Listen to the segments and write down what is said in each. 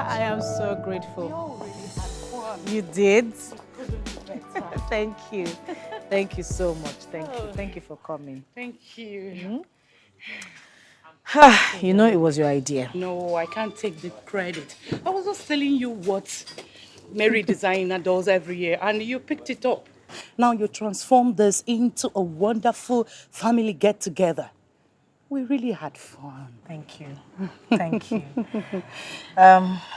I am so grateful. We all really had fun. You did? It couldn't be better. Thank you. Thank you so much. Thank you. Thank you for coming. Thank you. You know it was your idea. No, I can't take the credit. I was just telling you what Mary Designer does every year, and you picked it up. Now you transform this into a wonderful family get-together. We really had fun. Thank you. Thank you.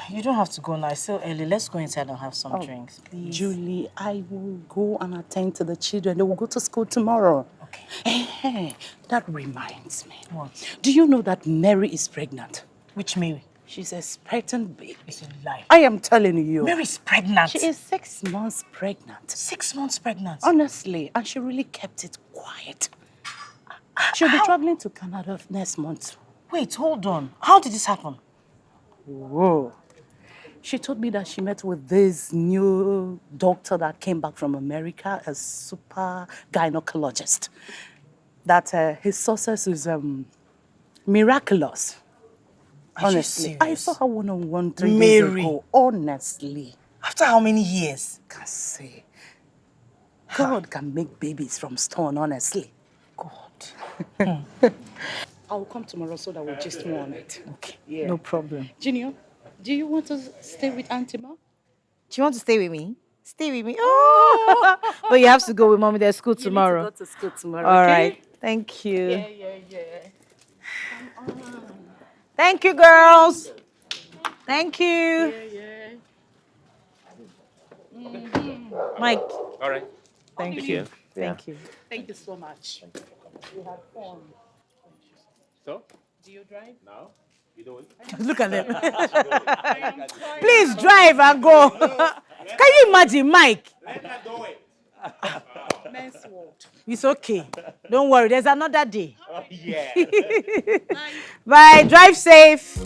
You don't have to go now. It's still early. Let's go inside and have some drinks, please. Julie, I will go and attend to the children. They will go to school tomorrow. Okay. Hey, that reminds me. What? Do you know that Mary is pregnant? Which Mary? She's expecting baby. It's a lie. I am telling you. Mary's pregnant. She is 6 months pregnant. 6 months pregnant? Honestly, and she really kept it quiet. She'll be traveling to Canada next month. Wait, hold on. How did this happen? Whoa. She told me that she met with this new doctor that came back from America, a super gynecologist. That his success is miraculous. Honestly, I saw her one-on-one 3 days ago. Honestly. After how many years? I can say. God can make babies from stone, honestly. God. I'll come tomorrow so that we'll just more on it. Okay, Yeah. no problem. Junior, do you want to stay with Auntie Ma? Do you want to stay with me? Stay with me. Oh! But you have to go with mommy. There's school tomorrow. You need to go to school tomorrow, All okay? right. Thank you. Yeah. Come on. Thank you, girls. Thank you. Yeah. Mike. All right. Thank Thank you. you. Thank you. Thank you so much. We had fun. So, Do you drive? now, you do it. Look at them. Please drive and go. Can you imagine, Mike? Let her do it. Men's world. It's okay. Don't worry. There's another day. Oh, yeah. Bye. Drive safe.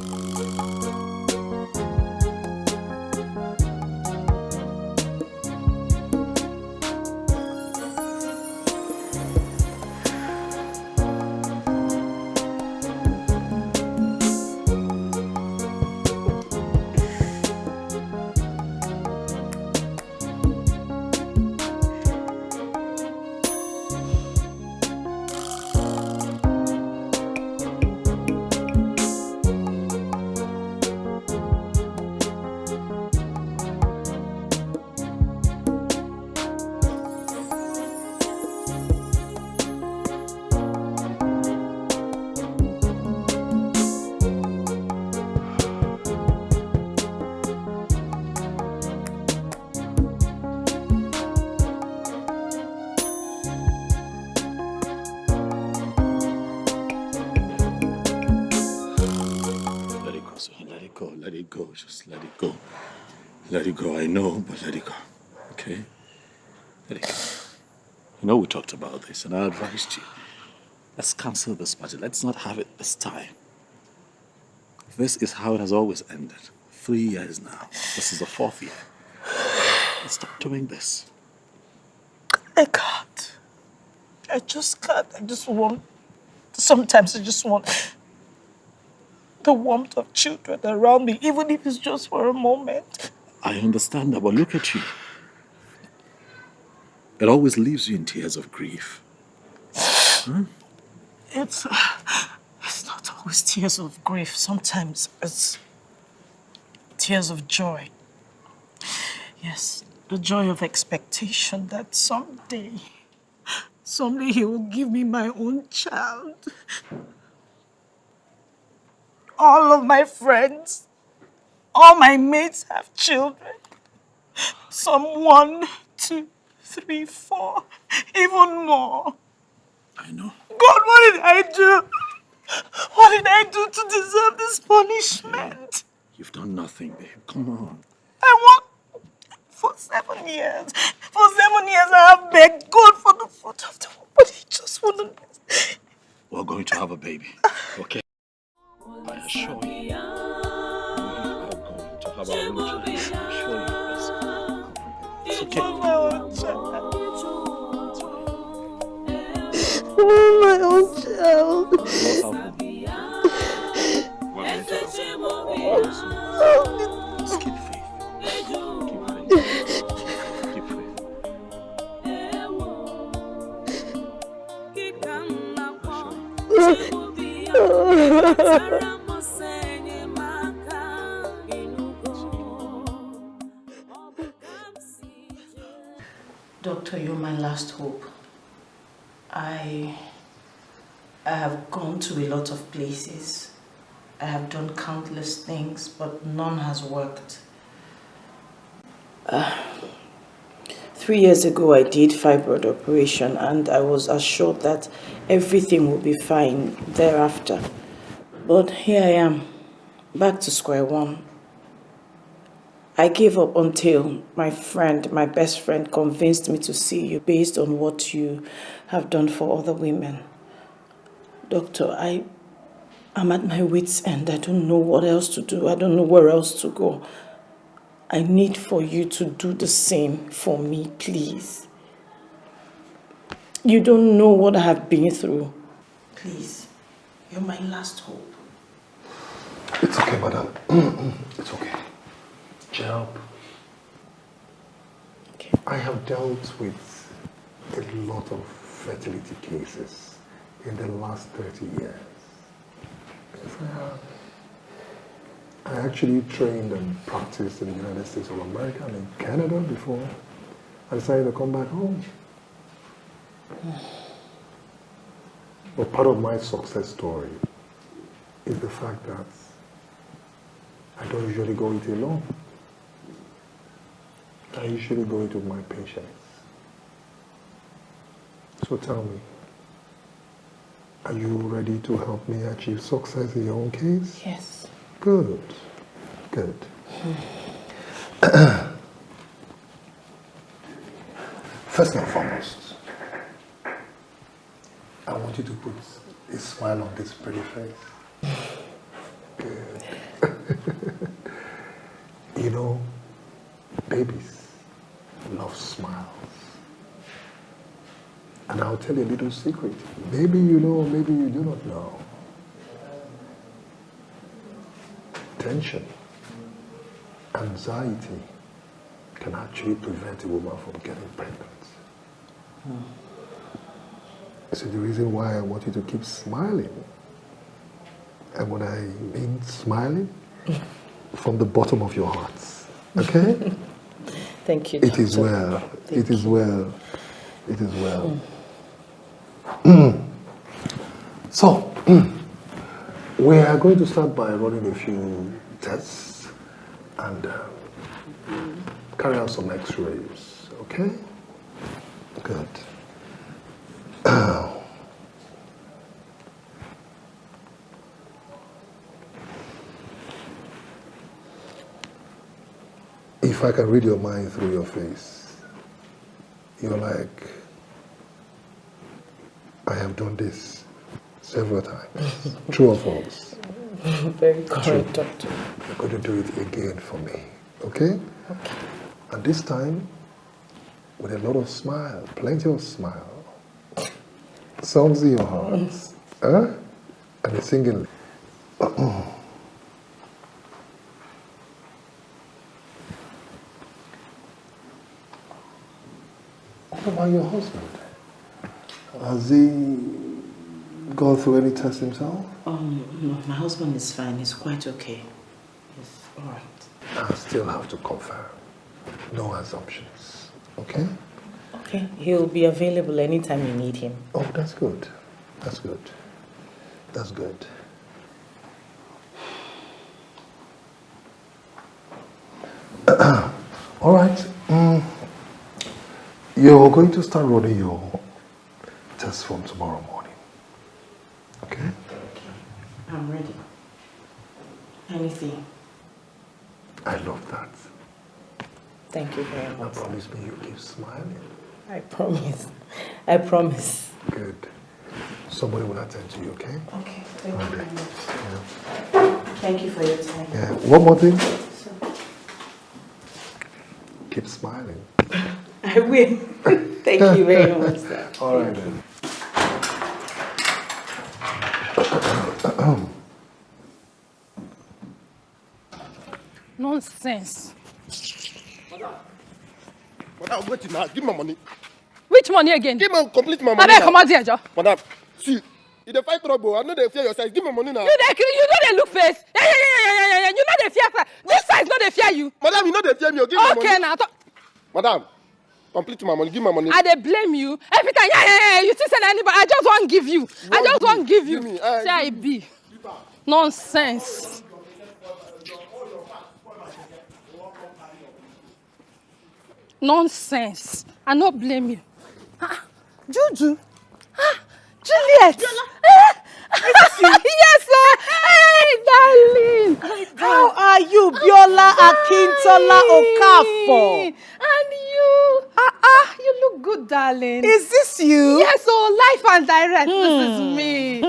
Let it go. Just let it go. Let it go. I know, but let it go. Okay? Let it go. You know we talked about this, and I advised you. Let's cancel this party. Let's not have it this time. This is how it has always ended. 3 years now. This is the 4th year. Let's stop doing this. I can't. I just can't. I just want... Sometimes I just want the warmth of children around me, even if it's just for a moment. I understand that, but look at you. It always leaves you in tears of grief. Huh? It's not always tears of grief. Sometimes it's tears of joy. Yes, the joy of expectation that someday he will give me my own child. All of my friends, all my mates have children. Some 1, 2, 3, 4, even more. I know. God, what did I do? What did I do to deserve this punishment? You've done nothing, babe. Come on. I worked for 7 years. For 7 years, I have begged God for the fruit of the womb, but he just wouldn't. We're going to have a baby, okay? I assure you. We are going to have our own child. I assure you this. It's okay. My own child. My own child. What happened? We're going to have our own child. Doctor, you're my last hope. I have gone to a lot of places. I have done countless things, but none has worked. 3 years ago, I did fibroid operation, and I was assured that everything would be fine thereafter. But here I am, back to square one. I gave up until my best friend, convinced me to see you based on what you have done for other women. Doctor, I'm at my wit's end. I don't know what else to do. I don't know where else to go. I need for you to do the same for me, please. You don't know what I have been through. Please, you're my last hope. It's okay, madam. It's okay. Cheer up. Okay. I have dealt with a lot of fertility cases in the last 30 years. Yes, I have. I actually trained and practiced in the United States of America and in Canada before I decided to come back home. But part of my success story is the fact that I don't usually go it alone. I usually go it with my patients. So tell me, are you ready to help me achieve success in your own case? Yes. Good, good. First and foremost, I want you to put a smile on this pretty face. Good. You know, babies love smiles. And I'll tell you a little secret. Maybe you know, maybe you do not know. Tension, anxiety can actually prevent a woman from getting pregnant. So the reason why I want you to keep smiling, and when I mean smiling, from the bottom of your hearts, okay? Thank you, It is Doctor. well. It is well. It is well. So, we are going to start by running a few tests and carry out some x-rays, okay? Good. If I can read your mind through your face, you're like, I have done this several times. True or false? Very correct, Doctor. You're going to do it again for me, okay? Okay. And this time, with a lot of smile, plenty of smile. Songs in your hearts, huh? And a singing. What about your husband? Has he gone through any tests himself? No, my husband is fine. He's quite okay. He's all right. I still have to confirm. No assumptions, okay? Okay. He'll be available anytime you need him. Oh, that's good. That's good. That's good. All right. You're going to start running your test form tomorrow morning. Okay? I'm ready. Anything. I love that. Thank you very Now much. promise me you keep smiling. I promise. I promise. Good. Somebody will attend to you, okay? Okay. Thank you very much. Yeah. Thank you for your time. Yeah. One more thing. So, Keep smiling. I will. Thank you very much, sir. All right then. Nonsense. Madam, wait now. Give me my money. Which money again? Give me complete my I money. beg, now. come out here, Joe. Madam, see, if they fight trouble, I know they fear your size. Give me money now. You know they look face. Yeah. You know they fear. This size, no they fear you. Madam, you know they fear me. Give me Okay, money. now. Madam, Complete my money. Give my money. I dey blame you. Every time, yeah. You still send anybody. I just want give you. I just want give you. Give me. Say I be. Nonsense. Nonsense. I no blame you. Juju. Juliet. Yes, sir. Hey, darling. How are you, Biola Akintola Okafor? And you. You look good, darling. Is this you? Yes, life and direct. This is me.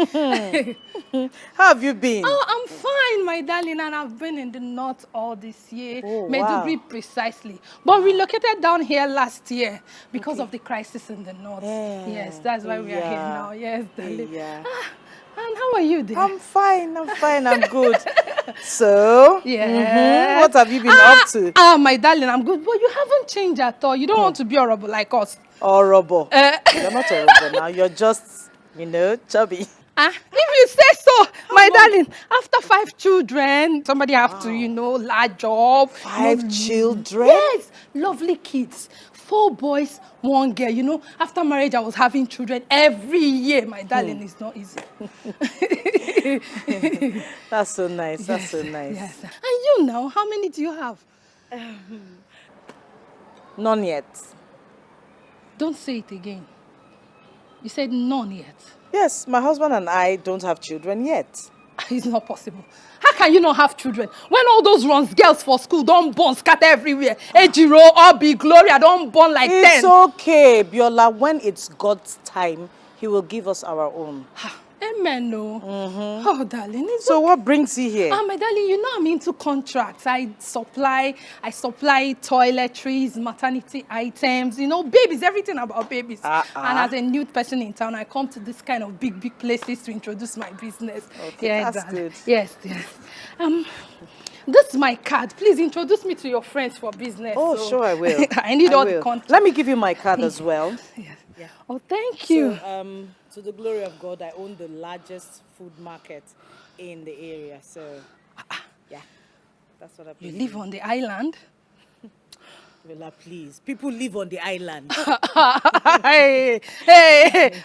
How have you been? Oh, I'm fine, my darling, and I've been in the north all this year. Oh, Maiduguri wow. Precisely. But relocated down here last year because of the crisis in the north. Yeah. Yes, that's why we are here now. Yes, darling. Yeah. And how are you, dear? I'm fine, I'm good. So, Yeah. What have you been up to? My darling, I'm good. But you haven't changed at all. You don't want to be horrible like us. Horrible. You're not horrible now, you're just, chubby. If you say so, my darling, after 5 children, somebody have to, large job. 5 children? Yes, lovely kids. 4 boys, 1 girl. After marriage, I was having children every year. My darling, it's not easy. That's so nice, that's so nice. Yes. And you now, how many do you have? None yet. Don't say it again. You said none yet. Yes, my husband and I don't have children yet. It's not possible. How can you not have children? When all those runs girls for school don't born scatter everywhere. Ejiro, Obi, Gloria don't born like 10. It's okay, Biola. When it's God's time, He will give us our own. Amen, no. Oh, darling. So what brings you here? My darling, I'm into contracts. I supply toiletries, maternity items, babies, everything about babies. And as a new person in town, I come to this kind of big places to introduce my business. Okay, Yeah, that's darling. good. Yes. This is my card. Please introduce me to your friends for business. Oh, So sure, I will. I need all the contracts. Let me give you my card as well. Yeah. Oh, thank you. So, to the glory of God, I own the largest food market in the area. So, yeah, that's what I You believe. live on the island? Bella, please. People live on the island. hey,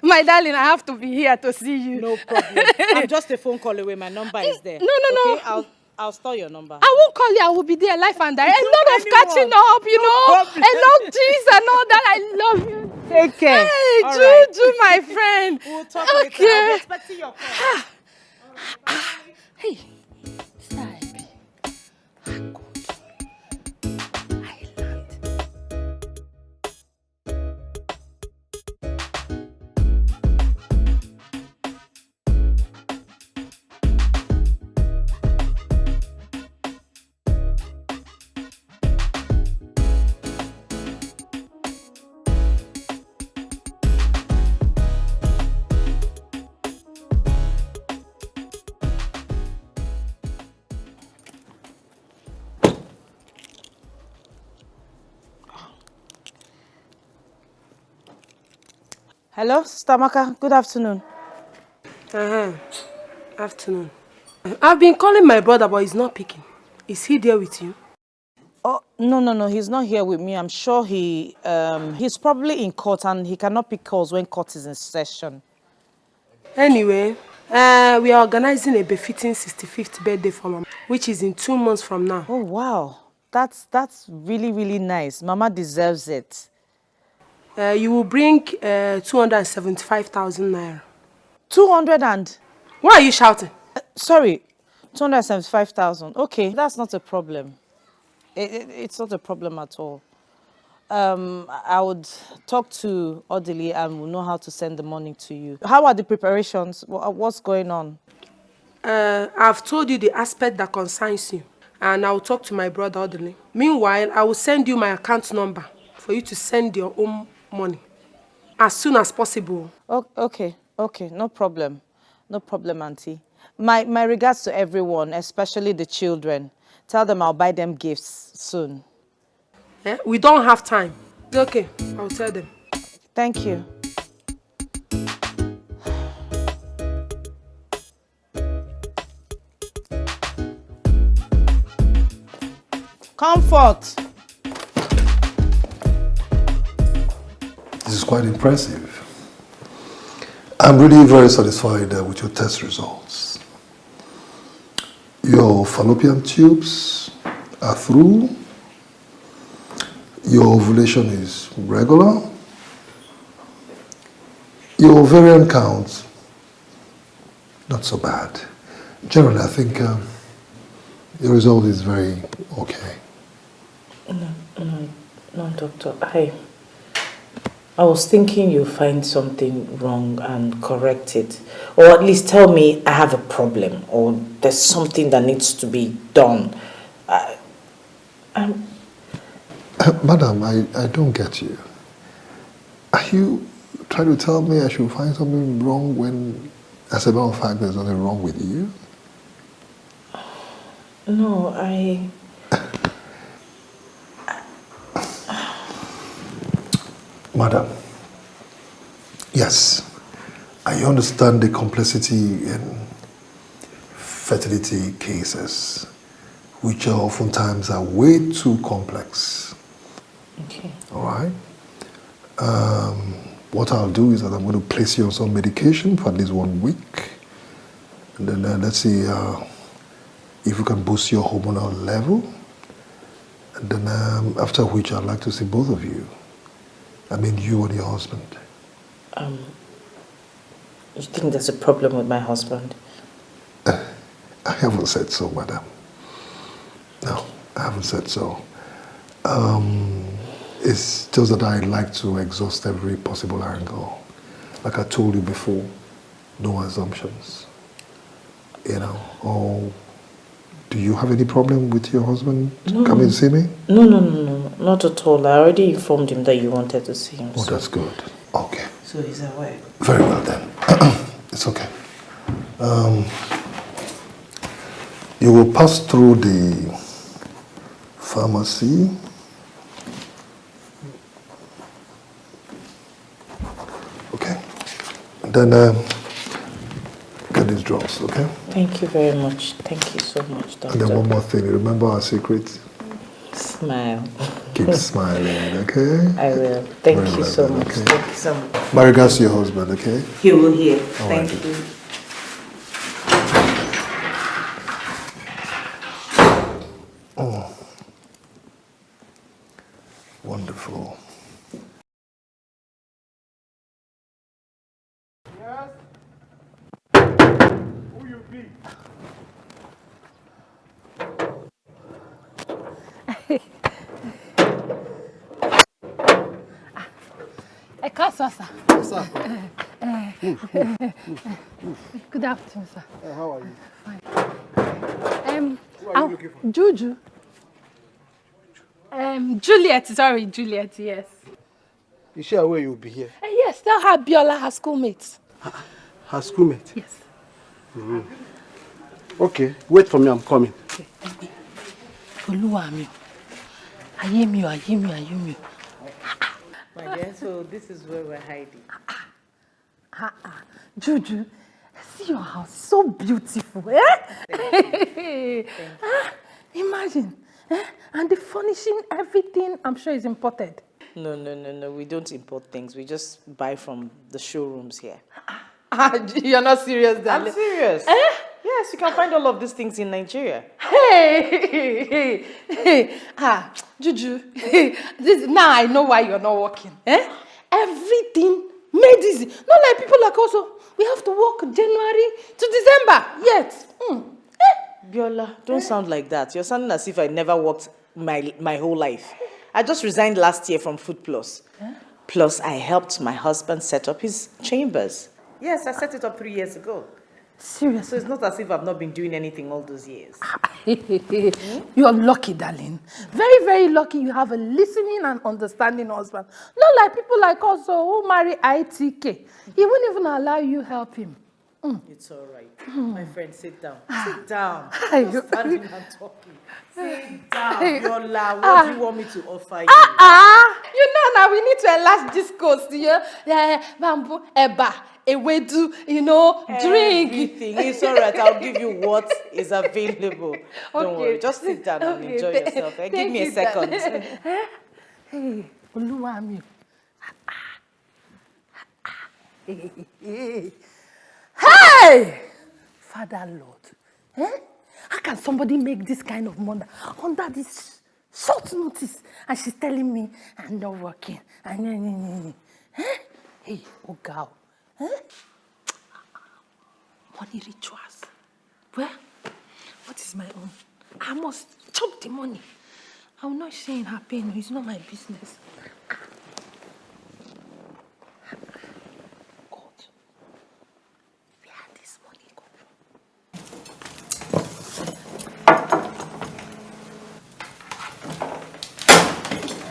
my darling, I have to be here to see you. No problem. I'm just a phone call away. My number is there. No. Okay, I'll store your number. I won't call you. I will be there live and direct. A lot of anyone. catching up, problem. A lot of cheese and all that. I love you. Take care. Hey, All right. Juju, my friend. We'll talk later. Okay. I'll be expecting your call. Hey, Saibi. Island. Hello, Stamaka. Good afternoon. Afternoon. I've been calling my brother, but he's not picking. Is he there with you? Oh, no. He's not here with me. I'm sure he's probably in court and he cannot pick calls when court is in session. Anyway, we are organizing a befitting 65th birthday for Mama, which is in 2 months from now. Oh, wow. That's really, really nice. Mama deserves it. You will bring 275,000 naira. 200 and... Why are you shouting? Sorry, 275,000. Okay, that's not a problem. It's not a problem at all. I would talk to Odili and we'll know how to send the money to you. How are the preparations? What's going on? I've told you the aspect that concerns you, and I'll talk to my brother Odili. Meanwhile, I will send you my account number for you to send your own money as soon as possible. Okay, no problem. No problem, Auntie. My regards to everyone, especially the children. Tell them I'll buy them gifts soon. Yeah? We don't have time. It's okay, I'll tell them. Thank you. Comfort. This is quite impressive. I'm really very satisfied with your test results. Your fallopian tubes are through. Your ovulation is regular. Your ovarian count, not so bad. Generally, I think your result is very okay. No, doctor. I was thinking you'll find something wrong and correct it. Or at least tell me I have a problem or there's something that needs to be done. Madam, I don't get you. Are you trying to tell me I should find something wrong when, as a matter of fact, there's nothing wrong with you? No, Madam, yes, I understand the complexity in fertility cases, which oftentimes are way too complex. Okay. All right? What I'll do is that I'm going to place you on some medication for at least 1 week. And then let's see if we can boost your hormonal level. And then after which I'd like to see both of you. I mean, you and your husband. You think there's a problem with my husband? I haven't said so, madam. No, I haven't said so. It's just that I like to exhaust every possible angle. Like I told you before, no assumptions. You know, or do you have any problem with your husband coming and see me? No, not at all. I already informed him that you wanted to see him. Oh, that's good. Okay. So he's aware. Very well then. It's okay. You will pass through the pharmacy. Okay. And then get these drugs, okay? Thank you very much. Thank you so much, doctor. And then one more thing. Remember our secret? Smile. Keep smiling, okay? I will. Thank Very you well so then, much. okay? Thank you so much. My regards to your husband, okay? He will hear. All Thank right. you. Oh. Wonderful. Yes? Who you be? Sir. What's up? Good afternoon, sir. How are you? Who are you looking for? Juju. Juliet, yes. Is she aware you'll be here? Yes, tell her Biola, her schoolmate. Her schoolmate? Yes. Okay, wait for me, I'm coming. Oluwami. Ayemi. My dear, so this is where we're hiding. Juju, see your house, so beautiful. Eh? Imagine. And the furnishing, everything, I'm sure is imported. No. We don't import things. We just buy from the showrooms here. You're not serious, darling. I'm serious. Yes, you can find all of these things in Nigeria. Hey. Juju, now I know why you're not working. Everything made easy. Not like people like us. We have to work January to December. Yes. Biola, don't sound like that. You're sounding as if I never worked my whole life. I just resigned last year from Food Plus. Plus, I helped my husband set up his chambers. Yes, I set it up 3 years ago. Seriously? So it's not as if I've not been doing anything all those years. You're lucky, darling. Very, very lucky you have a listening and understanding husband. Not like people like us who marry Etiko. He won't even allow you help him. It's all right. My friend, sit down. Sit down. You're Just standing and talking. Sit down, Biola. What do you want me to offer you? You know now we need to enlarge this coast. Yeah, bamboo, eba, ewedu, drink. Everything. It's all right. I'll give you what is available. Don't worry. Just sit down and enjoy yourself. Give me a second. Hey, Oluwami. Hey! Father Lord, eh? How can somebody make this kind of mother under this short notice? And she's telling me I'm not working. Eh? Hey, oh girl. Eh? Money rituals. Well, what is my own? I must chop the money. I will not share in her pain. It's not my business. God, where had this money come from?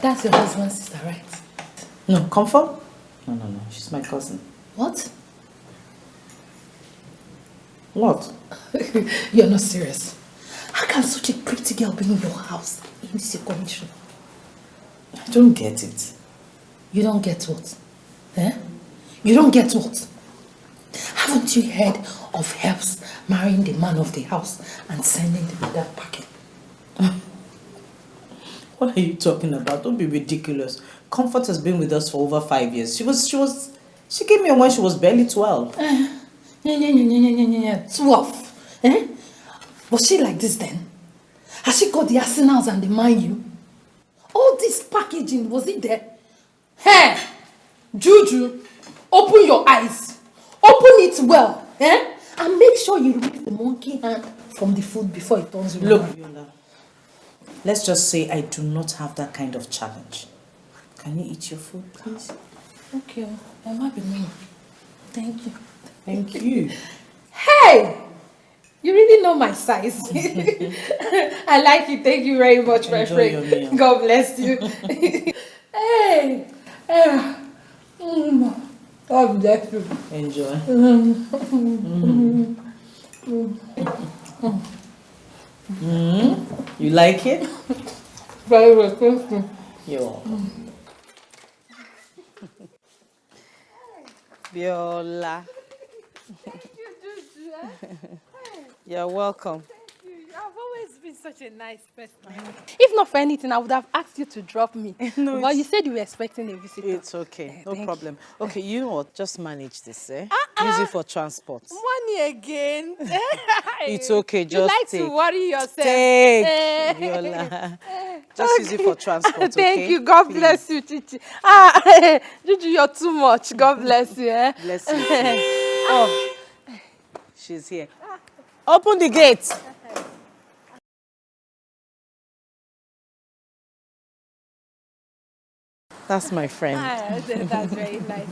That's your husband's sister, right? No, confirm? No. She's my cousin. What? What? You're not serious. How can such a pretty girl be in your house in this condition? I don't get it. You don't get what? Eh? You don't get what? Haven't you heard of helps marrying the man of the house and sending them that packet? What are you talking about? Don't be ridiculous. Comfort has been with us for over 5 years. She came here when she was barely 12. 12. Eh? Was she like this then? Has she got the arsenals and the mind you? All this packaging, was it there? Hey! Juju, open your eyes. Open it well. Eh? And make sure you remove the monkey hand from the food before it turns you Look, around. Viola, let's just say I do not have that kind of challenge. Can you eat your food, please? Okay, I might be me. Thank you. Thank you. Hey! You really know my size. I like it. Thank you very much, my Enjoy your friend. meal. God bless you. Hey! God bless you. Enjoy. You like it? Very well, thank you. You're welcome. Viola. You're welcome. I've always been such a nice person. If not for anything, I would have asked you to drop me. No, but you said you were expecting a visitor. It's okay. No problem. Okay, you know what? Just manage this, eh? Uh-uh. Use it for transport. Money again. It's okay, You just like take. to worry yourself. Take, Viola. Just use it for transport, okay? Thank you. God Please. bless you, Chichi. Juju, you're too much. God bless you. Eh? Bless you. Oh, she's here. Open the gate. That's my friend. That's very nice.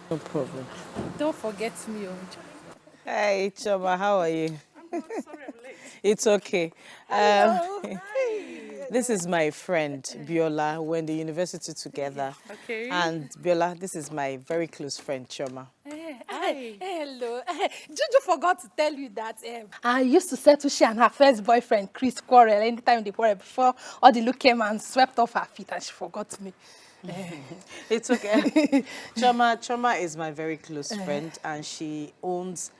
No problem. Don't forget me. Hey, Choma, how are you? I'm sorry I'm late. It's okay. Hello. This is my friend, Biola. We're in the university together. Okay. And Biola, this is my very close friend, Choma. Hello. Juju forgot to tell you that I used to settle she and her first boyfriend, Chris, quarrel anytime they quarrel before all the look came and swept off her feet and she forgot me. It's okay. Choma is my very close friend and she owns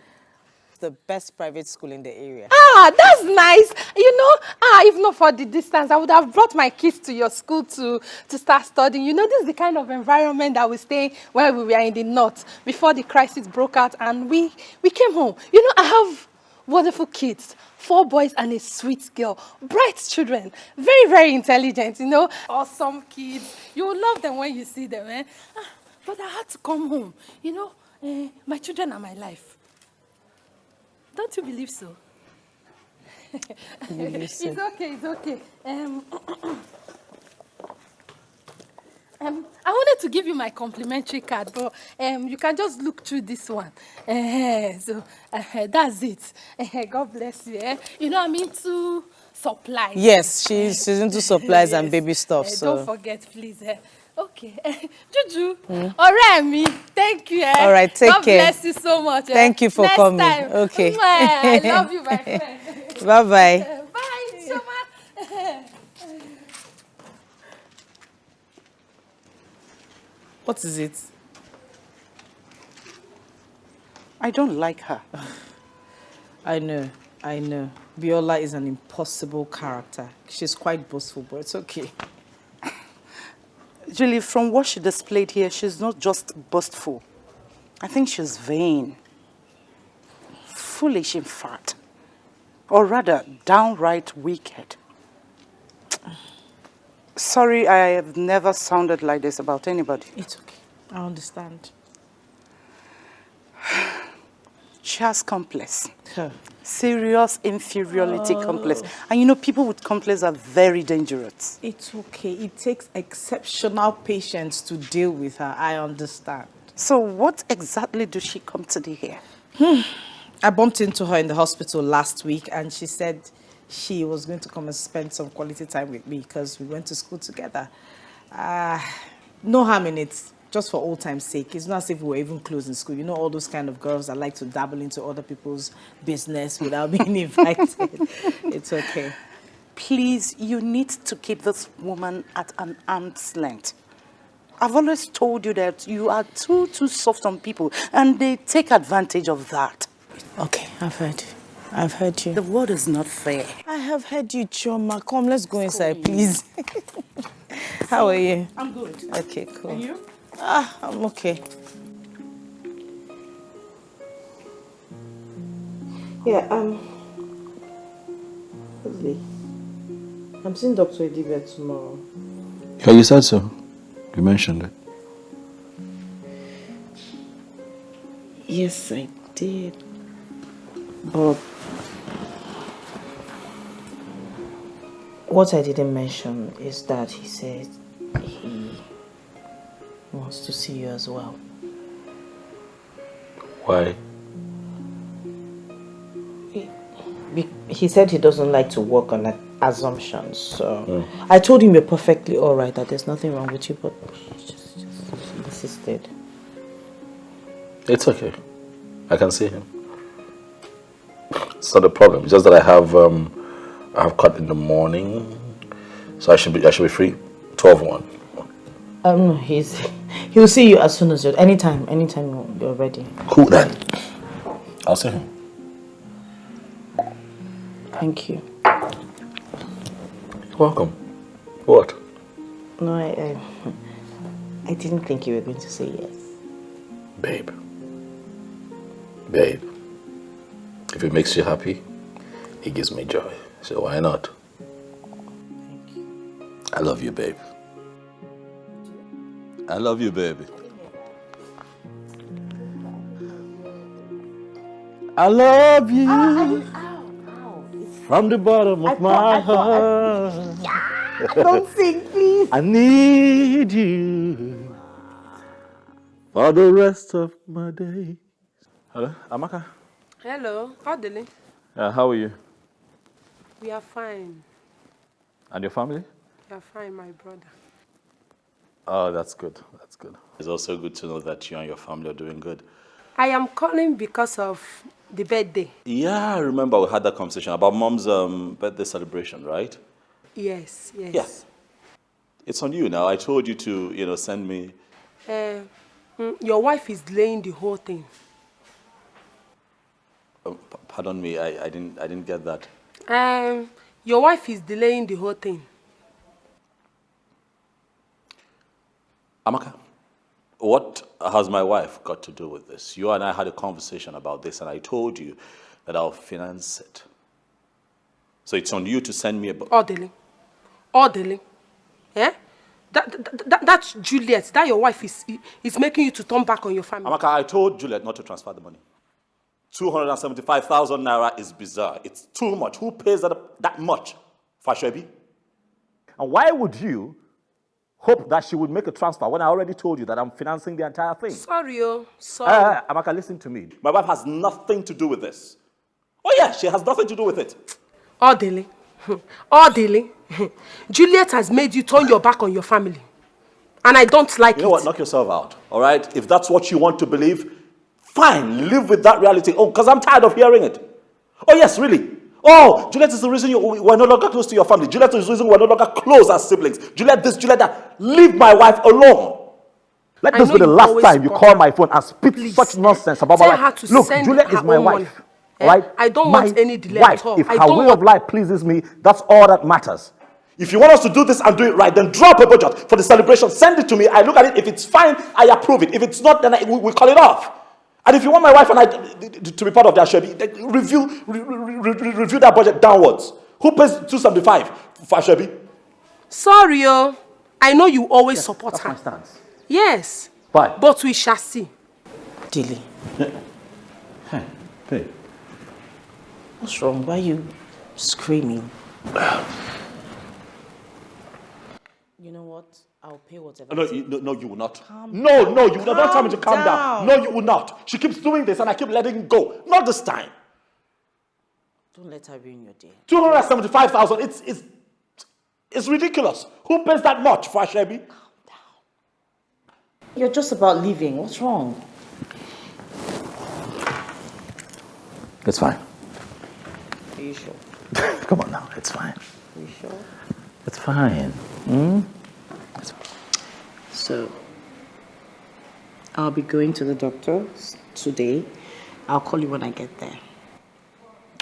the best private school in the area. That's nice. You know, if not for the distance, I would have brought my kids to your school to start studying. You know, this is the kind of environment that we stay in when we were in the north before the crisis broke out and we came home. You know, I have wonderful kids, 4 boys and a sweet girl, bright children, very, very intelligent, you know, awesome kids. You will love them when you see them, eh? But I had to come home. You know, my children are my life. Don't you believe so? It's okay, it's okay. I wanted to give you my complimentary card, but you can just look through this one. So that's it. God bless you. You know, I'm into supplies. Yes, she's into supplies Yes. and baby stuff. So Don't forget, please. Okay. Juju, ọ̀rẹ́ mi, thank you. All right, take God care. bless you so much. Thank you for Next coming. Time. Okay. I love you, my friend. bye-bye. Bye, Choma. What is it? I don't like her. I know. Biola is an impossible character. She's quite boastful, but it's okay. Julie, from what she displayed here, she's not just boastful. I think she's vain. Foolish, in fact. Or rather, downright wicked. Sorry, I have never sounded like this about anybody. It's okay. I understand. She has complex. Huh. Serious inferiority complex. And you know, people with complex are very dangerous. It's okay. It takes exceptional patience to deal with her. I understand. So what exactly does she come to do here? I bumped into her in the hospital last week and she said she was going to come and spend some quality time with me because we went to school together. No harm in it, just for old time's sake. It's not as if we were even close in school. You know all those kind of girls that like to dabble into other people's business without being invited. It's okay. Please, you need to keep this woman at an arm's length. I've always told you that you are too soft on people and they take advantage of that. Okay, I've heard you. I've heard you. The world is not fair. I have heard you, Choma. Come, let's go inside, please. How are you? I'm good. Okay, cool. And you? I'm okay. Yeah, Leslie, I'm seeing Dr. Edibia tomorrow. Yeah, you said so. You mentioned it. Yes, I did. But what I didn't mention is that he said he wants to see you as well. Why? He said he doesn't like to work on assumptions, so I told him you're perfectly all right, that there's nothing wrong with you, but he just insisted. It's okay. I can see him. It's not a problem. It's just that I have cut in the morning, so I should be free. 12:01. No, he'll see you as soon as anytime you're ready. Cool then. I'll see him. Thank you. Welcome. What? No, I didn't think you were going to say yes. Babe, if it makes you happy, it gives me joy. So why not? Thank you. I love you, babe. I love you, baby. I love you. From the bottom of my heart. Don't sing, please. I need you for the rest of my days. Hello, Amaka. Hello, Adeline. How are you? We are fine. And your family? We are fine, my brother. Oh, that's good. That's good. It's also good to know that you and your family are doing good. I am calling because of the birthday. Yeah, I remember we had that conversation about Mom's birthday celebration, right? Yes. Yeah. It's on you now. I told you to, send me. Your wife is delaying the whole thing. Pardon me, I didn't get that. Your wife is delaying the whole thing. Amaka, what has my wife got to do with this? You and I had a conversation about this, and I told you that I'll finance it. So it's on you to send me a... Orderly. Yeah? That's Juliet. That your wife is making you to turn back on your family. Amaka, I told Juliet not to transfer the money. 275,000 naira is bizarre. It's too much. Who pays that much? Fashwebi? And why would you hope that she would make a transfer when I already told you that I'm financing the entire thing? Sorry. Amaka, listen to me. My wife has nothing to do with this. Oh yeah, she has nothing to do with it. Orderly. Juliet has made you turn your back on your family. And I don't like it. You know what? Knock yourself out, all right? If that's what you want to believe, fine, live with that reality. Oh, because I'm tired of hearing it. Oh yes, really. Oh, Juliet is the reason we're no longer close to your family. Juliet is the reason we're no longer close as siblings. Juliet this, Juliet that. Leave my wife alone. Let this be the last time you call my phone and spit such nonsense about my wife. Look, Juliet is my wife. Right? I don't want any delay wife. at all. If her way of life pleases me, that's all that matters. If you want us to do this and do it right, then draw up a budget for the celebration. Send it to me. I look at it. If it's fine, I approve it. If it's not, then we call it off. And if you want my wife and I to be part of that, Shebi, review that budget downwards. Who pays 275 for Shebi? Sorry, I know you always support her. That's my stance. Yes. Why? But we shall see. Dilly, Hey, babe. what's wrong? Why are you screaming? You know what? I'll pay whatever. No, you will not. No, you will not. Don't tell me to calm down. No, you will not. She keeps doing this and I keep letting it go. Not this time. Don't let her ruin your day. 275,000. It's ridiculous. Who pays that much for Ashebi? You're just about leaving. What's wrong? It's fine. Are you sure? Come on now. It's fine. Are you sure? It's fine. It's fine. So, I'll be going to the doctor today. I'll call you when I get there.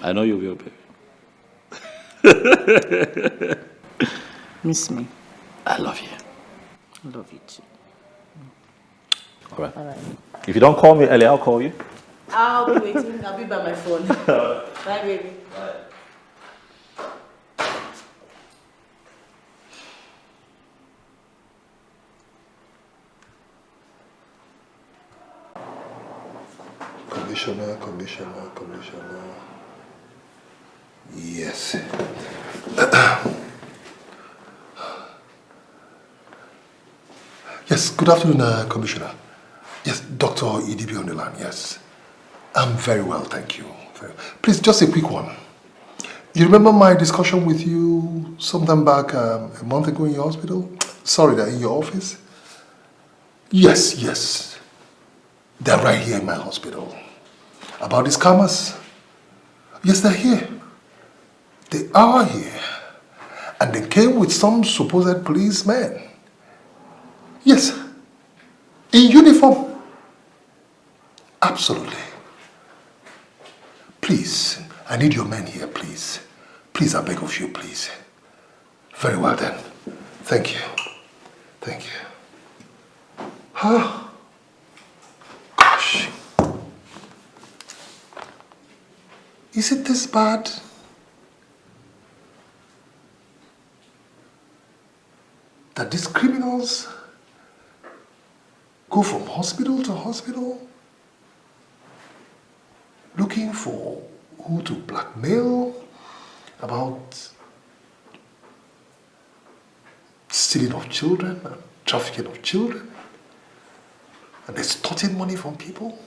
I know you will, baby. Miss me. I love you. I love you too. All right. If you don't call me early, I'll call you. I'll be waiting. I'll be by my phone. Bye, baby. Bye. Commissioner. Yes. Yes, good afternoon, Commissioner. Yes, Dr. EDB on the line, yes. I'm very well, thank you. Please, just a quick one. You remember my discussion with you sometime back a month ago in your hospital? Sorry, in your office? Yes. They're right here in my hospital. About these scammers? Yes, they're here. They are here. And they came with some supposed policemen. Yes. In uniform. Absolutely. Please, I need your men here, please. Please, I beg of you, please. Very well then. Thank you. Huh? Gosh. Is it this bad? That these criminals go from hospital to hospital looking for who to blackmail about stealing of children and trafficking of children and extorting money from people?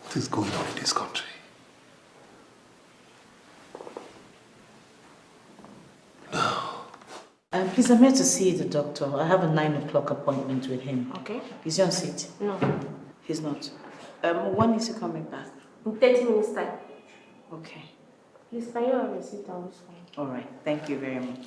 What is going on in this country? Please, I'm here to see the doctor. I have a 9 o'clock appointment with him. Okay. Is he on seat? No. He's not. When is he coming back? In 30 minutes time. Okay. Please, can you have a seat on this phone? All right. Thank you very much.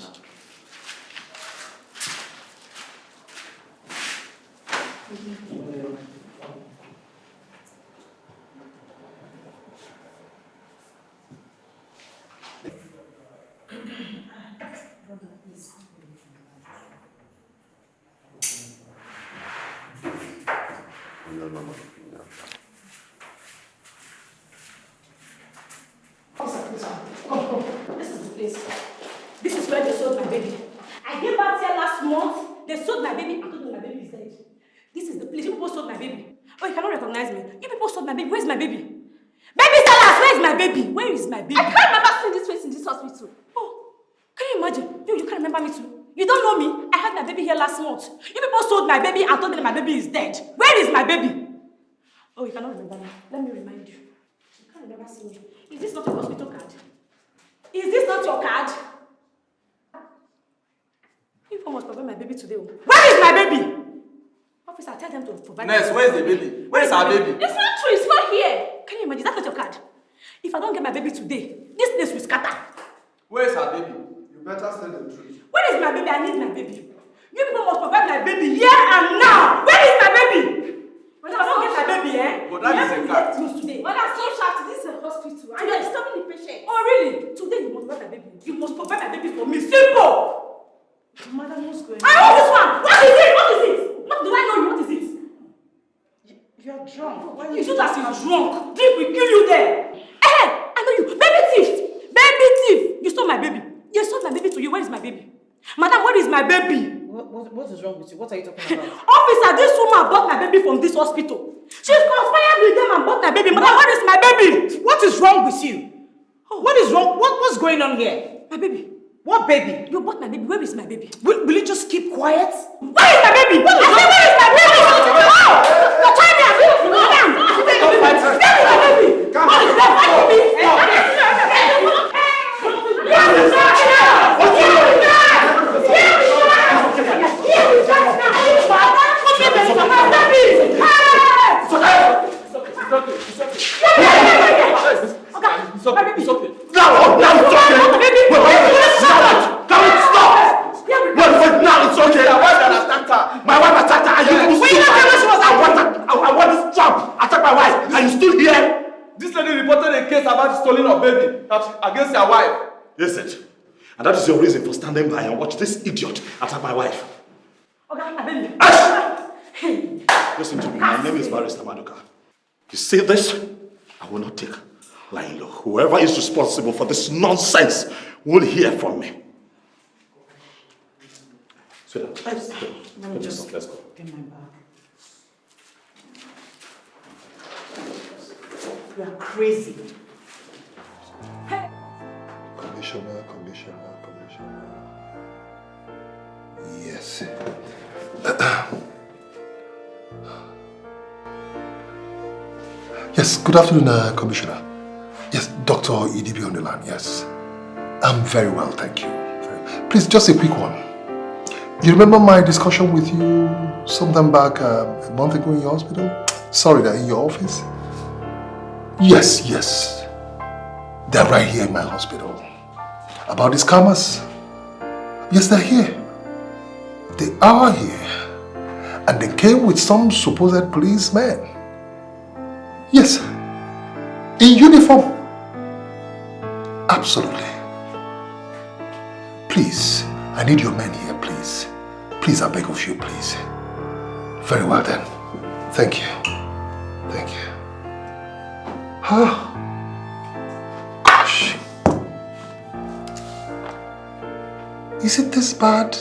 This is the place. This is where they sold my baby. I gave birth here last month. They sold my baby. I told them my baby is dead. This is the place. You people sold my baby. Oh, you cannot recognize me. You people sold my baby. Where's my baby? Baby sellers, where is my baby? Where is my baby? I can't remember seeing this face in this hospital. Oh, can you imagine? You can't remember me too. You don't know me. I had my baby here last month. You people sold my baby and told them my baby is dead. Where is my baby? Oh, you cannot remember me. Let me remind you. You can't remember seeing me. Is this not your hospital card? Is this not your card? You must provide my baby today. Where is my baby? Officer, tell them to provide. Nurse, where's the baby? Where's our baby? It's not true. It's not here. Can you imagine? That's not your card. If I don't get my baby today, this place will scatter. Where's our baby? You better say the truth. Where is my baby? I need my baby. You people must provide my baby here and now. Where is my baby? If I don't get my baby, But that is a card. Today. But that's so sharp. This is a hospital. And you're disturbing the patient. Oh, really? Today you must provide my baby. You must provide my baby Madam, where is my baby? What is wrong with you? What are you talking about? Officer, this woman bought my baby from this hospital. She's conspired with them and bought my baby. Madam, where is my baby? What is wrong with you? What is wrong? What's going on here? My baby. What baby? You bought my baby. Where is my baby? Will you just keep quiet? Where is my baby? Where is my baby? You're trying to abuse me, madam. Where is my baby? Where is my baby? It's okay. Now it's okay. Stop! Wait, now it's okay. My wife attacked her. My wife attacked her and you still here. I want this job. Attack my wife and you still here. This lady reported a case about the stealing of baby against her wife. Yes, it. And that is your reason for standing by and watch this idiot attack my wife. Okay, my baby. Listen to me. My name is Barrister Maduka. You see this? I will not take lying low. Whoever is responsible for this nonsense will hear from me. Sweetheart, let's go. Let's go. Get my bag. You are crazy. Commissioner. Yes. Yes, good afternoon, Commissioner. Yes, Dr. Idibi on the line, yes. I'm very well, thank you. Please, just a quick one. You remember my discussion with you sometime back a month ago in your hospital? Sorry, they're in your office? Yes. They're right here in my hospital. About these scammers? Yes, they're here. They are here. And they came with some supposed policemen. Yes. In uniform. Absolutely. Please, I need your men here, please. Please, I beg of you, please. Very well then. Thank you. Thank you. Gosh. Is it this bad?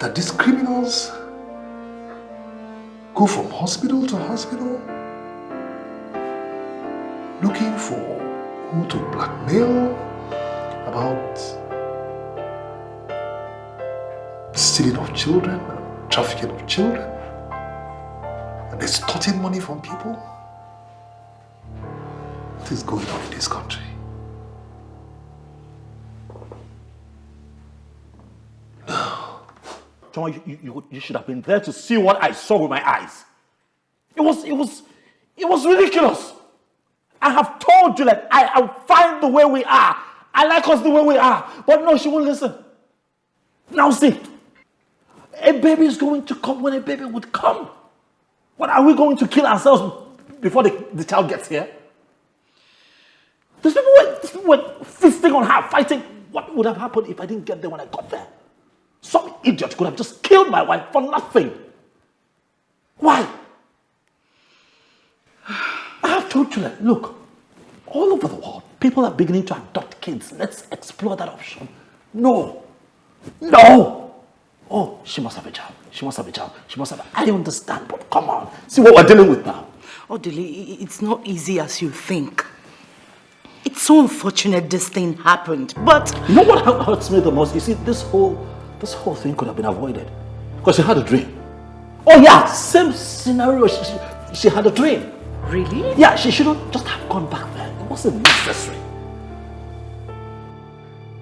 That these criminals go from hospital to hospital looking for who to blackmail about stealing of children, trafficking of children, and extorting money from people? What is going on in this country? John, you should have been there to see what I saw with my eyes. It was ridiculous. I have told you that I'll find the way we are. I like us the way we are. But no, she won't listen. Now see, a baby is going to come when a baby would come. What, are we going to kill ourselves before the child gets here? These people were feasting on her, fighting. What would have happened if I didn't get there when I got there? Some idiot could have just killed my wife for nothing. Why? I have told you that, look, all over the world, people are beginning to adopt kids. Let's explore that option. No. Oh, she must have a child. I understand, but come on. See what we're dealing with now. Odili, it's not easy as you think. It's so unfortunate this thing happened, but... You know what hurts me the most? You see, this whole thing could have been avoided. Because she had a dream. Oh yeah, same scenario. She had a dream. Really? Yeah, she shouldn't just have gone back there. It wasn't necessary.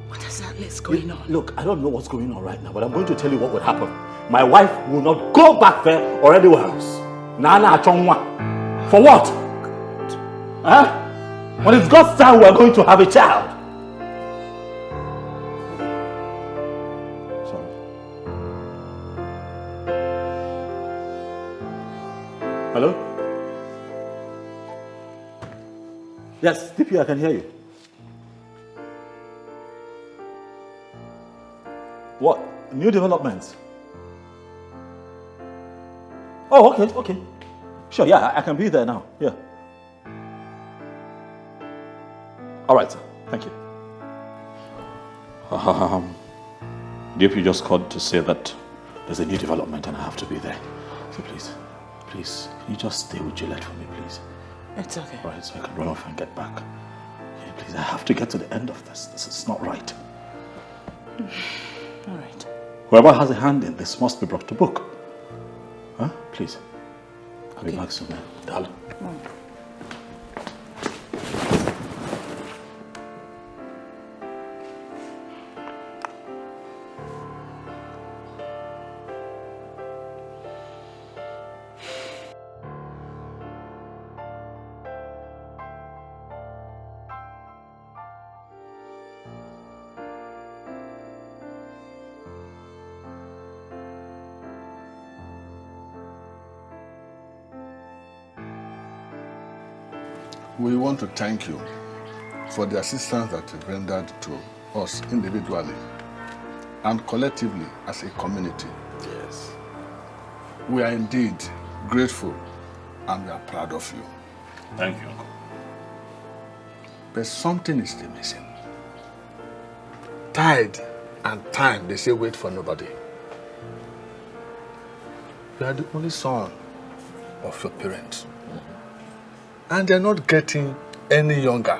What exactly is going on? Look, I don't know what's going on right now, but I'm going to tell you what would happen. My wife will not go back there or anywhere else. Nana Chongwa. For what? Huh? When it's God's time, we're going to have a child. Sorry. Hello? Yes, DP, I can hear you. What? New developments? Oh, okay. Sure, yeah, I can be there now. Yeah. All right, sir. Thank you. Deep, you just called to say that there's a new development and I have to be there. So please, can you just stay with Juliet for me, please? It's okay. Right, so I can run off and get back. Okay, please, I have to get to the end of this. This is not right. All right. Whoever has a hand in this must be brought to book. Huh? Please. I'll be back soon, darling. We want to thank you for the assistance that you rendered to us individually and collectively as a community. Yes. We are indeed grateful and we are proud of you. Thank you, Uncle. But something is still missing. Tide and time, they say wait for nobody. You are the only son of your parents. And they're not getting any younger.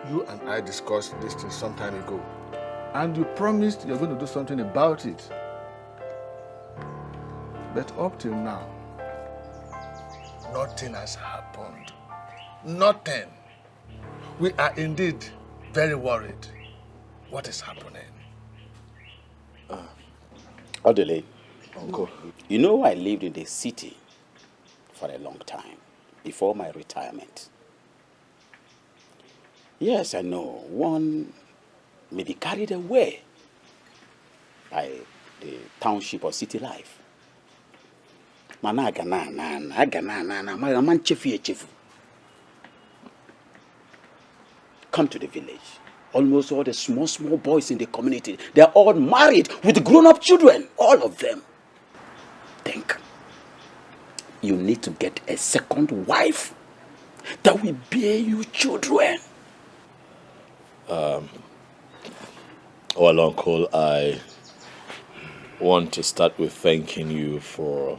You and I discussed this thing some time ago. And you promised you're going to do something about it. But up till now, nothing has happened. Nothing. We are indeed very worried. What is happening? Odele, Uncle, you know I lived in the city for a long time, before my retirement. Yes, I know, one may be carried away by the township or city life. Come to the village. Almost all the small boys in the community, they are all married with grown-up children, all of them. Think. You need to get a second wife that will bear you children. Well, Uncle, I want to start with thanking you for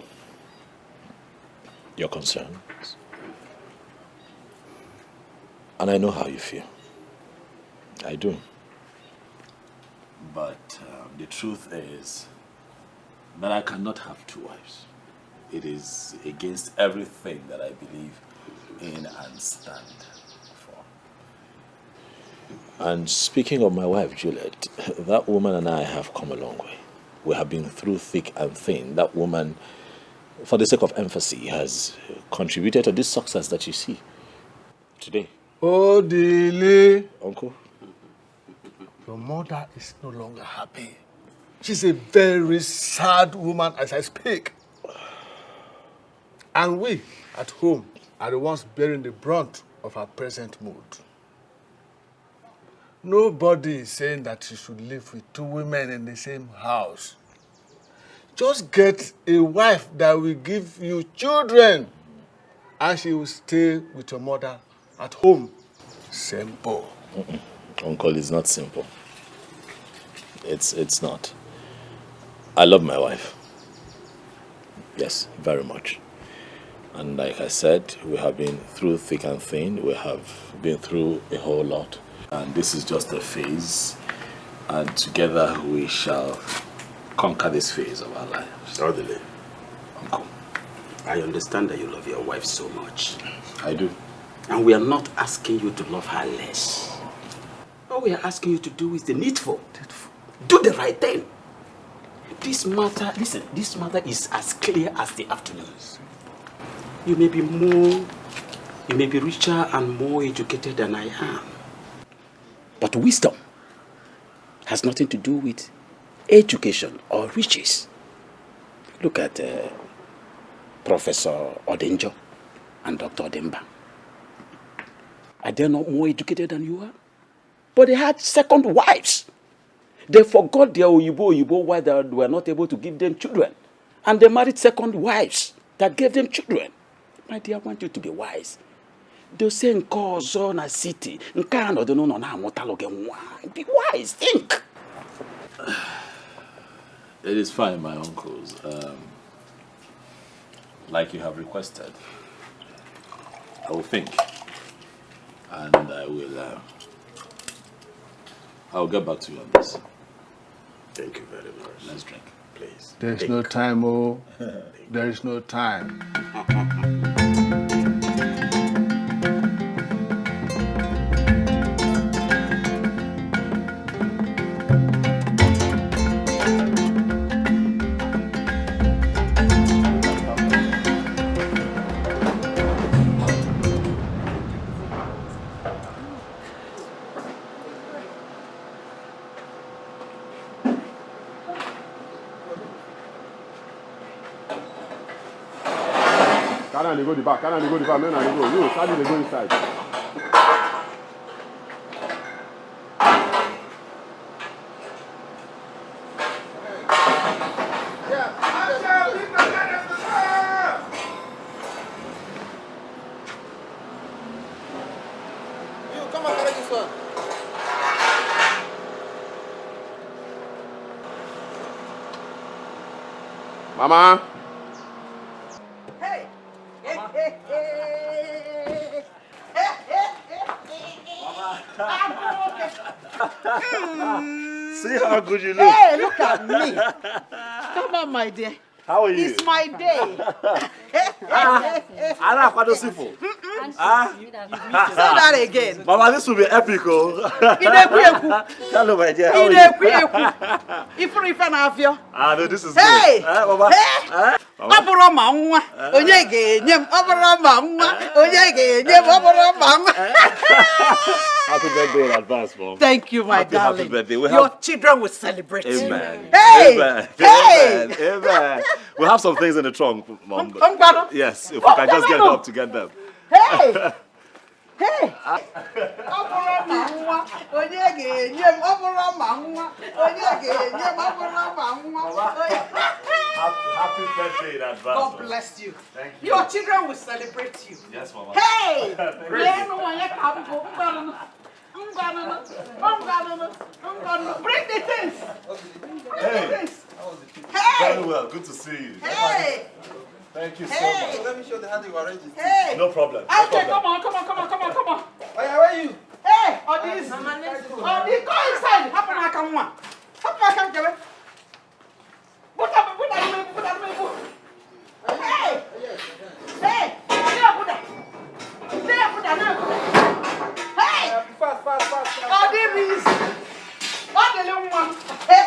your concern. And I know how you feel. I do. But the truth is that I cannot have two wives. It is against everything that I believe in and stand for. And speaking of my wife, Juliet, that woman and I have come a long way. We have been through thick and thin. That woman, for the sake of emphasis, has contributed to this success that you see today. Oh, Dele. Uncle? Your mother is no longer happy. She's a very sad woman as I speak. And we, at home, are the ones bearing the brunt of her present mood. Nobody is saying that she should live with two women in the same house. Just get a wife that will give you children, and she will stay with your mother at home. Simple. Uncle, it's not simple. It's not. I love my wife. Yes, very much. And like I said, we have been through thick and thin. We have been through a whole lot. And this is just a phase. And together we shall conquer this phase of our lives. Orderly. Uncle. I understand that you love your wife so much. I do. And we are not asking you to love her less. All we are asking you to do is the needful. Do the right thing. This matter, listen, this matter is as clear as the afternoon. You may be richer and more educated than I am. But wisdom has nothing to do with education or riches. Look at Professor Odenjo and Dr. Odemba. Are they not more educated than you are? But they had second wives. They forgot their Oyibo wives that were not able to give them children. And they married second wives that gave them children. My dear, I want you to be wise. They say in Zona City, in Kano, they don't know now what Be wise, think. It is fine, my uncles. Like you have requested. I will think. And I'll get back to you on this. Thank you very much. Let's drink. Please. There's no time, oh. There is no time. Can I go the back? Can I go the back? Men I go. You study the go inside. Mama. See how good you look. Hey, look at me. Come on, my dear. How are you? It's my day. Anna, what does it for? Say that again. Mama, this will be epic. Oh. Hello, my dear. How are you? If you No, this is hey, good. Mama. Hey, Happy birthday in advance, Mom. thank you, my darling. Happy birthday. Your children will celebrate. Amen. Hey, Amen. hey. Amen. Amen. We'll have some things in the trunk, Mom. Yes, if we can just get help to get them. Hey. Hey. Happy birthday in advance. God bless you. Thank you. Your children will celebrate you. Yes, Mama. Hey! Bring the things. Hey. Hey! Very well. Good to see you. Hey! Thank you so Hey! much. Let me show the hand you arranged it. Hey! No problem. No Okay, problem. come on. Oh, yeah, where are you? Hey! Go inside. Happen I can one. Hey! Hey! Hey! Fast. The little one. Hey!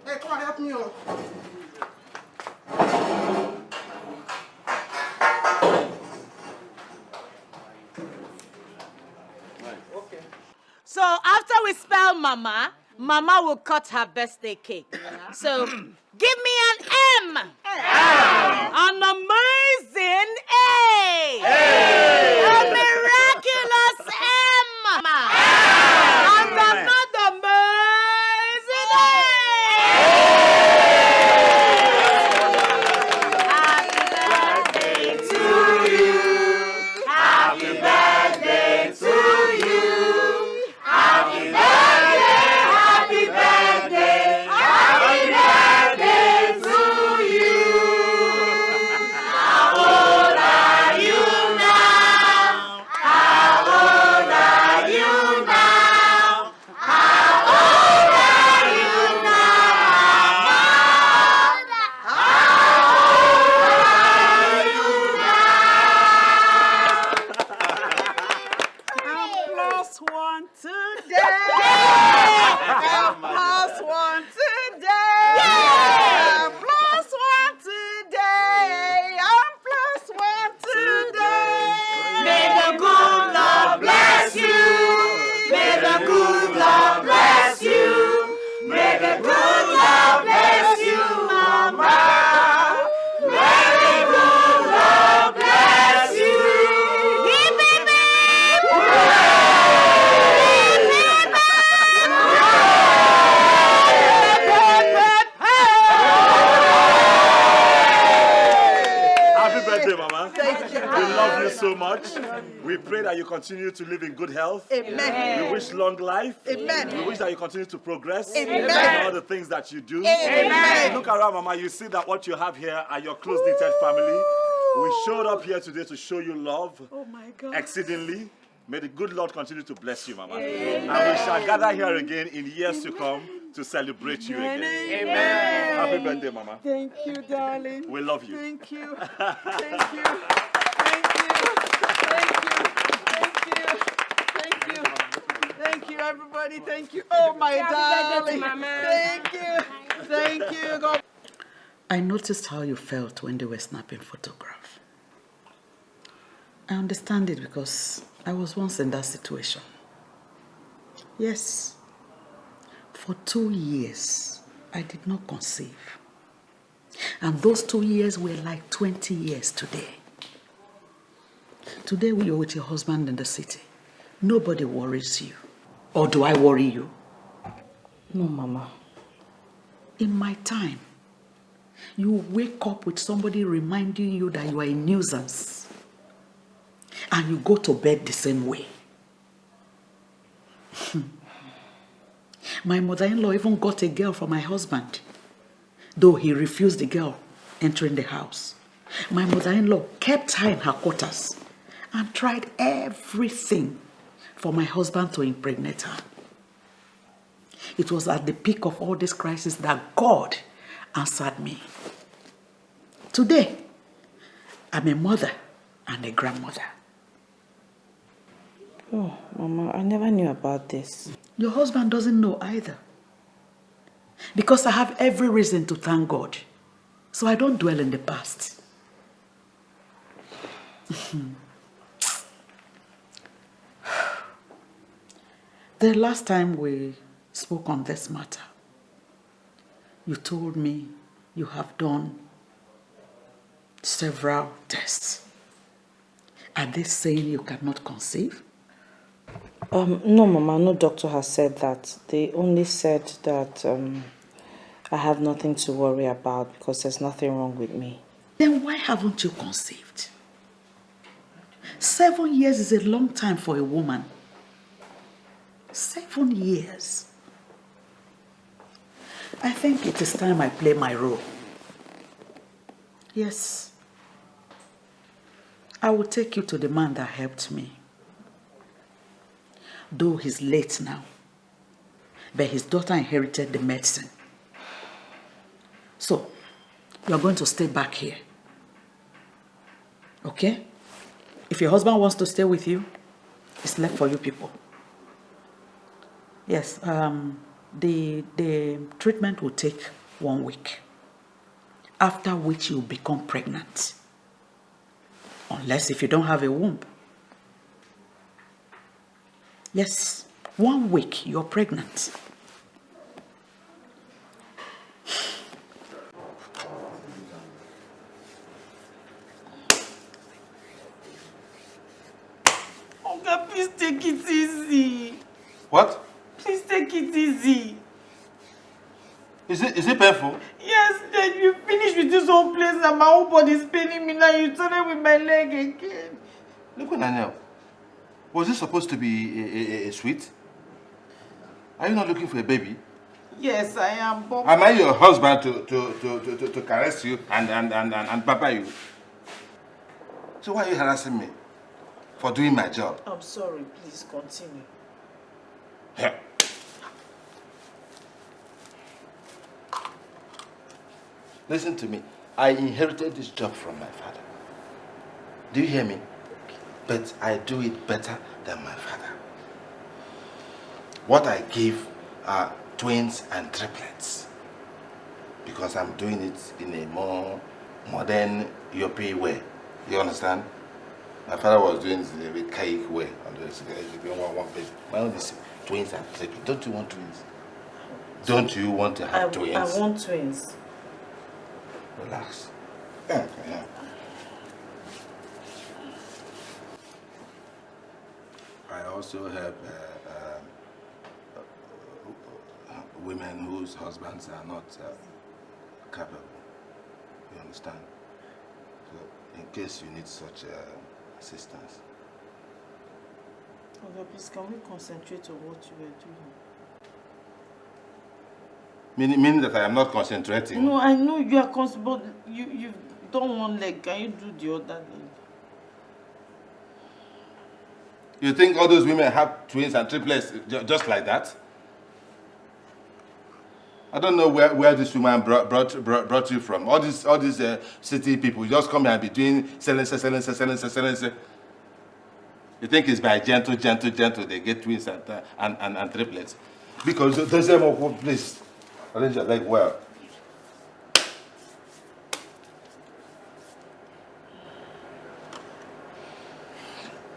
Hey, come on, help me. So after we spell Mama, Mama will cut her birthday cake. So give me an M. An amazing A. A miraculous M. And another amazing A. Happy birthday to you. Happy birthday to you. Happy birthday to you. How old are you now? How old are you now? How old are you now? How old are you now? I'm plus one today. I'm plus one today. I'm plus one today. I'm plus one today. May the good Lord bless you. May the good Lord bless you. May the good Lord bless you, Mama. May the good Lord bless you. Hip, hip, hip. Hooray! Hip, hip, hip. much. We pray that you continue to live in good health. Amen. We wish long life. Amen. We wish that you continue to progress Amen. in all the things that you do. Amen. Look around, Mama. You see that what you have here are your close-knitted family. We showed up here today to show you love exceedingly. May the good Lord continue to bless you, Mama. Amen. And we shall gather here again in years to come to celebrate you again. Amen. Happy birthday, Mama. Thank you, darling. We love you. Thank you. Thank you. Thank you. Thank you. Thank you. Thank you. Thank you, everybody. Thank you. Oh, my darling. Thank you. Thank you. God. I noticed how you felt when they were snapping photographs. I understand it because I was once in that situation. Yes, for 2 years, I did not conceive. And those 2 years were like 20 years today. Today, you're with your husband in the city. Nobody worries you. Or do I worry you? No, Mama. In my time, you wake up with somebody reminding you that you are a nuisance. And you go to bed the same way. My mother-in-law even got a girl for my husband, though he refused the girl entering the house. My mother-in-law kept her in her quarters and tried everything for my husband to impregnate her. It was at the peak of all this crisis that God answered me. Today, I'm a mother and a grandmother. Oh, Mama, I never knew about this. Your husband doesn't know either. Because I have every reason to thank God. So I don't dwell in the past. The last time we spoke on this matter, you told me you have done several tests. Are they saying you cannot conceive? No, Mama, no doctor has said that. They only said that I have nothing to worry about because there's nothing wrong with me. Then why haven't you conceived? 7 years is a long time for a woman. 7 years. I think it is time I play my role. Yes. I will take you to the man that helped me. Though he's late now, but his daughter inherited the medicine. So, you are going to stay back here. Okay? If your husband wants to stay with you, it's left for you people. Yes, the treatment will take 1 week, after which you'll become pregnant. Unless if you don't have a womb. Yes, 1 week, you're pregnant. Oga, please take it easy. What? Please take it easy. Is it painful? Yes, then you finish with this whole place and my whole body is paining me now. You turn it with my leg again. Look what I know. Was this supposed to be a sweet? Are you not looking for a baby? Yes, I am. But Am I your husband to caress you and pamper you? So why are you harassing me for doing my job? I'm sorry, please continue. Yeah. Listen to me. I inherited this job from my father. Do you hear me? But I do it better than my father. What I give are twins and triplets. Because I'm doing it in a more modern, European way. You understand? My father was doing it in a archaic way. My own is twins and triplets. Don't you want twins? Don't you want to have twins? I want twins. Relax. Yeah. I also have women whose husbands are not capable. You understand? So, in case you need such assistance, Okay, please, can we concentrate on what you were doing? Meaning that I am not concentrating? No, I know you are but you've done one leg. Can you do the other leg? You think all those women have twins and triplets just like that? I don't know where this woman brought you from. All these city people just come here and be doing selling. You think it's by gentle they get twins and triplets? Because there's them all, please. Arrange your leg well.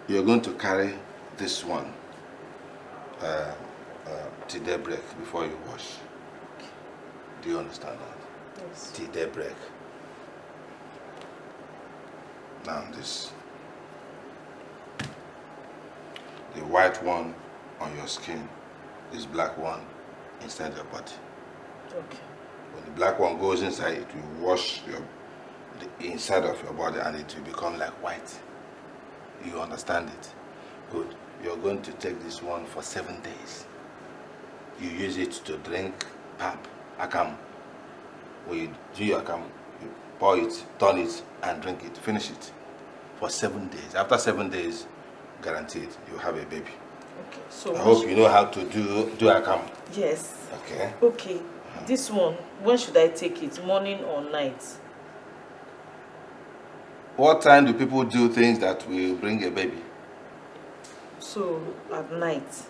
You're going to carry this one till daybreak before you wash. Do you understand that? Yes. Till daybreak. Now this. The white one on your skin is black one inside your body. Okay. When the black one goes inside, it will wash the inside of your body and it will become like white. You understand it? Good. You're going to take this one for 7 days. You use it to drink pap, akam. When you do your akam, you pour it, turn it, and drink it. Finish it for 7 days. After 7 days, guaranteed, you have a baby. Okay. So I hope you know how to do akam. Yes. Okay. Okay. This one, when should I take it? Morning or night? What time do people do things that will bring a baby? So, at night.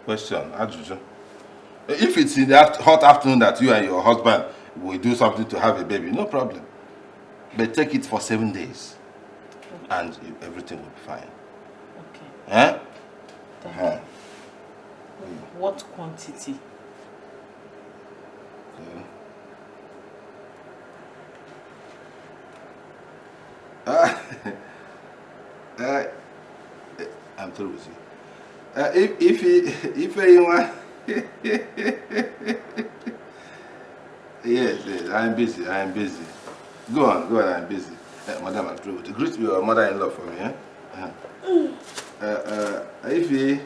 Question, Ajuju. If it's in the hot afternoon that you and your husband will do something to have a baby, no problem. But take it for 7 days. Okay. And everything will be fine. Okay. Eh? What quantity? I'm through with you. If anyone, yes, I'm busy. Go on, I'm busy. Madam, I'm through with you. Greet your mother-in-law for me, Ify,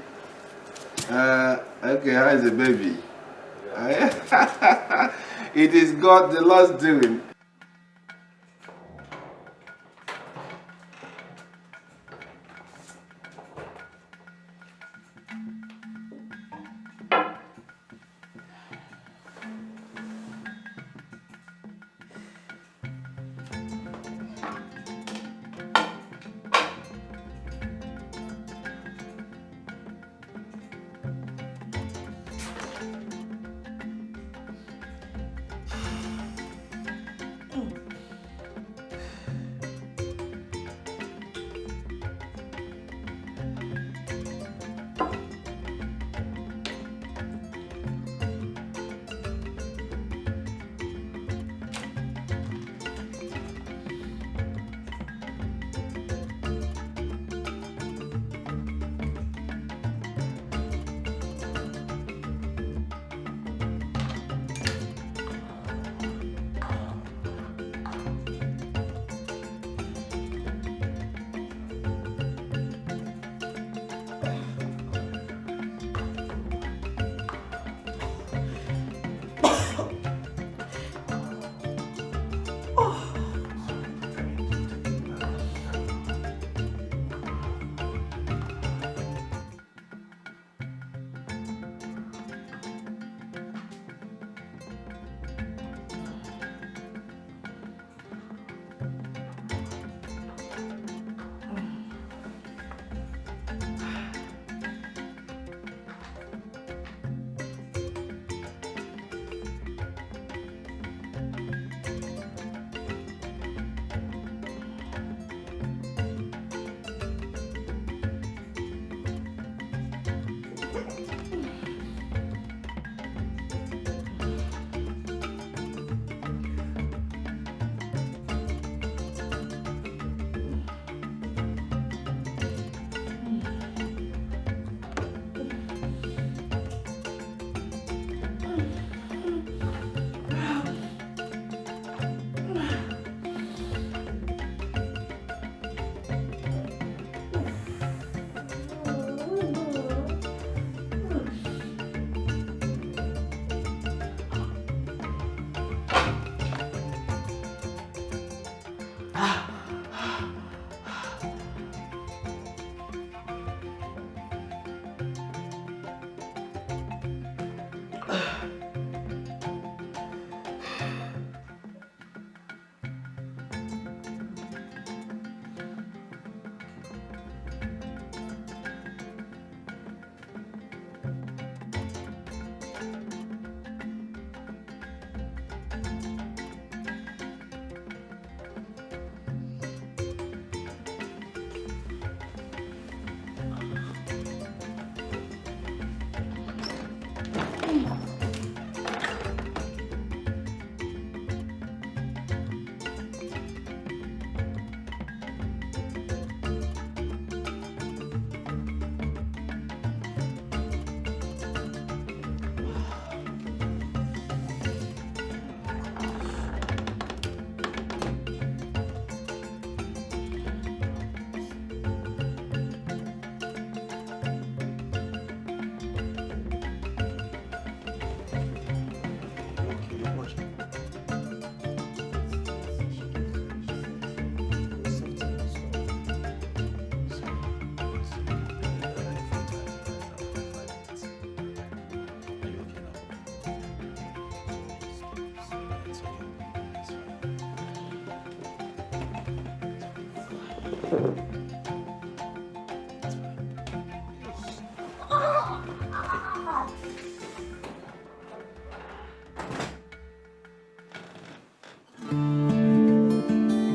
okay, how is the baby? It is God, the Lord's doing.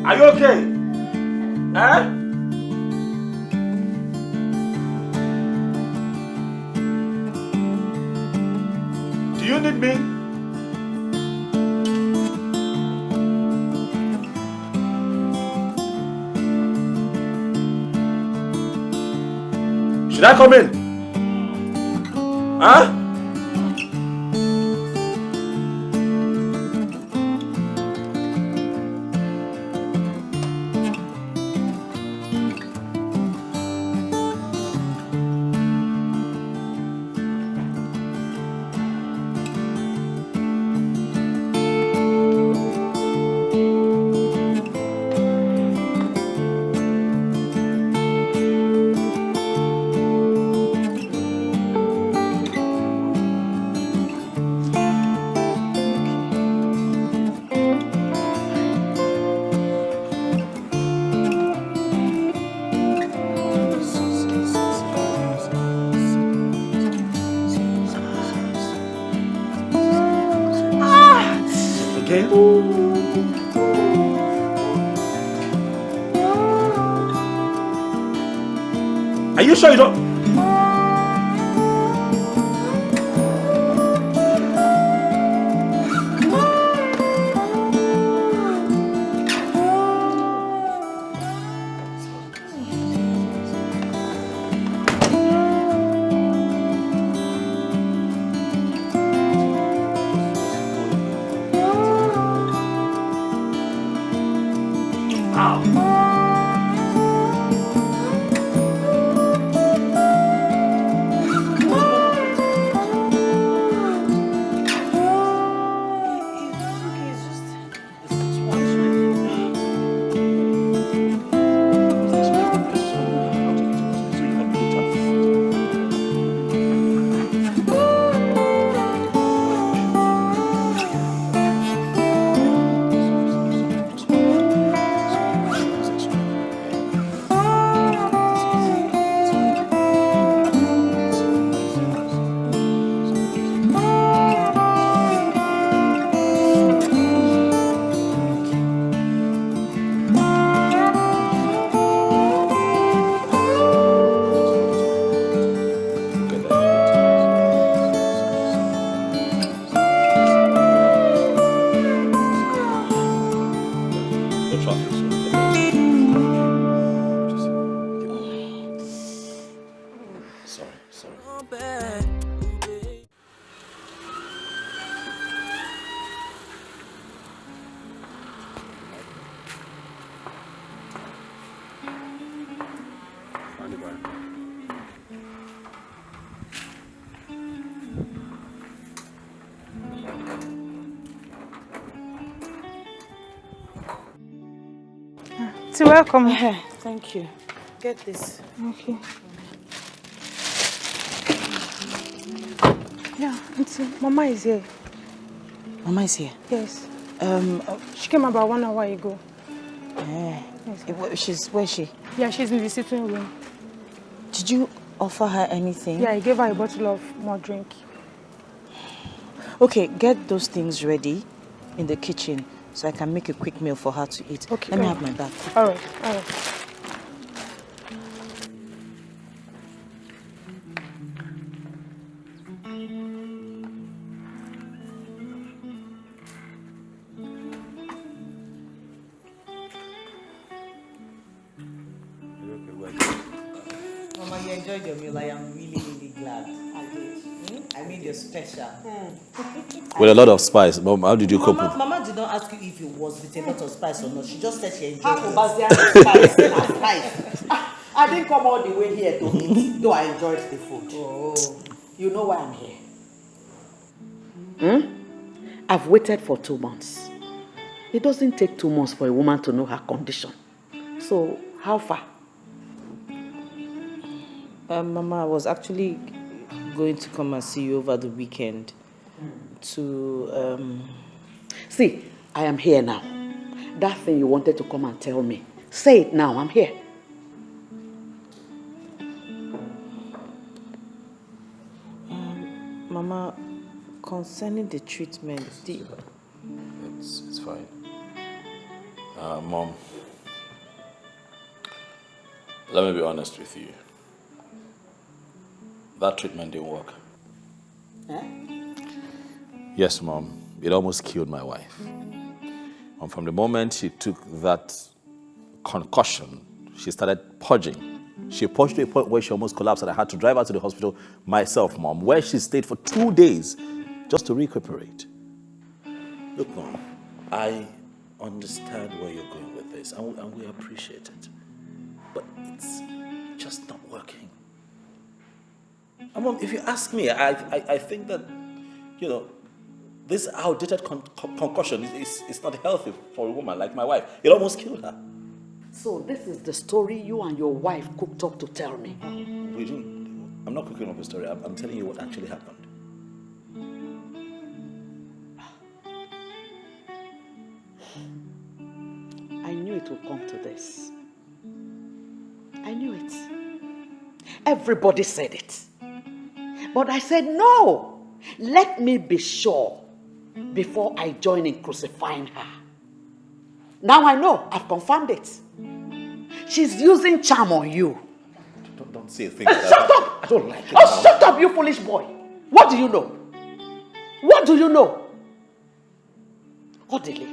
Are you okay? Eh? Do you need me? Should I come in? Huh? Are you sure you don't? So welcome. Thank you. Get this. Okay. Yeah, Auntie, Mama is here. Mama is here? Yes. She came about 1 hour ago. Yes. Where is she? Yeah, she's in the sitting room. Did you offer her anything? Yeah, I gave her a bottle of more drink. Okay, get those things ready in the kitchen so I can make a quick meal for her to eat. Okay. Let me have my bag. All right. Mama, you enjoyed your meal. I am really, really glad. I did. I made you special. With a lot of spice. Mom, how did you cope with? Mama did not ask you if it was with a lot of spice or not. She just said she enjoyed How it. spice? I didn't come all the way here to eat, though I enjoyed the food. Oh. You know why I'm here? I've waited for 2 months. It doesn't take 2 months for a woman to know her condition. So, how far? Mama, I was actually going to come and see you over the weekend to, See, I am here now. That thing you wanted to come and tell me. Say it now, I'm here. Mama, concerning the treatment, It's fine. Mom, let me be honest with you. That treatment didn't work. Yes, Mom. It almost killed my wife. And from the moment she took that concussion, she started purging. She purged to a point where she almost collapsed and I had to drive her to the hospital myself, Mom, where she stayed for 2 days just to recuperate. Look, Mom, I understand where you're going with this and we appreciate it. But it's just not working. And Mom, if you ask me, I think that, this outdated concussion is not healthy for a woman like my wife. It almost killed her. So this is the story you and your wife cooked up to tell me. I'm not cooking up a story. I'm telling you what actually happened. I knew it would come to this. I knew it. Everybody said it. But I said, no, let me be sure before I join in crucifying her. Now I know, I've confirmed it. She's using charm on you. Don't say things like that. Shut up! I don't like it. Oh, shut up, you foolish boy. What do you know? What do you know? Odile,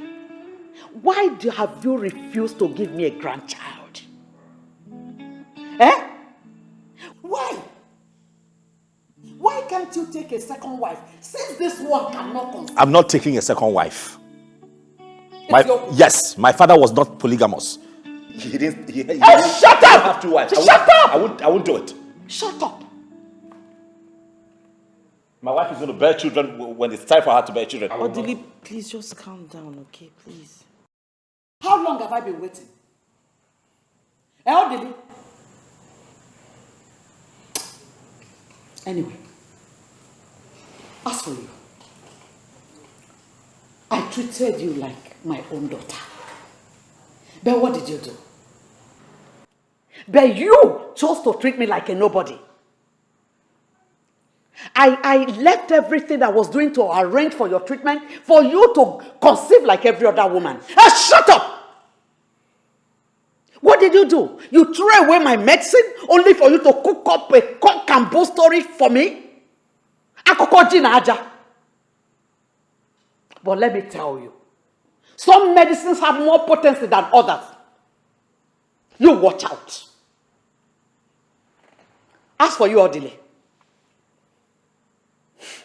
why have you refused to give me a grandchild? Why? Why can't you take a second wife since this one cannot conceive? I'm not taking a second wife. Yes, my father was not polygamous. He didn't. Shut up! Have 2 wives. Shut up! I won't do it. Shut up! My wife is going to bear children when it's time for her to bear children. Odili, please just calm down, okay, please. How long have I been waiting? Odili? Anyway, as for you, I treated you like my own daughter. But what did you do? But you chose to treat me like a nobody. I left everything I was doing to arrange for your treatment for you to conceive like every other woman. Shut up! What did you do? You threw away my medicine only for you to cook up a cock and bull story for me? But let me tell you, some medicines have more potency than others. You watch out. As for you, Odile,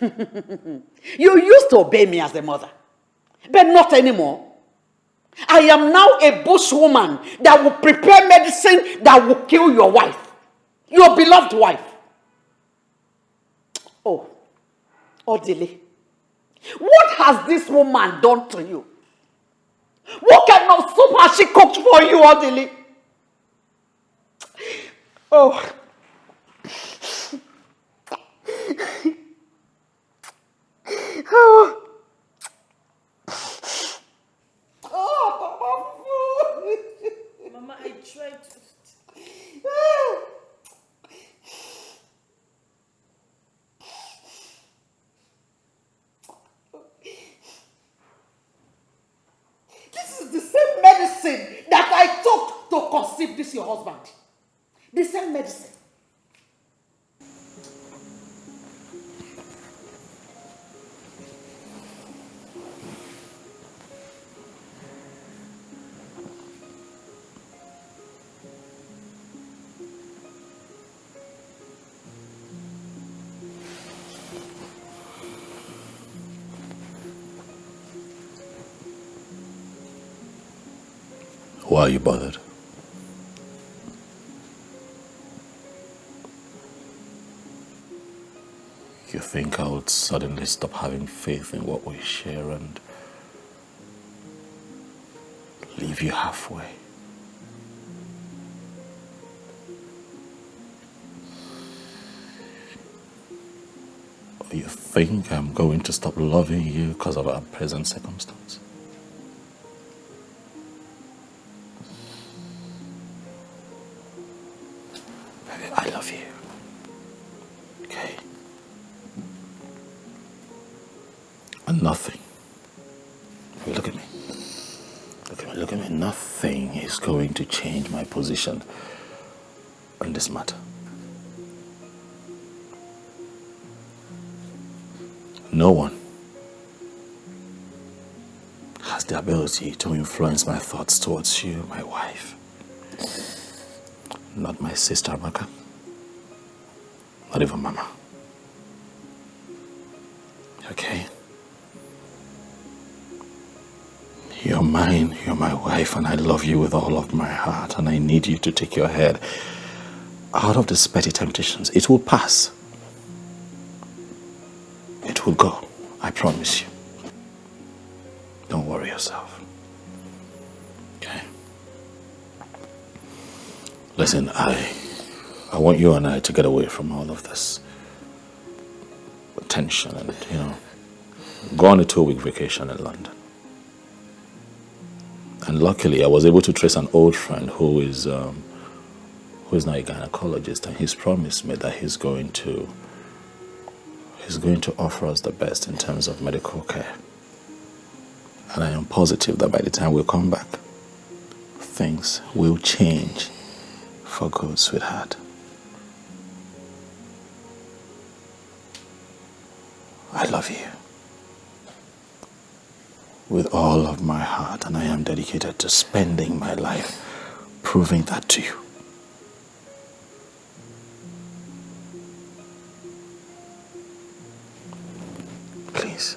you used to obey me as a mother, but not anymore. I am now a bushwoman that will prepare medicine that will kill your wife, your beloved wife. Oh, Odile, what has this woman done to you? What kind of soup has she cooked for you, Odile? Oh. this your husband. The same medicine. Why are you bothered? You think I would suddenly stop having faith in what we share and leave you halfway? Or you think I'm going to stop loving you because of our present circumstance? Baby, I love you. Okay? And nothing. Look at me. Look at me. Nothing is going to change my position on this matter. No one has the ability to influence my thoughts towards you, my wife. Not my sister, Amaka. Not even Mama. Okay? You're mine, you're my wife, and I love you with all of my heart, and I need you to take your head out of these petty temptations. It will pass. It will go. I promise you. Don't worry yourself. Okay? Listen, I want you and I to get away from all of this tension and, go on a 2-week vacation in London. And luckily, I was able to trace an old friend who is now a gynecologist, and he's promised me that he's going to offer us the best in terms of medical care. And I am positive that by the time we come back, things will change for good, sweetheart. I love you with all of my heart, and I am dedicated to spending my life proving that to you. Please,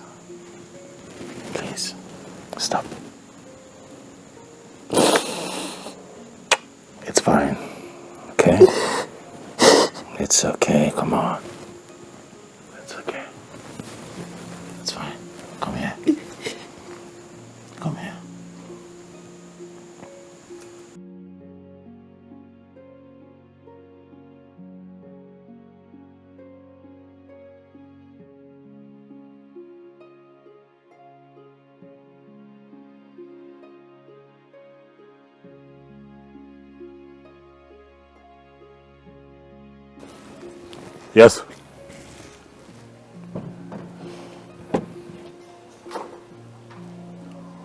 stop. It's fine, okay? It's okay, come on. It's okay. It's fine. Come here. Come here. Yes.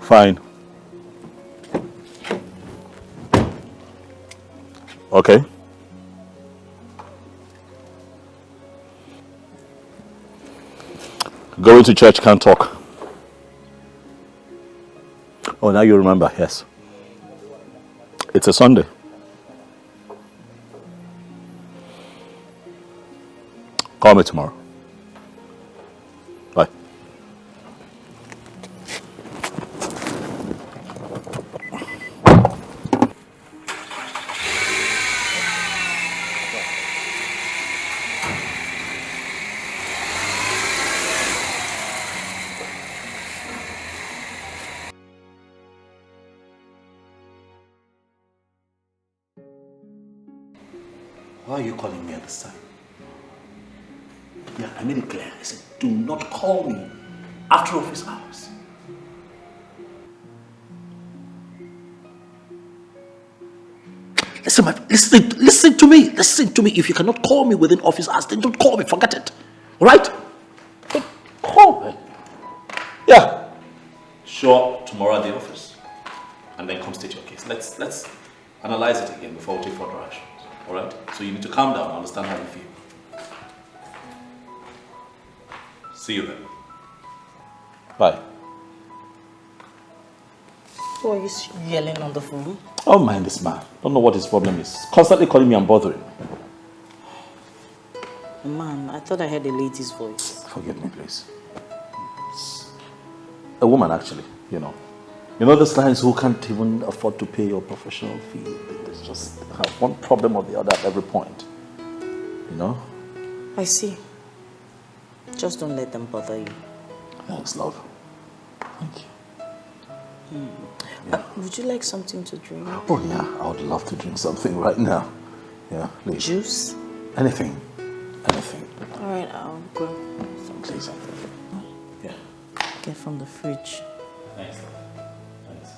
Fine. Okay. Going to church, can't talk. Oh, now you remember, yes. It's a Sunday. Call me tomorrow. Bye. Why are you calling me at this time? Yeah, I made it clear. I said, do not call me after office hours. Listen to me. Listen to me. If you cannot call me within office hours, then don't call me. Forget it. All right? Don't call me. Yeah. Show up tomorrow at the office, and then come state your case. analyze it again before we take further actions. All right? So you need to calm down and understand how you feel. See you then. Bye. Who are you yelling on the phone? Oh, mind this man. Don't know what his problem is. Constantly calling me and bothering. Man, I thought I heard a lady's voice. Forgive me, please. It's a woman, actually, you know. You know those clients who can't even afford to pay your professional fee. They just have one problem or the other at every point. You know? I see. Just don't let them bother you. Thanks, love. Thank you. Yeah. Would you like something to drink? Oh, yeah. I would love to drink something right now. Yeah, please. Juice? Anything. Anything. All right, I'll go. Please. Yeah. Get from the fridge. Thanks, love. Thanks.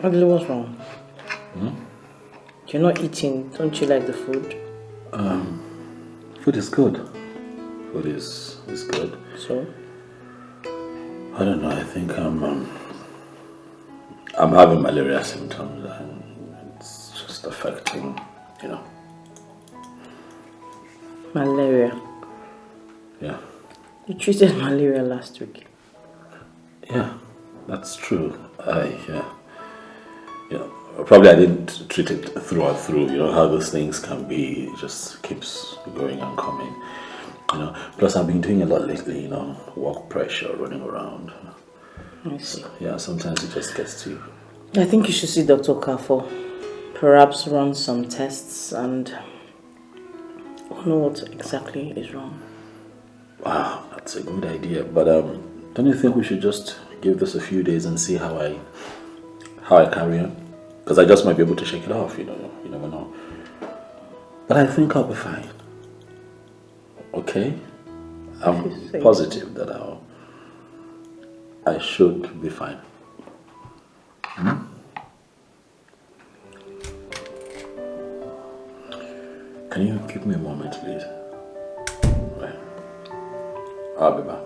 Ugly, what's wrong? You're not eating. Don't you like the food? Food is good. Food is good. So? I don't know. I think I'm having malaria symptoms and it's just affecting, you know. Malaria? Yeah. You treated malaria last week. Yeah, that's true. Probably I didn't treat it through and through. You know how those things can be. It just keeps going and coming. You know. Plus, I've been doing a lot lately. You know, work pressure, running around. I see. Yeah, sometimes it just gets to you. I think you should see Dr. Kafo. Perhaps run some tests and know what exactly is wrong. Wow, that's a good idea. But don't you think we should just give this a few days and see how I carry on? Because I just might be able to shake it off, you know. You never know. But I think I'll be fine. Okay? I'm positive that I should be fine. Can you give me a moment, please? Right. I'll be back.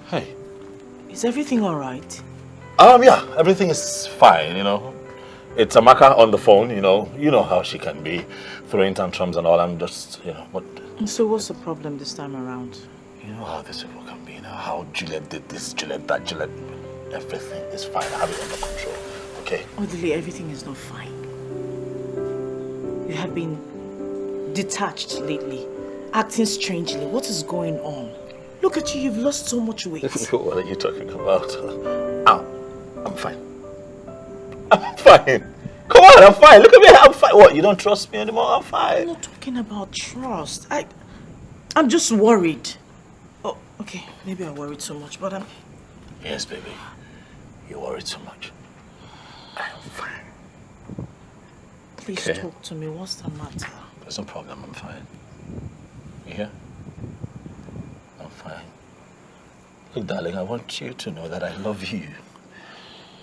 Hey. Is everything all right? Yeah, everything is fine, you know. It's Amaka on the phone, you know how she can be, throwing tantrums and all. I'm just, what... So what's the problem this time around? You know how this people can be, how Juliet did this, Juliet that, Juliet... Everything is fine. I have it under control, okay? Odile, everything is not fine. You have been detached lately, acting strangely. What is going on? Look at you, you've lost so much weight. What are you talking about? I'm fine. I'm fine. Come on, I'm fine. Look at me, I'm fine. What, you don't trust me anymore? I'm fine. I'm not talking about trust. I'm just worried. Oh, okay, maybe I worried so much, but I'm... Yes, baby. You worry too much. I'm fine. Please talk to me. What's the matter? There's no problem. I'm fine. You hear? I'm fine. Look, darling, I want you to know that I love you.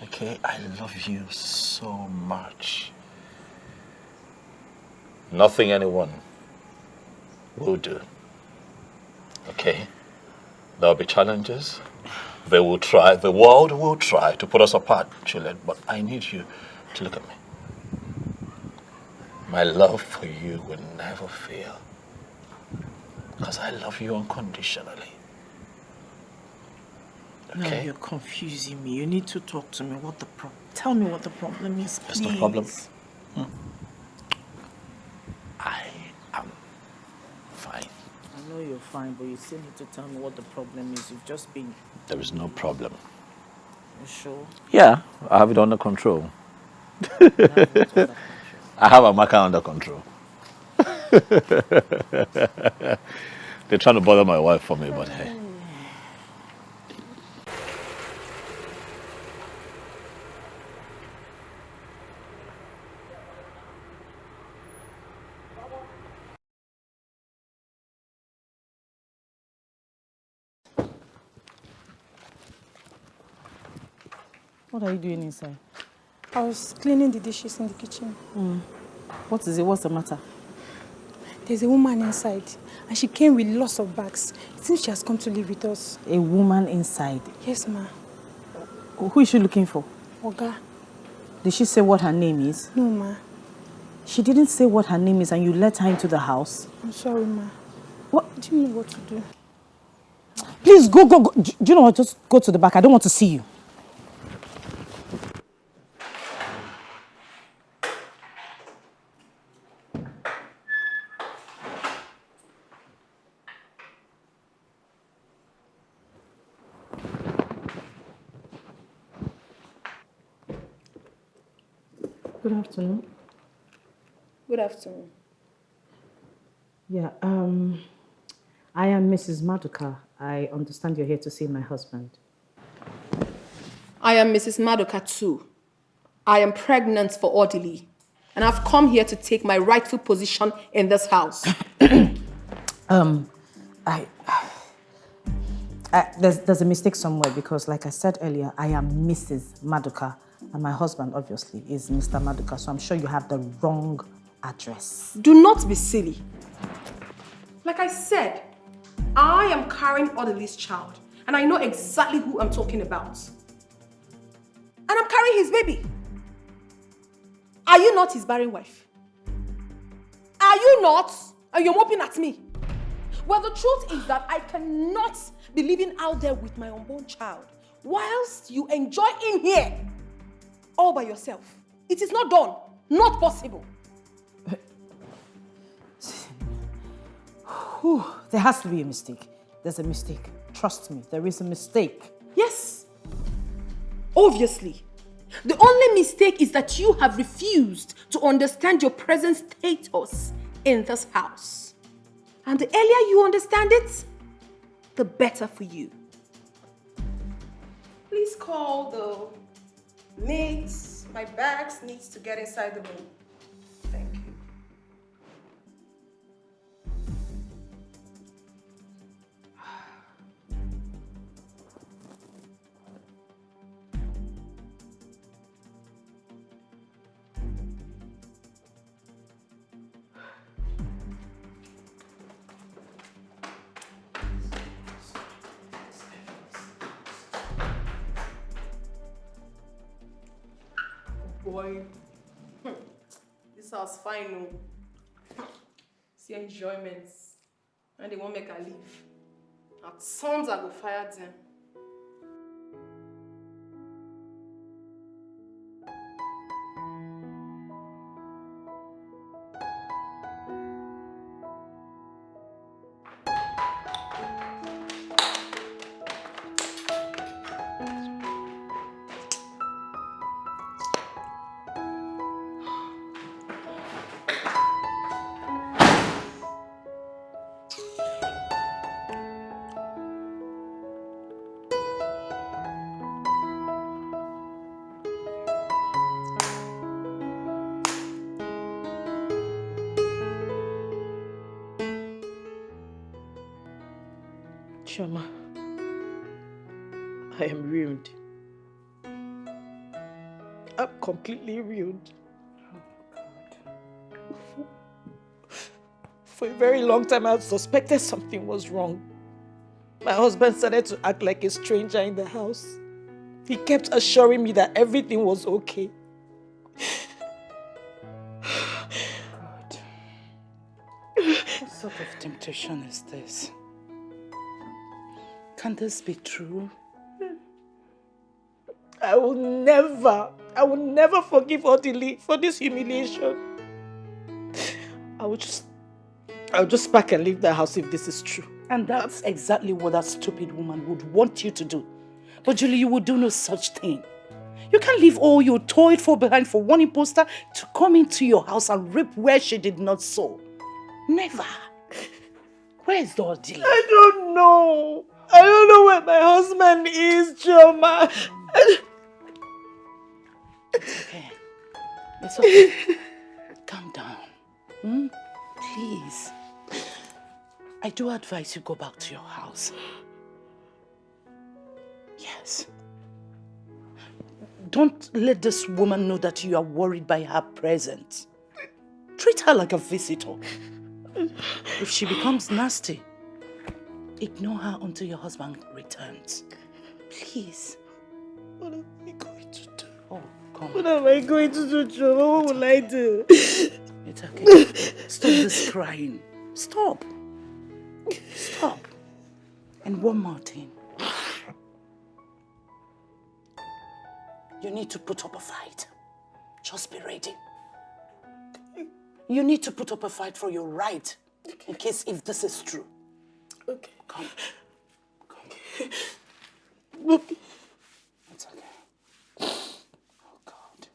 Okay? I love you so much. Nothing anyone will do. Okay? There'll be challenges. They will try, the world will try to put us apart, Juliet, but I need you to look at me. My love for you will never fail. Because I love you unconditionally. No, Okay? you're confusing me. You need to talk to me. Tell me what the problem is, There's please. no problem. I am fine. I know you're fine, but you still need to tell me what the problem is. You've just been... There is no problem. You sure? Yeah, I have it under control. I have Amaka under control. They're trying to bother my wife for me, but hey. What are you doing inside? I was cleaning the dishes in the kitchen. What is it? What's the matter? There's a woman inside, and she came with lots of bags. It seems she has come to live with us. A woman inside? Yes, ma. Who is she looking for? Oga. Did she say what her name is? No, ma. She didn't say what her name is and you let her into the house? I'm sorry, ma. What? Do you know what to do? Please, go. Do you know what? Just go to the back. I don't want to see you. Good afternoon. Good afternoon. Yeah, I am Mrs. Maduka. I understand you're here to see my husband. I am Mrs. Maduka too. I am pregnant for Orderly, and I've come here to take my rightful position in this house. There's a mistake somewhere because, like I said earlier, I am Mrs. Maduka, and my husband, obviously, is Mr. Maduka, so I'm sure you have the wrong address. Do not be silly. Like I said, I am carrying Orderly's child, and I know exactly who I'm talking about. And I'm carrying his baby. Are you not his barren wife? Are you not? And you're moping at me. Well, the truth is that I cannot be living out there with my unborn child whilst you enjoy in here all by yourself. It is not done. Not possible. There has to be a mistake. There's a mistake. Trust me, there is a mistake. Yes. Obviously. The only mistake is that you have refused to understand your present status in this house. And the earlier you understand it, the better for you. Please call the maids. My bags needs to get inside the room. Thank you. Boy, this house fine, no. See enjoyments, and they won't make her leave. At sons I go fire them. Shama, I am ruined. I'm completely ruined. For a very long time, I suspected something was wrong. My husband started to act like a stranger in the house. He kept assuring me that everything was okay. temptation is this? Can this be true? I will never forgive Odili for this humiliation. I'll just pack and leave the house if this is true. And that's exactly what that stupid woman would want you to do. But Julie, you would do no such thing. You can't leave all you toiled for behind for one imposter to come into your house and reap where she did not sow. Never. Where is the Odili? I don't know. I don't know where my husband is, Chioma. It's okay. It's okay. Calm down. Please. I do advise you go back to your house. Yes. Don't let this woman know that you are worried by her presence. Treat her like a visitor. If she becomes nasty, ignore her until your husband returns. Please. What am I going to do? Oh, come. What am I going to do, Chioma? What will I do? It's okay. Stop this crying. Stop. Stop. And one more thing. You need to put up a fight. Just be ready. You need to put up a fight for your right, in case if this is true. Okay. Come. Okay. It's okay. Oh, God.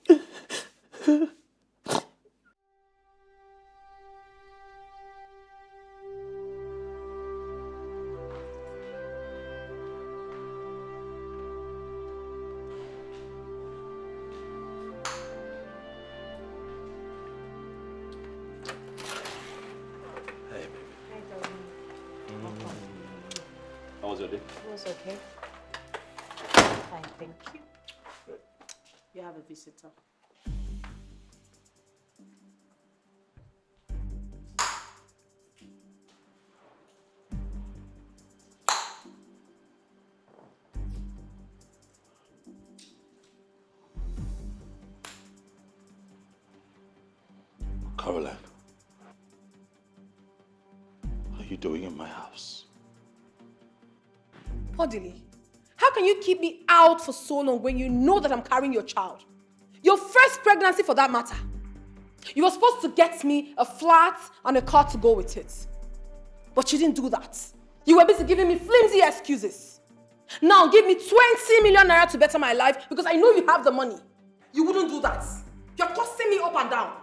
How was your day? It was okay. Fine, thank you. You have a visitor. Caroline, what are you doing in my house? Odili, how can you keep me out for so long when you know that I'm carrying your child? Your first pregnancy for that matter. You were supposed to get me a flat and a car to go with it. But you didn't do that. You were busy giving me flimsy excuses. Now give me 20 million naira to better my life because I know you have the money. You wouldn't do that. You're tossing me up and down.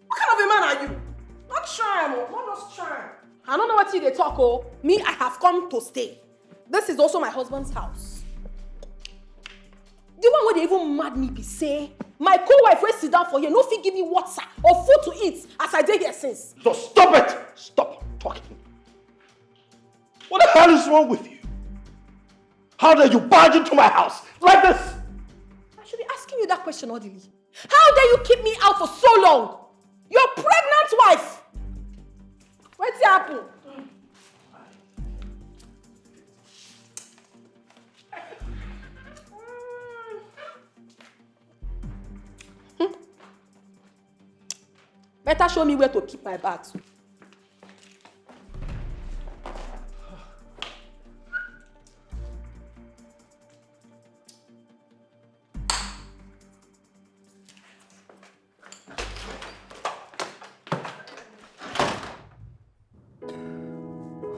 What kind of a man are you? Not charm, not just charm. I don't know what they talk, oh. Me, I have come to stay. This is also my husband's house. The one where they even mad me be say, my co-wife will sit down for here, no fit give me water or food to eat as I did here since. So stop it! Stop talking. What the hell is wrong with you? How dare you barge into my house like this? I should be asking you that question, Odili. How dare you keep me out for so long? Your pregnant wife! What's happened? Better show me where to keep my bags.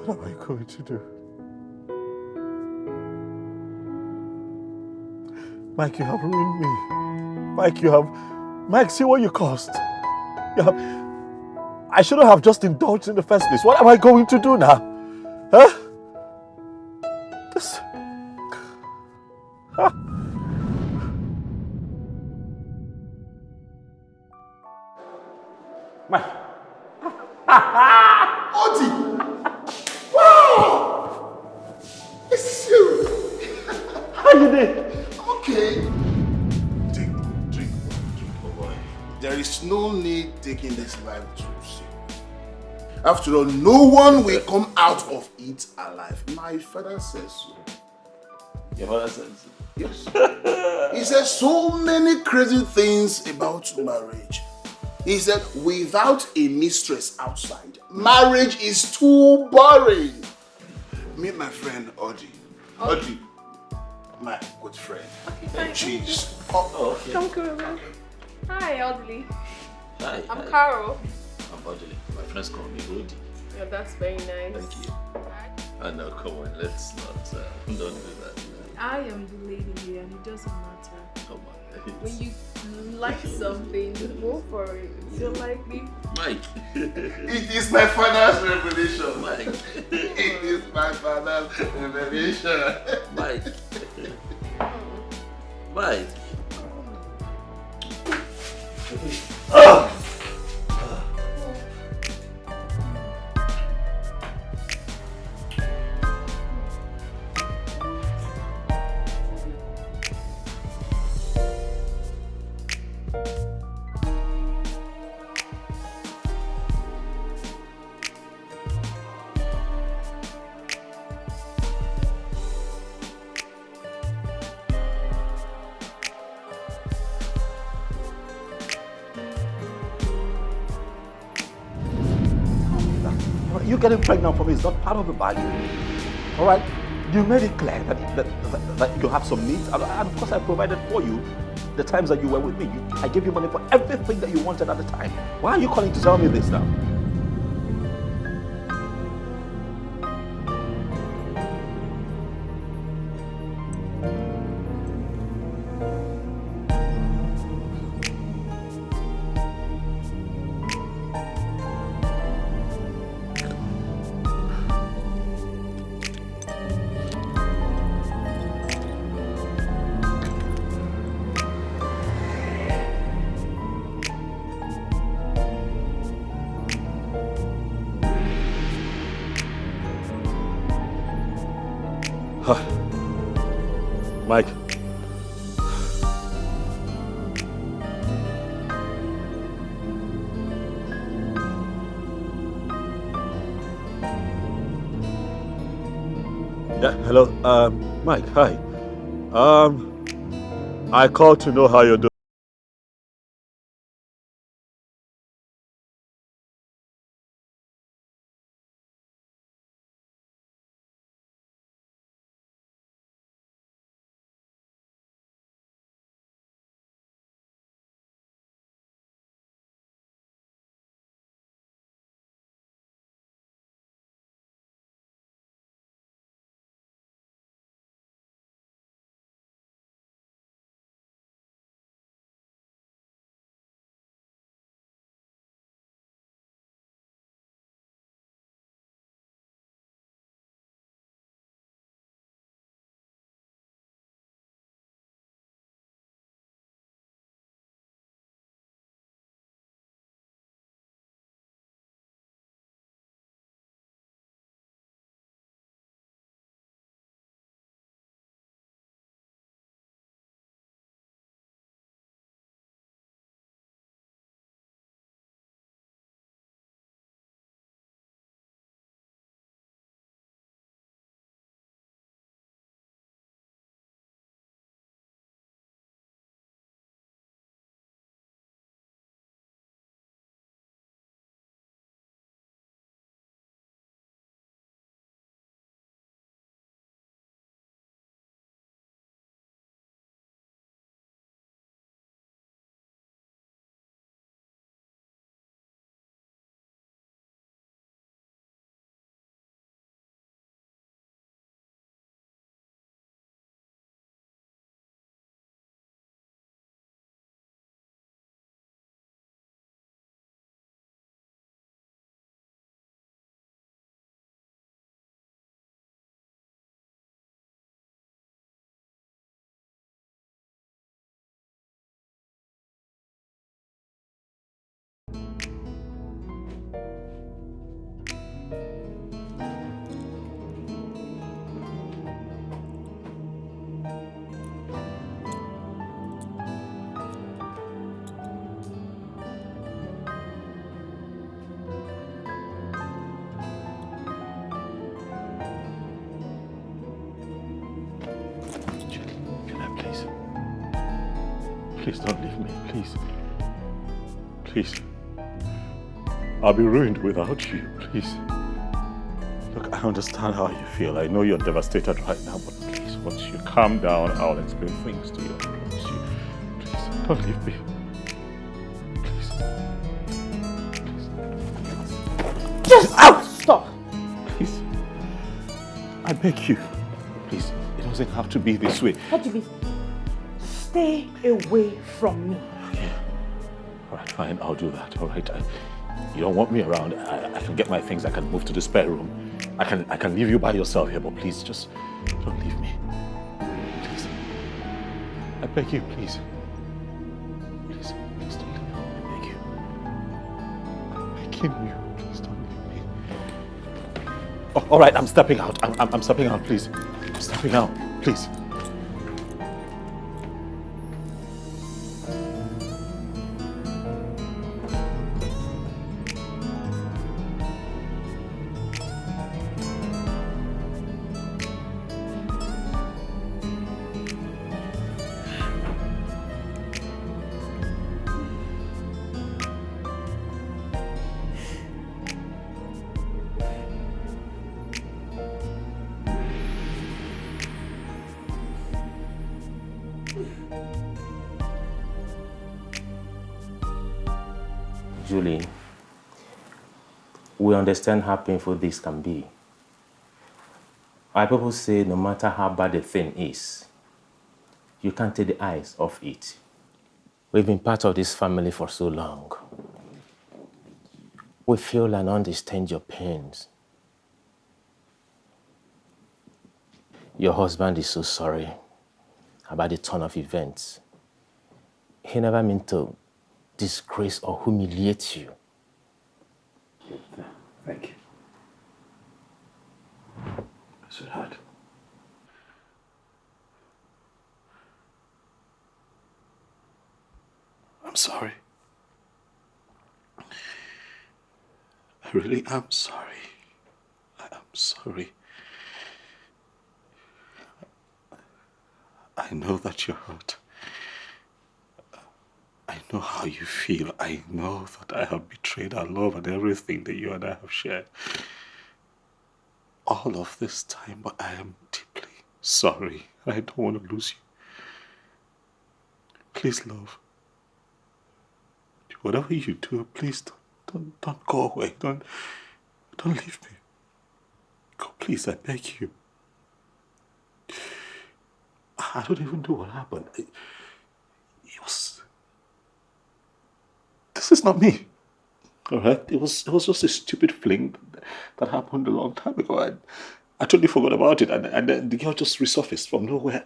What am I going to do? Mike, you have ruined me. Mike, see what you caused. I shouldn't have just indulged in the first place. What am I going to do now? Huh? This... Huh? Mike. Oti! Wow! It's you! How you doing? Okay. Drink, oh boy. There is no need taking this life too seriously. After all, no one will come out of it alive. My father says so. Your father says so? Yes. He says so many crazy things about marriage. He said, without a mistress outside, marriage is too boring. Meet my friend Audie. Audie, my good friend. Fine, Cheese. Okay. Come closer. Hi, Audley. Hi. I'm Carol. I'm Audley. My friends call me Audie. Yeah, that's very nice. Thank you. I know, come on, let's not, don't do that. I am the lady here and it doesn't matter. Come on. When you like something, go for it. You don't like me? Mike. It is my father's revelation. Mike. It is my father's revelation. Mike. Mike. Oh! You getting pregnant for me is not part of the bargain. All right? You made it clear that you have some needs, and of course I provided for you the times that you were with me. I gave you money for everything that you wanted at the time. Why are you calling to tell me this now? Mike. Yeah, hello. Mike, hi. I called to know how you're doing. Please don't leave me, please. Please. I'll be ruined without you, please. Look, I understand how you feel. I know you're devastated right now, but please, once you calm down, I'll explain things to you. I promise you. Please, don't leave me. Just stop. Please. I beg you. Please, it doesn't have to be this way. What do you mean? Stay away from me. Okay. All right, fine. I'll do that. All right. You don't want me around. I can get my things. I can move to the spare room. I can leave you by yourself here, but please, just don't leave me. Please. I beg you, please. Please don't leave me. I beg you. I'm begging you. Please don't leave me. Oh, all right, I'm stepping out. I'm stepping out, please. I'm stepping out, please. Julie, we understand how painful this can be. Our people say no matter how bad the thing is, you can't take the eyes off it. We've been part of this family for so long. We feel and understand your pains. Your husband is so sorry about the turn of events. He never meant to disgrace or humiliate you. Thank you. Sweetheart. I'm sorry. I really am sorry. I am sorry. I know that you're hurt. I know how you feel. I know that I have betrayed our love and everything that you and I have shared. All of this time, but I am deeply sorry. I don't want to lose you. Please, love. Whatever you do, please don't go away. Don't leave me. Go, please, I beg you. I don't even know what happened. This is not me. All right? It was just a stupid fling that happened a long time ago. I totally forgot about it, and then the girl just resurfaced from nowhere.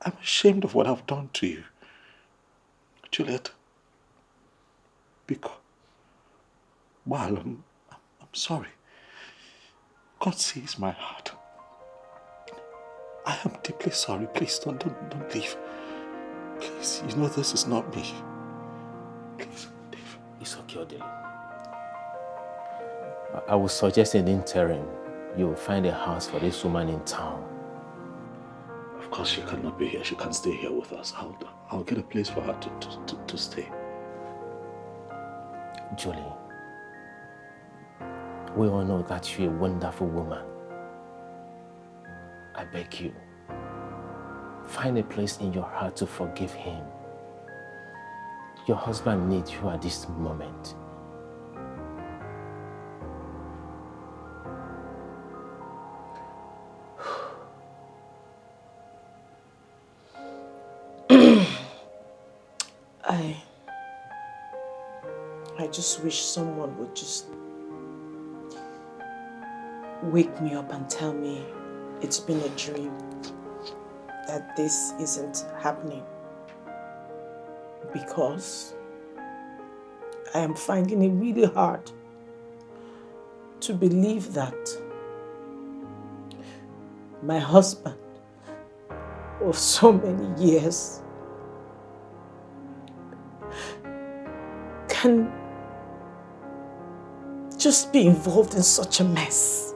I'm ashamed of what I've done to you. Juliet. Because, well, I'm sorry. God sees my heart. I am deeply sorry. Please don't leave. Please, you know this is not me. Please, Dave. It's okay, Odile. I would suggest in the interim, you will find a house for this woman in town. Of course, she cannot be here. She can't stay here with us. I'll get a place for her to stay. Julie, we all know that you're a wonderful woman. I beg you, find a place in your heart to forgive him. Your husband needs you at this moment. I just wish someone would just wake me up and tell me it's been a dream, that this isn't happening. Because I am finding it really hard to believe that my husband of so many years can just be involved in such a mess.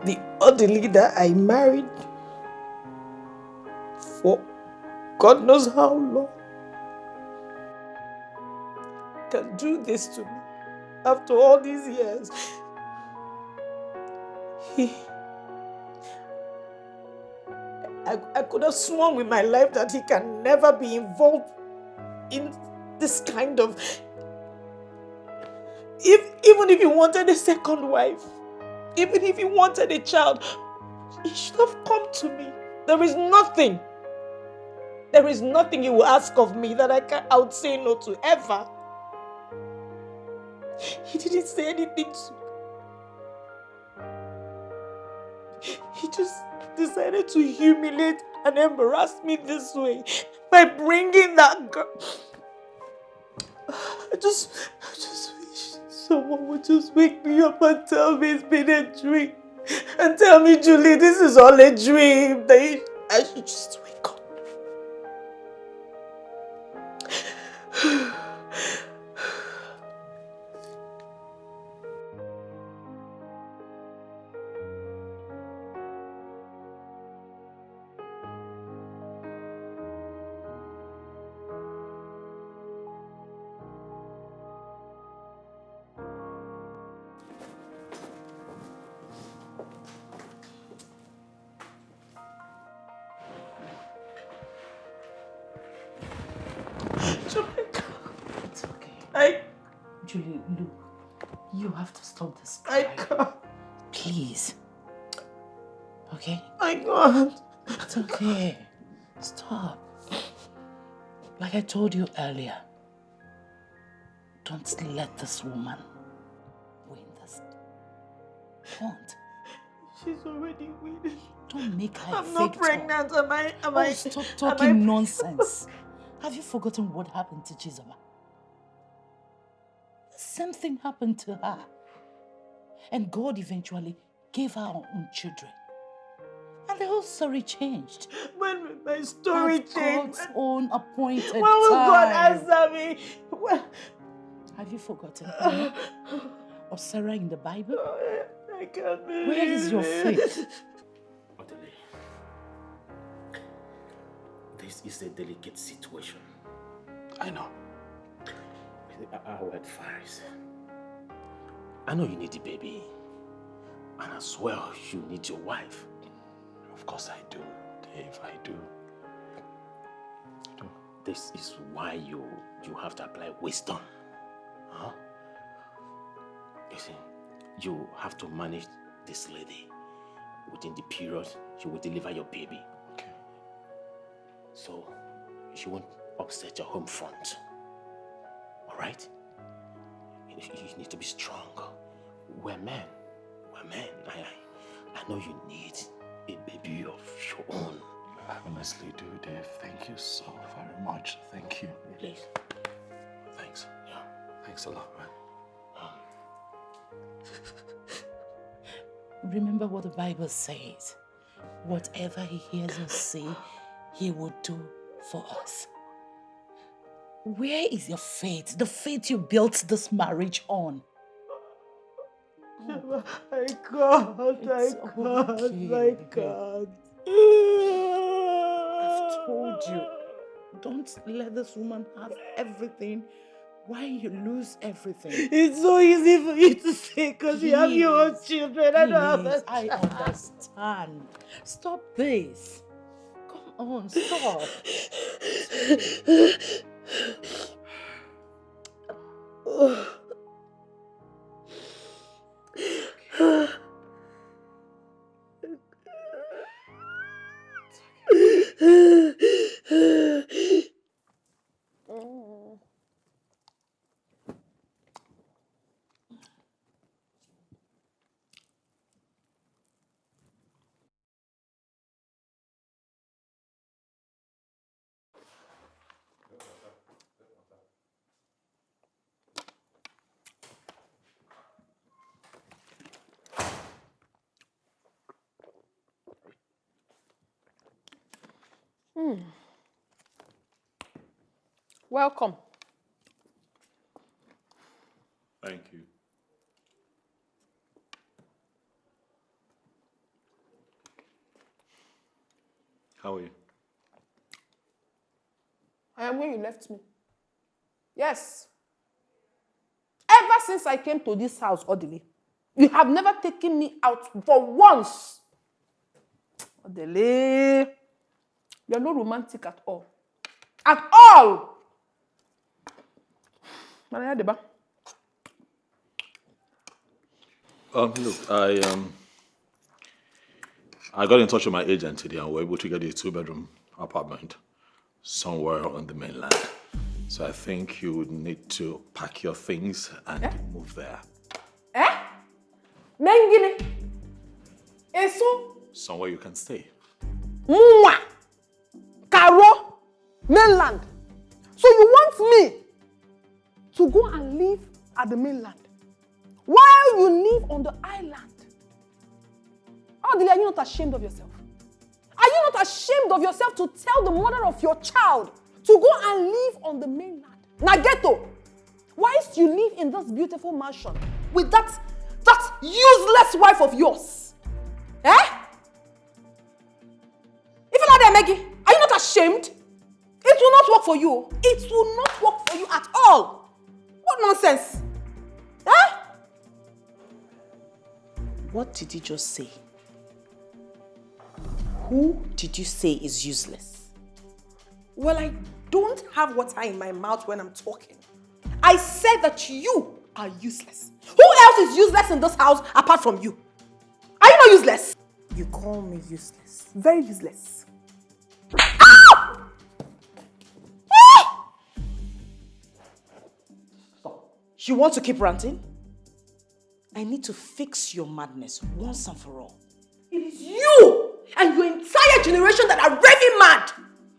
The other leader I married for God knows how long can do this to me after all these years. I could have sworn with my life that he can never be involved in this kind of... Even if he wanted a second wife, even if he wanted a child, he should have come to me. There is nothing he will ask of me that I would say no to, ever. He didn't say anything to me. He just decided to humiliate and embarrass me this way by bringing that girl. I just wish someone would just wake me up and tell me it's been a dream. And tell me, Julie, this is all a dream. That I should just wake up. It's okay. Julie, look, you have to stop this crying. I can't. Please. Okay? I can't. It's okay. Stop. Like I told you earlier, don't let this woman win this. Don't. She's already winning. Don't make her I'm not pregnant. Am I? Stop talking nonsense. Have you forgotten what happened to Chizoba? The same thing happened to her. And God eventually gave her her own children. And the whole story changed. When will my story change? God's own appointed time. When will God answer me? Have you forgotten Hannah or Sarah in the Bible? I can't believe Where is your faith? This is a delicate situation. I know. Our advice. I know you need the baby. And as well, you need your wife. Of course I do, Dave, I do. This is why you have to apply wisdom. Huh? You see, you have to manage this lady. Within the period, she will deliver your baby. Okay. So, she won't upset your home front. Alright? You need to be strong. We're men. We're men. I know you need a baby of your own. I honestly do, Dave. Thank you so very much. Thank you. Please. Thanks. Yeah. Thanks a lot, man. Remember what the Bible says. Whatever He hears us say, He will do for us. Where is your faith? The faith you built this marriage on. I can't. I can't. I've told you, don't let this woman have everything. Why you lose everything? It's so easy for you to say because you have your own children. I don't understand. I understand. Stop this. Come on, stop. Welcome. Thank you. How are you? I am where you left me. Yes. since I came to this house, Odile, you have never taken me out for once. Odile, you're not romantic at all. At all! Maria Deba. Look, I got in touch with my agent today and we're able to get you a 2-bedroom apartment somewhere on the mainland. So I think you would need to pack your things and move there. Mengine. Eso. Somewhere you can stay. Mwah. Karo. Mainland. So you want me to go and live at the mainland while you live on the island? Odile, are you not ashamed of yourself? Are you not ashamed of yourself to tell the mother of your child to go and live on the mainland? Nageto, whilst you live in this beautiful mansion with that useless wife of yours. Even like that, Maggie, are you not ashamed? It will not work for you. It will not work for you at all. What nonsense? What did you just say? Who did you say is useless? Well, I don't have water in my mouth when I'm talking. I said that you are useless. Who else is useless in this house apart from you? Are you not useless? You call me useless. Very useless. You want to keep ranting? I need to fix your madness once and for all. It is you and your entire generation that are raving mad.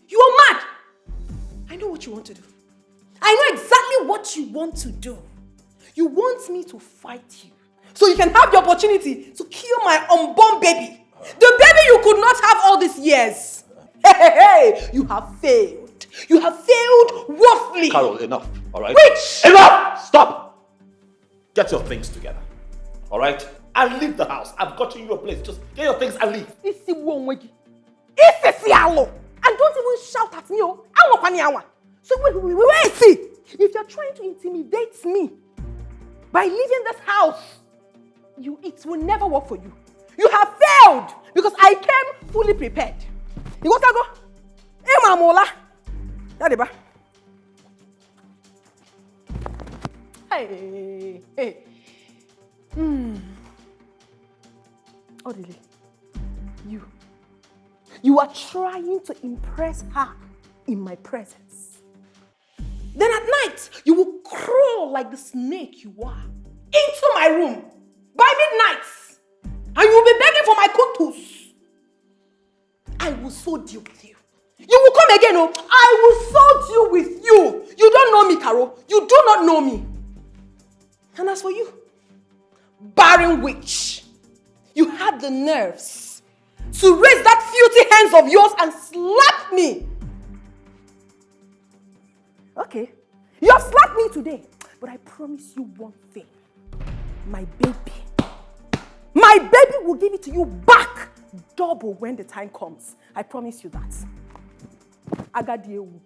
You are mad. I know what you want to do. I know exactly what you want to do. You want me to fight you so you can have the opportunity to kill my unborn baby. The baby you could not have all these years. Hey, you have failed. You have failed woefully. Carol, enough, all right? Which? Enough! Stop! Get your things together, all right? And leave the house. I've gotten you a place. Just get your things and leave. And don't even shout at me. So wait, see. If you're trying to intimidate me by leaving this house, it will never work for you. You have failed because I came fully prepared. You want to go? Hey, Mamola. Yadiba. Hey. Odile, you are trying to impress her in my presence. Then at night, you will crawl like the snake you are into my room by midnight. And you will be begging for my kutus. I will so deal with you. You will come again, oh. I will so deal with you. You don't know me, Caro. You do not know me. And as for you, barren witch, you had the nerves to raise that filthy hands of yours and slap me. Okay, you have slapped me today, but I promise you one thing. My baby will give it to you back double when the time comes. I promise you that. Agadiewu.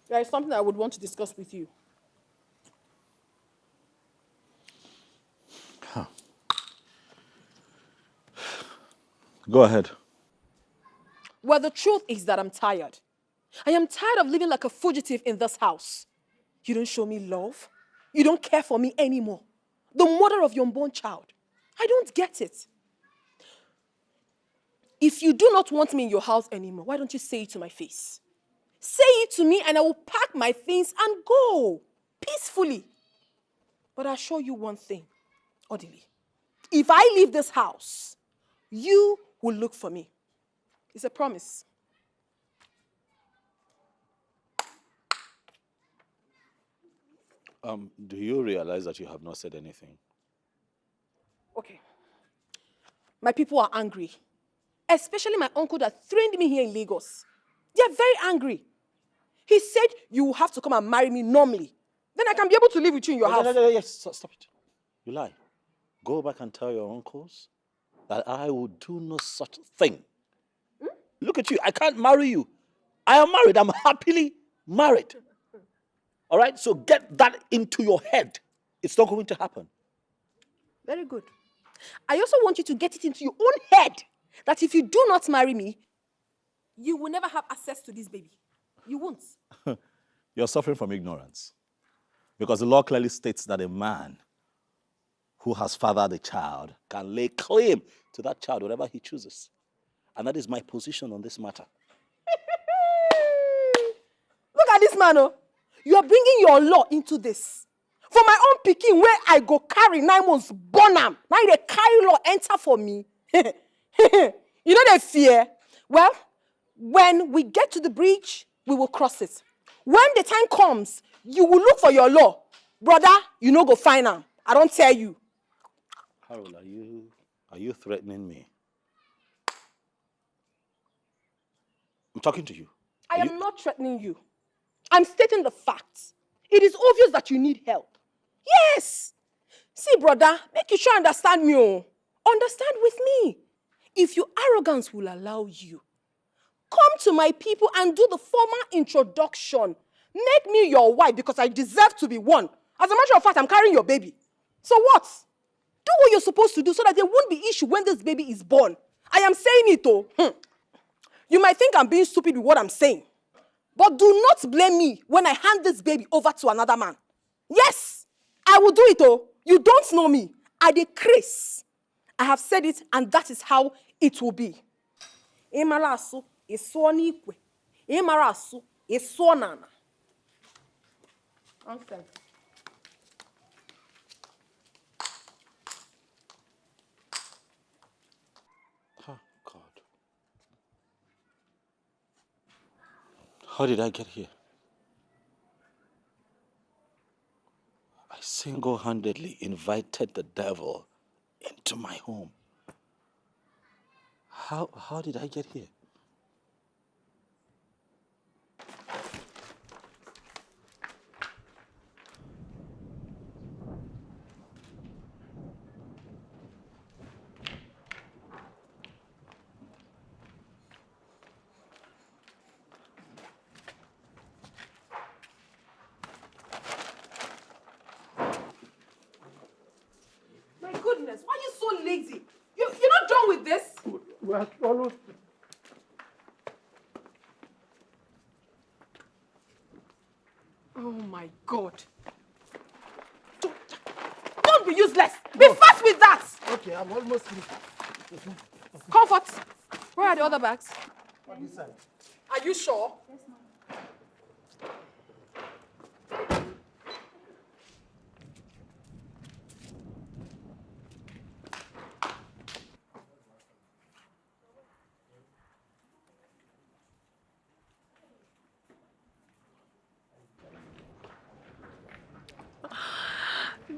There is something I would want to discuss with you. Go ahead. Well, the truth is that I'm tired. I am tired of living like a fugitive in this house. You don't show me love. You don't care for me anymore. The mother of your unborn child. I don't get it. If you do not want me in your house anymore, why don't you say it to my face? Say it to me and I will pack my things and go peacefully. But I assure you one thing, Odili. If I leave this house, you will look for me. It's a promise. Do you realize that you have not said anything? Okay. My people are angry. Especially my uncle that trained me here in Lagos. They are very angry. He said you will have to come and marry me normally. Then I can be able to live with you in your house. Yes, stop it. You lie. Go back and tell your uncles that I will do no such thing. Look at you. I can't marry you. I am married. I'm happily married. All right? So get that into your head. It's not going to happen. Very good. I also want you to get it into your own head that if you do not marry me, you will never have access to this baby. You won't. You're suffering from ignorance. Because the law clearly states that a man who has fathered a child can lay claim to that child whenever he chooses. And that is my position on this matter. Look at this man, oh. You are bringing your law into this. For my own picking, where I go carry 9 months, born am. Now they carry law enter for me. You know they fear. Well, when we get to the bridge, we will cross it. When the time comes, you will look for your law. Brother, you know go find am. I don't tell you. Harold, are you threatening me? I'm talking to you. I am not threatening you. I'm stating the facts. It is obvious that you need help. Yes. See, brother, make you sure understand me. Oh. Understand with me. If your arrogance will allow you, come to my people and do the formal introduction. Make me your wife because I deserve to be one. As a matter of fact, I'm carrying your baby. So what? Do what you're supposed to do so that there won't be issue when this baby is born. I am saying it, oh. You might think I'm being stupid with what I'm saying. But do not blame me when I hand this baby over to another man. Yes, I will do it, oh. You don't know me. I decrease. I have said it, and that is how it will be. Emarasu esuo n'ikwe. Emarasu esuo n'ana. Nonsense. Oh, God. How did I get here? I single-handedly invited the devil into my home. How did I get here? My goodness, why are you so lazy? You're not done with this? We're almost... Oh my God. Don't be useless. Be fast with that. Okay, I'm almost finished. Comfort. Where are the other bags? On this side. Are you sure? Yes, ma'am.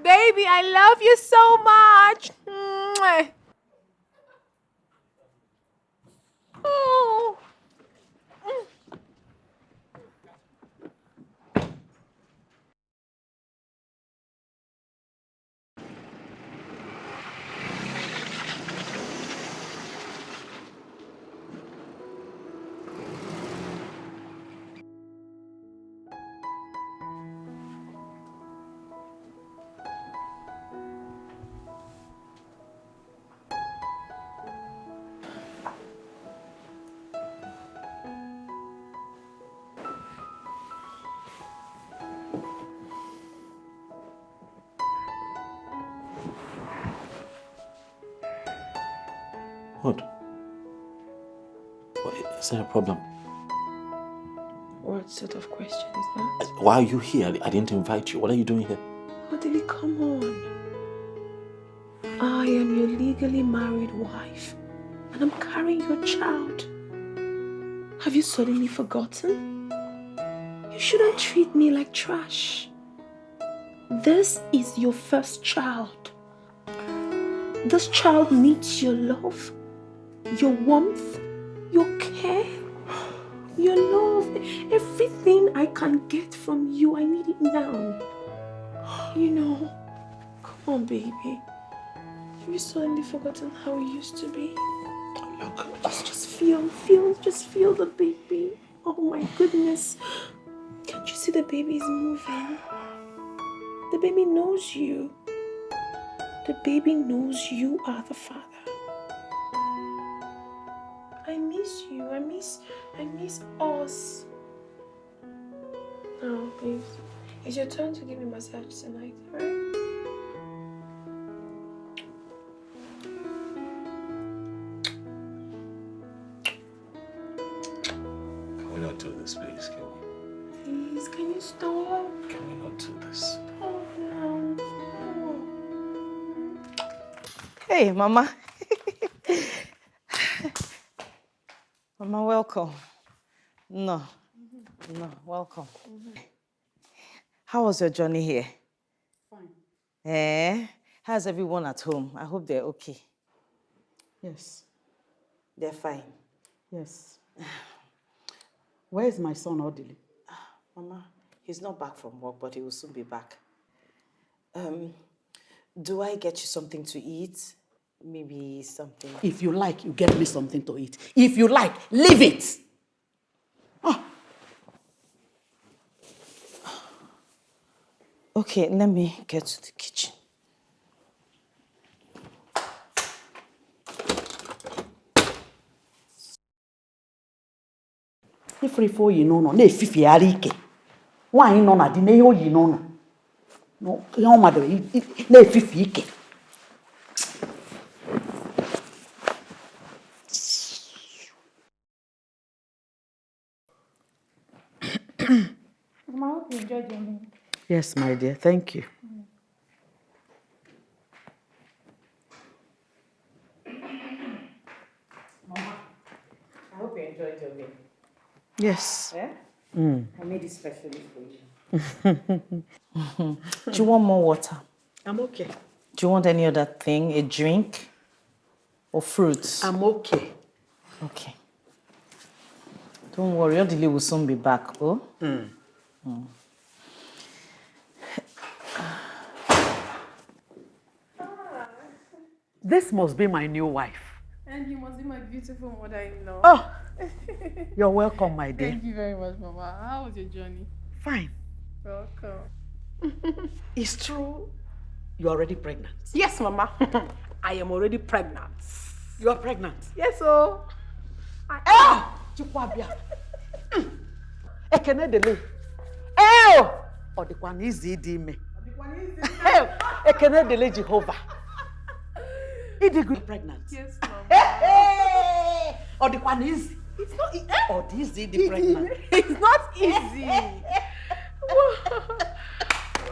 Baby, I love you so much. Mwah. Oh. What? Is there a problem? What sort of question is that? Why are you here? I didn't invite you. What are you doing here? Odili, come on. I am your legally married wife, and I'm carrying your child. Have you suddenly forgotten? You shouldn't treat me like trash. This is your first child. This child needs your love, your warmth, your care, your love. Everything I can get from you, I need it now. You know, come on, baby. Have you suddenly forgotten how it used to be? Look. Just feel the baby. Oh my goodness. Can't you see the baby is moving? The baby knows you. The baby knows you are the father. I miss you. I miss us. Oh, please. It's your turn to give me a massage tonight, alright? Can we not do this, please? Can we? Please, can you stop? Can we not do this? Stop now. Hey, Mama. Mama, welcome. No, welcome. How was your journey here? Fine. How's everyone at home? I hope they're okay. Yes. They're fine. Yes. Where is my son, Odili? Mama, he's not back from work, but he will soon be back. Do I get you something to eat? Maybe something... If you like, you get me something to eat. If you like, leave it! Oh. Okay, let me get to the kitchen. Ifrifo yi no na efifia ike. Nwaanyị nọ na di na ihe oyi no na. No, ihe ọ mmadụ na efifi ike. Mama, I hope you enjoyed your meal. Yes, my dear, thank you. Mama, I hope you enjoyed your meal. Yes. Yeah? Mm. I made it specially for you. Do you want more water? I'm okay. Do you want any other thing? A drink? Or fruits? I'm okay. Okay. Don't worry, Odili will soon be back, oh? Mm. Mm. This must be my new wife. And you must be my beautiful mother-in-law. Oh! You're welcome, my dear. Thank you very much, Mama. How was your journey? Fine. Welcome. It's true you're already pregnant. Yes, Mama. I am already pregnant. You are pregnant? Yes, oh. Chikwabia. Ekene dele. Oh! Odikwa n'izi di ime. Ekene dele Jehovah. Idi good pregnant. Yes, Mama. Odikwa n'izi. It's not easy. Or this is pregnant. It's not easy.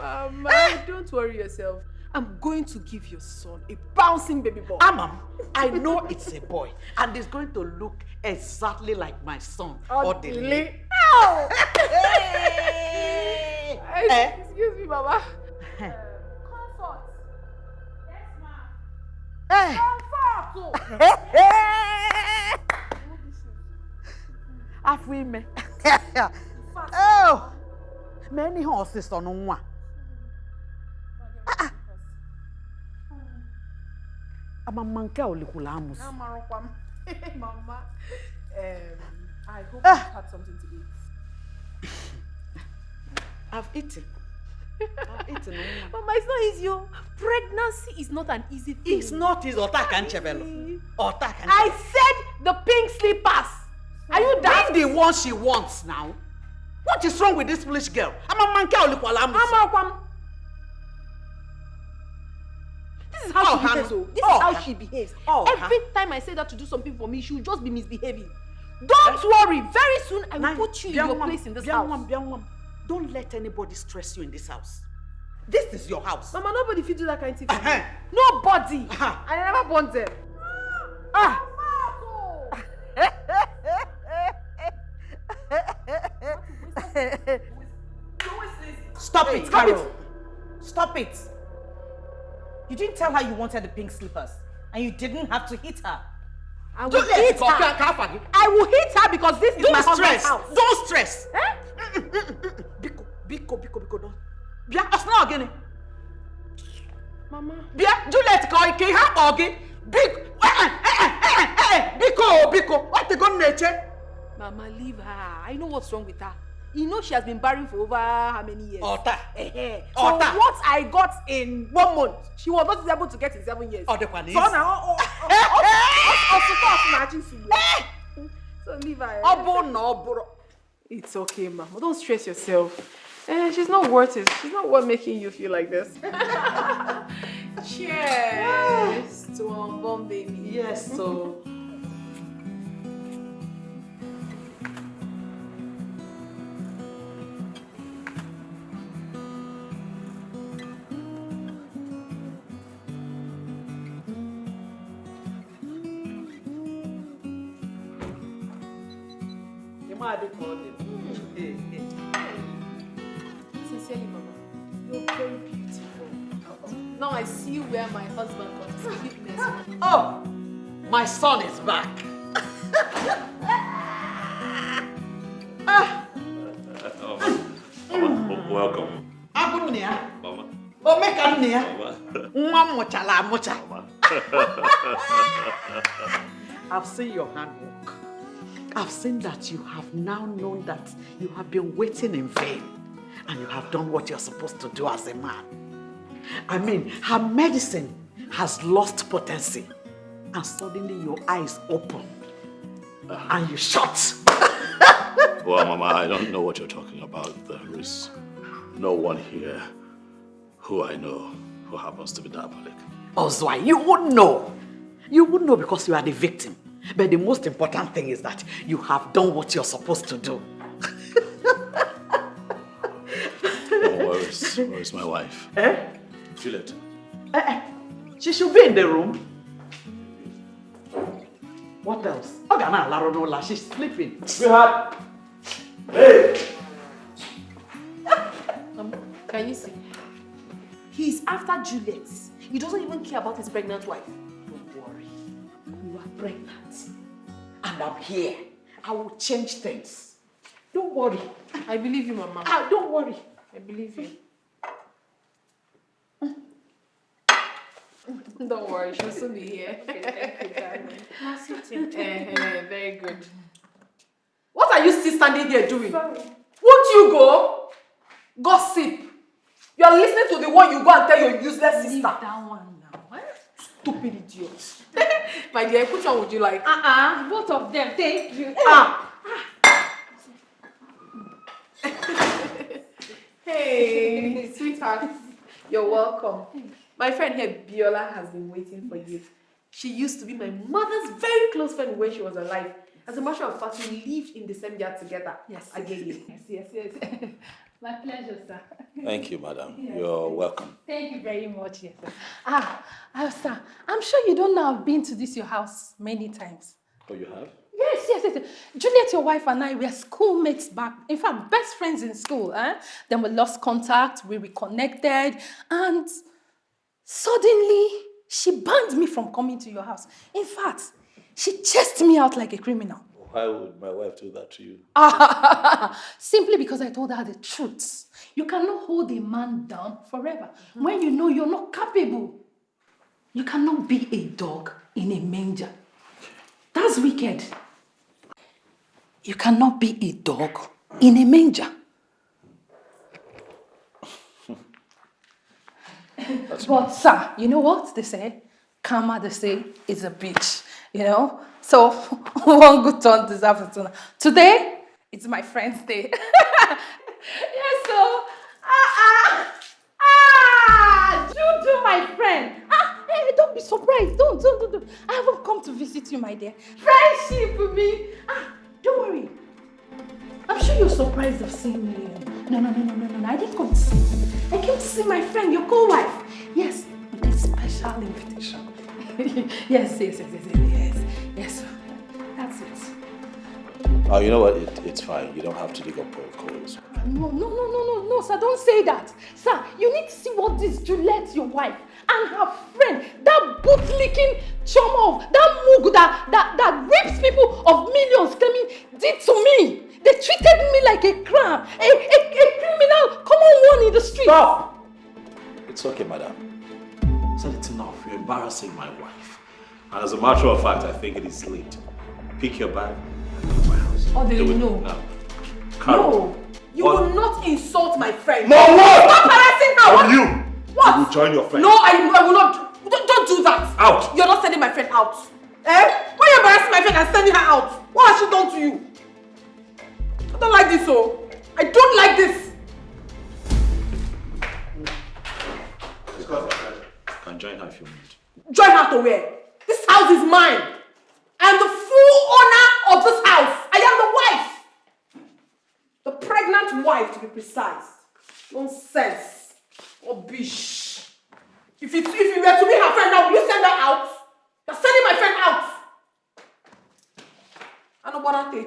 Mama, don't worry yourself. I'm going to give your son a bouncing baby boy. Mom, I know it's a boy, and it's going to look exactly like my son. Odili. Oh! Excuse me, Mama. Comfort. Yes, ma'am. Comfort. Afime. Oh! Many horses on one. I'm a manka olikulamus. Mama, I hope you had something to eat. I've eaten. Mama, it's not easy. Pregnancy is not an easy thing. It's not easy. I said the pink slippers. Are you daft? Bring the one she wants now. What is wrong with this foolish girl? I'm a manka olikulamus. This This is how she behaves. This is how she behaves. Every time I say that to do something for me, she will just be misbehaving. Don't worry. Very soon I will put you in your place in this house. Don't let anybody stress you in this house. This is your house. Mama, nobody fit do that kind of thing for me. Nobody. I never born them. Stop it, Carol. Stop it. You didn't tell her you wanted the pink slippers, and you didn't have to hit her. I will hit her. I will hit her because this is my husband's house. Don't stress. Biko, don't. Bia, osna again. Mama. Bia, Juliet, can ha again. Biko, what the gun nature? Mama, leave her. I know what's wrong with her. You know she has been barren for over how many years? Ota. So what I got in 1 month, she was not able to get in 7 years. Oh, the one is. So now, so leave her. It's okay, Mama. Don't stress yourself. She's not worth it. She's not worth making you feel like this. Cheers to unborn baby. Yes, so. Sincerely, Mama, you're very beautiful. Now I see where my husband got his cuteness from. Oh, my son is back. Welcome. Mama. Oh, make a near. Mama. I've seen your handwork. I've seen that you have now known that you have been waiting in vain and you have done what you're supposed to do as a man. I mean, her medicine has lost potency and suddenly your eyes open and you shut. Well, Mama, I don't know what you're talking about. There is no one here who I know who happens to be diabolic. Ozwai, you wouldn't know. You wouldn't know because you are the victim. But the most important thing is that you have done what you're supposed to do. Where is my wife? Juliet. She should be in the room. What else? She's sleeping. Sweetheart. Hey! Can you see? He's after Juliet. He doesn't even care about his pregnant wife. Don't worry. You are pregnant. And I'm here. I will change things. Don't worry. I believe you, Mama. Don't worry. I believe you. Don't worry, she'll soon be here. Okay, thank you, darling. Very good. What are you still standing here doing? Sorry. Won't you go? Gossip. You are listening to the one you go and tell your useless sister. Leave that one now. What? Stupid idiot. My dear, which one would you like? Both of them. Thank you. Hey, sweetheart. You're welcome. My friend here, Biola, has been waiting for you. She used to be my mother's very close friend when she was alive. As a matter of fact, we lived in the same yard together. Yes. Again. Yes. My pleasure, sir. Thank you, madam. Yes. You're welcome. Thank you very much, yes, sir. Sir, I'm sure you don't know I've been to your house many times. Oh, you have? Yes. Juliet, your wife, and I were schoolmates back. In fact, best friends in school. Then we lost contact, we reconnected, and suddenly she banned me from coming to your house. In fact, she chased me out like a criminal. Why would my wife do that to you? Simply because I told her the truth. You cannot hold a man down forever when you know you're not capable. You cannot be a dog in a manger. That's wicked. You cannot be a dog in a manger. But sir, you know what they say? Karma, they say, is a bitch. You know? So, one good turn deserves a turn. Today, it's my friend's day. Yes, so, Juju, my friend. surprise. Don't. I haven't come to visit you, my dear. Friendship with me. Don't worry. I'm sure you're surprised of seeing me. No. I didn't come to see you. I came to see my friend, your co-wife. Yes, with a special invitation. Yes. That's it. Oh, you know what? It's fine. You don't have to dig up calls. No, sir, don't say that. Sir, you need to see what this Juliet, your wife, and her friend, that boot-licking chum of, that mug that rapes people of millions, claiming did to me. They treated me like a crime, a criminal, common one in the street. Stop! It's okay, madam. I said it's enough. You're embarrassing my wife. And as a matter of fact, I think it is late. Pick your bag and leave my house. Oh, they Do it know. now. No, you will not insult my friend. No, what? Stop harassing her. What? You? What? You will join your friend. No, I will not. Don't do that. Out. You're not sending my friend out. Eh? Why are you embarrassing my friend and sending her out? What has she done to you? I don't like this, oh. I don't like this. You can join her if you want. Join her to where? This house is mine. I am the full owner of this house. I am the wife. The pregnant wife, to be precise. Nonsense. Rubbish. If you were to be her friend now, will you send her out? You're sending my friend out. I know what I'll tell you.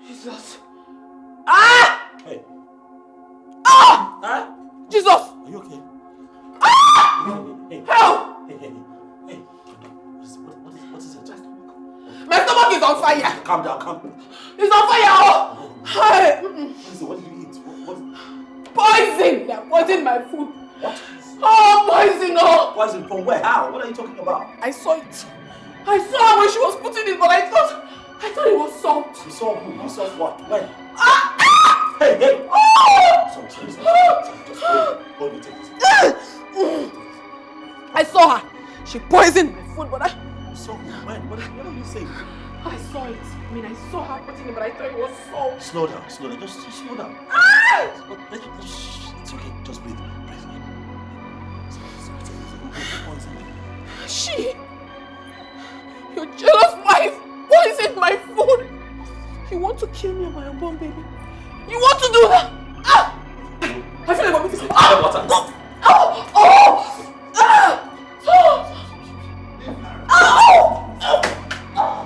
Jesus! Ah! Hey. Ah! Huh? Jesus! Are you okay? Ah! Hey. Help! Hey. What is it? My stomach is on fire! Calm down. It's on fire! Oh! Hey. What did you eat? What? Poison! They poisoned my food. What? Oh, poison! Oh! Poison from where? How? What are you talking about? I saw it. I saw her when she was putting it, but I thought it was salt. You saw who? You saw what? When? Ah! Ah! Hey! Oh! Sorry. Just hold me, take this. I saw her. She poisoned my food, but You saw who? When? What are you saying? I saw it. I saw her putting it, but I thought it was salt. Slow down. Just slow down. Ah! It's okay. Just breathe. She, your jealous wife, poisoned my food. You want to kill me and my unborn baby? You want to do that? Ah! I feel like I'm missing. Ah! Oh! Oh! Oh! Ah! Oh! Oh! Oh!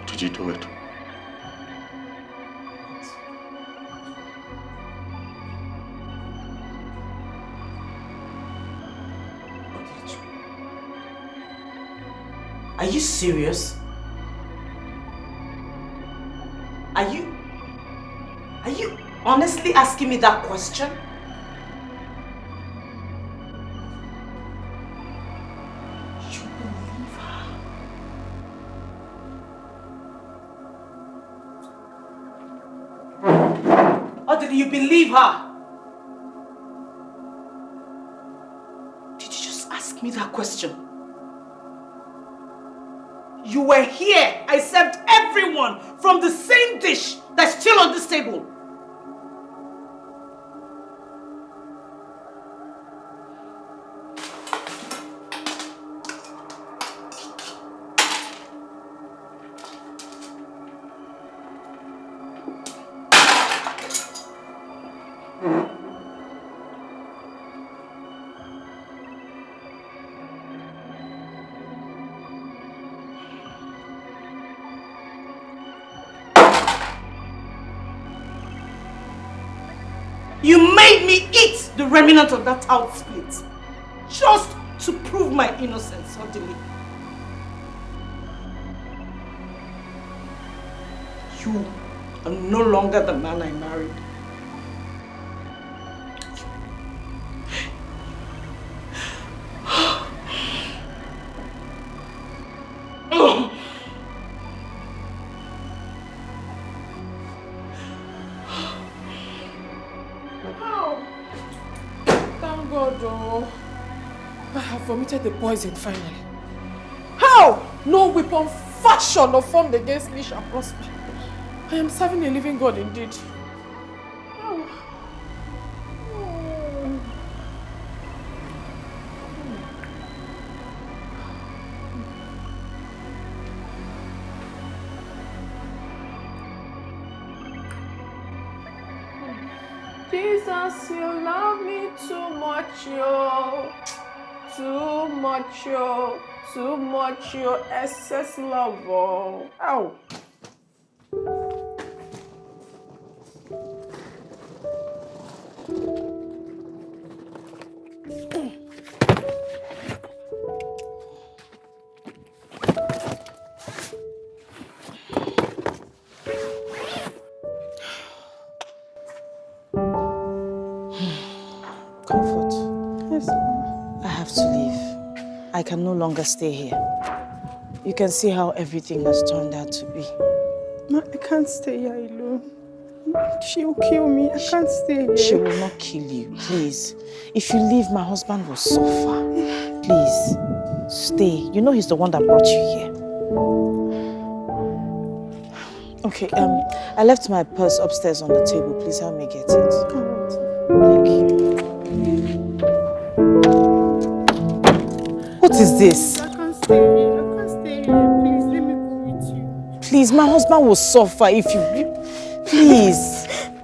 Did you do it? Are you serious? Are you honestly asking me that question? You believe her? Or did you believe her? Did you just ask me that question? You were here. I served everyone from the same dish that's still on this table. You made me eat the remnant of that out split just to prove my innocence suddenly. I'm no longer the man I married. Thank God, oh. I have vomited the poison finally. How? No weapon fashioned or formed against me shall prosper. I am serving a living God indeed. Oh. Oh. Jesus, you love me too much, yo. Too much, yo. Too much, yo. Excess love, oh. Ow. Comfort. Yes, Mama. I have to leave. I can no longer stay here. You can see how everything has turned out to be. Ma, I can't stay here alone. She'll kill me. I can't stay here. She will not kill you, please. If you leave, my husband will suffer. Please, stay. You know he's the one that brought you here. Okay, I left my purse upstairs on the table. Please help me get it. Thank you. What is this? I can't stay here. I can't stay here. Please, let me go with you. Please, my husband will suffer if you... Please.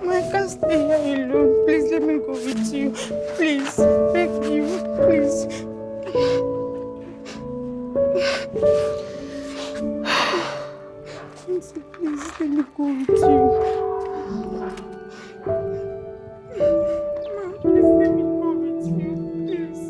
Ma, I can't stay here alone. Please, let me go with you. Please, beg you. Please. Please, let me go with you. Ma, please, let me go with you. Please.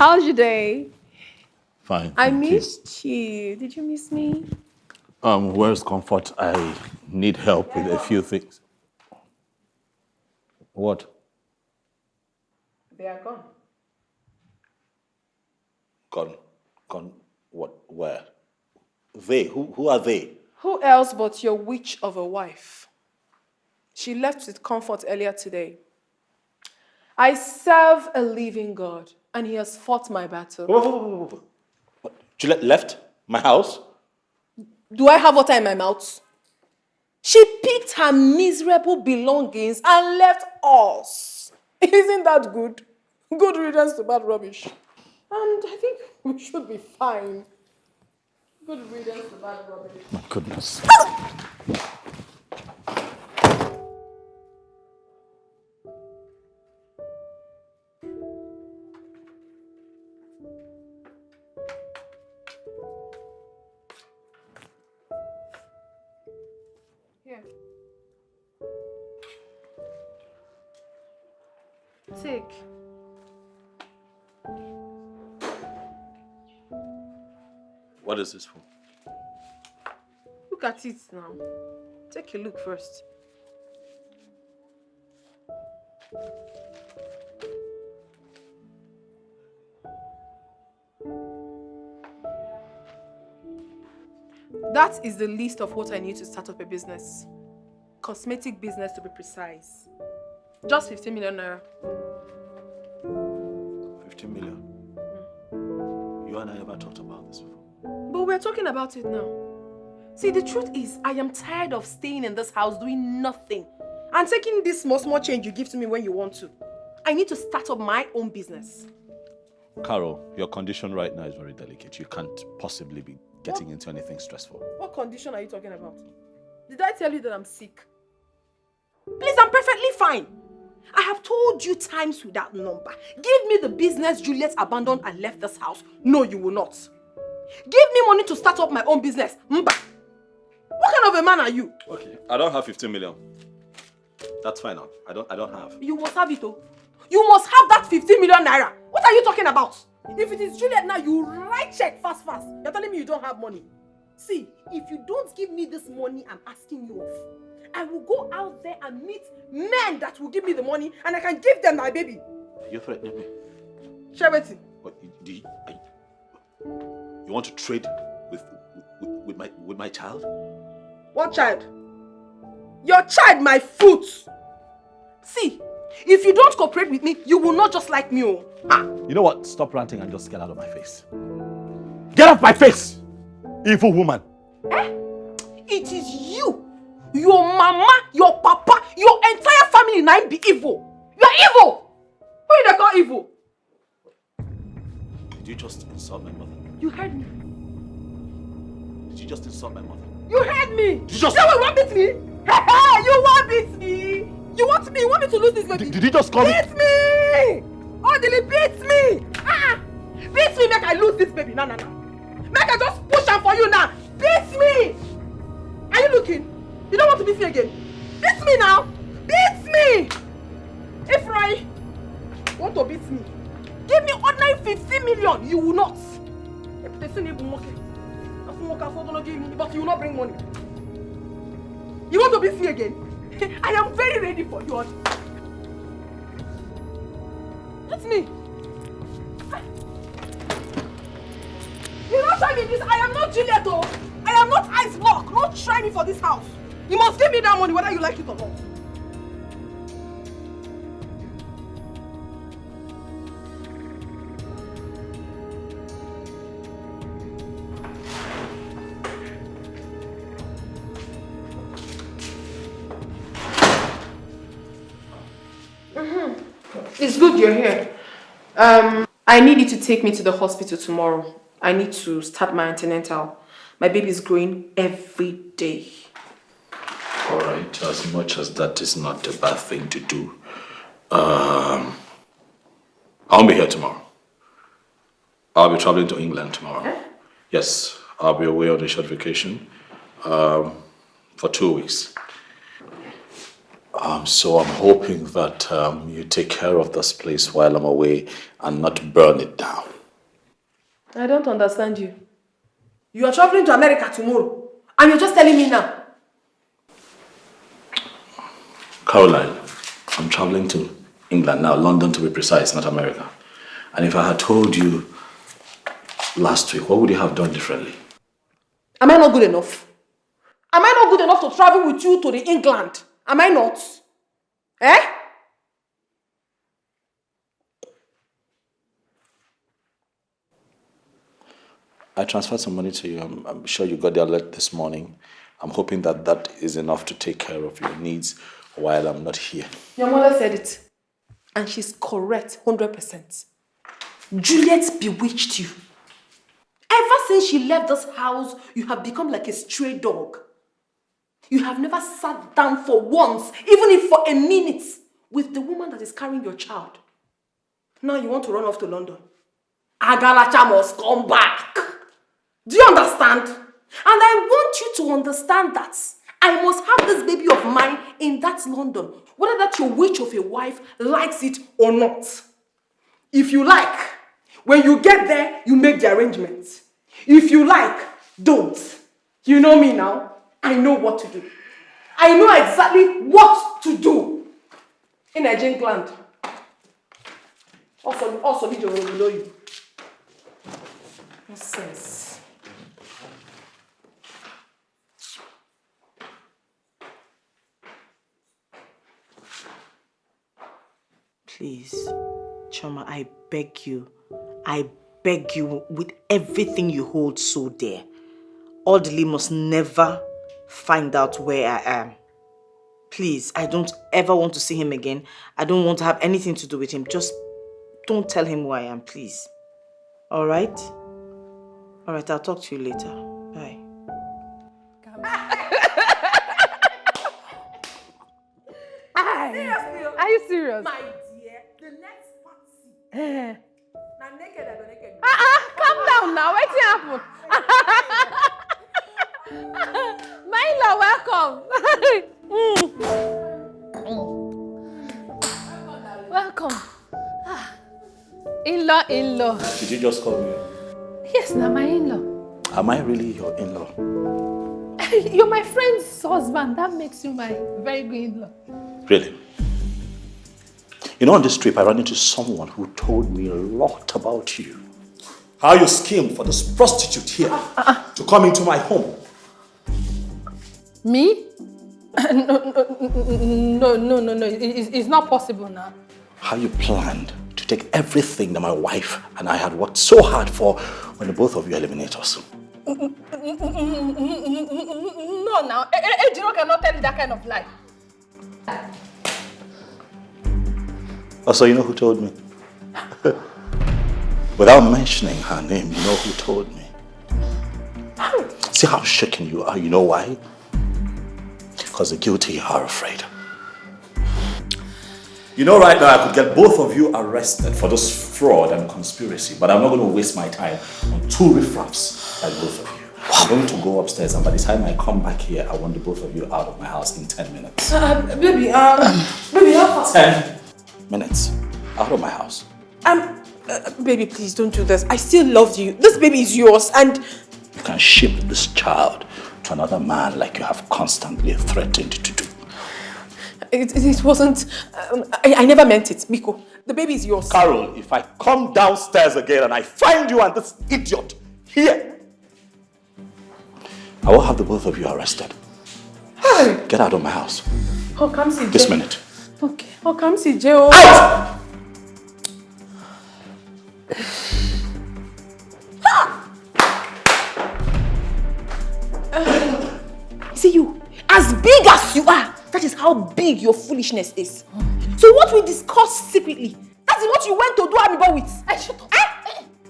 How's your day? Fine. I thank you. missed you. Did you miss me? Where's Comfort? I need help with a few things. What? They are gone. Gone, what, where? They, who are they? Who else but your witch of a wife? She left with Comfort earlier today. I serve a living God, and he has fought my battle. What? Juliet left my house? Do I have water in my mouth? She picked her miserable belongings and left us. Isn't that good? Good riddance to bad rubbish. And I think we should be fine. Good riddance to bad rubbish. My goodness. Here. Take. What is this for? Look at it now. Take a look first. That is the list of what I need to start up a business. Cosmetic business to be precise. Just 15 million naira. 15 million. You and I ever talked about this before? But we're talking about it now. See, the truth is, I am tired of staying in this house doing nothing and taking this small change you give to me when you want to. I need to start up my own business. Carol, your condition right now is very delicate. You can't possibly be getting into anything stressful. What condition are you talking about? Did I tell you that I'm sick? Please, I'm perfectly fine. I have told you times without number. Give me the business Juliet abandoned and left this house. No, you will not. Give me money to start up my own business. Mba. What kind of a man are you? Okay, I don't have 15 million. That's fine now. I don't have. You must have it, oh. You must have that 15 million naira. What are you talking about? If it is Juliet now, you write check fast. You're telling me you don't have money. See, if you don't give me this money I'm asking you of, I will go out there and meet men that will give me the money and I can give them my baby. You're threatening me. Share it. What, you want to trade with my child? What child? Your child, my foot. See, if you don't cooperate with me, you will not just like me. Oh. Ah. You know what? Stop ranting and just get out of my face. Get off my face! Evil woman. It is you, your mama, your papa, your entire family now be evil. You are evil. Who they call evil? Did you just insult my mother? You heard me. Did you just insult my mother? You heard me. Did you just... You want beat me? You want beat me? You want me? You want me to lose this baby? Did you just call me? Beat me! Odili, beat me! Beat me, make I lose this baby. No. Make I just push am for you now. Beat me! Are you looking? You don't want to beat me again? Beat me now! Beat me! If Roy want to beat me, give me ordinary 15 million. You will not. But you will not bring money. You want to beat me again? I am very ready for you. Beat me. You don't try me this. I am not Juliet. I am not Ice Block. Don't try me for this house. You must give me that money whether you like it or not. It's good you're here. I need you to take me to the hospital tomorrow. I need to start my antenatal. My baby is growing every day. All right, as much as that is not a bad thing to do, I'll be here tomorrow. I'll be traveling to England tomorrow. Eh? Yes, I'll be away on a short vacation for 2 weeks. So I'm hoping that you take care of this place while I'm away and not burn it down. I don't understand you. You are traveling to America tomorrow and you're just telling me now. Caroline, I'm traveling to England now, London to be precise, not America. And if I had told you last week, what would you have done differently? Am I not good enough? Am I not good enough to travel with you to the England? Am I not? Eh? I transferred some money to you. I'm sure you got the alert this morning. I'm hoping that that is enough to take care of your needs while I'm not here. Your mother said it. And she's correct, 100%. Juliet bewitched you. Ever since she left this house, you have become like a stray dog. You have never sat down for once, even if for a minute, with the woman that is carrying your child. Now you want to run off to London. Agalacha must come back. Do you understand? And I want you to understand that I must have this baby of mine in that London, whether that your witch of a wife likes it or not. If you like, when you get there, you make the arrangements. If you like, don't. You know me now. I know what to do. I know exactly what to do. In a England. Also, need to know you. Nonsense. Please, Choma, I beg you with everything you hold so dear. Audley must never find out where I am. Please, I don't ever want to see him again. I don't want to have anything to do with him. Just don't tell him who I am, please. All right? All right, I'll talk to you later. Bye. Seriously? Are you serious? My dear, the next party. Now naked, I go naked. Calm down now. What's happened? My in-law, welcome. Welcome. In-law. Did you just call me? Yes, now my in-law. Am I really your in-law? You're my friend's husband. That makes you my very good in-law. Really? You know, on this trip, I ran into someone who told me a lot about you. How you schemed for this prostitute here to come into my home. Me? No. It's not possible now. How you planned to take everything that my wife and I had worked so hard for when the both of you eliminate us. No, now. Ejiro cannot tell you that kind of lie. Also, you know who told me? Without mentioning her name, you know who told me? See how shaken you are, you know why? Because the guilty are afraid. You know right now I could get both of you arrested for this fraud and conspiracy, but I'm not going to waste my time on two riffraffs like both of you. I'm going to go upstairs, and by the time I come back here, I want the both of you out of my house in 10 minutes. Baby, how fast? 10 minutes out of my house. Baby, please don't do this. I still love you. This baby is yours, and You can ship this child to another man like you have constantly threatened to do. it wasn't. I never meant it, Miko. The baby is yours. Carol, if I come downstairs again and I find you and this idiot here, I will have the both of you arrested. Hey. Get out of my house. Oh, come see This Jay. minute. Okay. Oh, come see Jay. Oh. Out! See you. As big as you are, that is how big your foolishness is. So what we discussed secretly, that is what you went to do Amibo with. Shut up.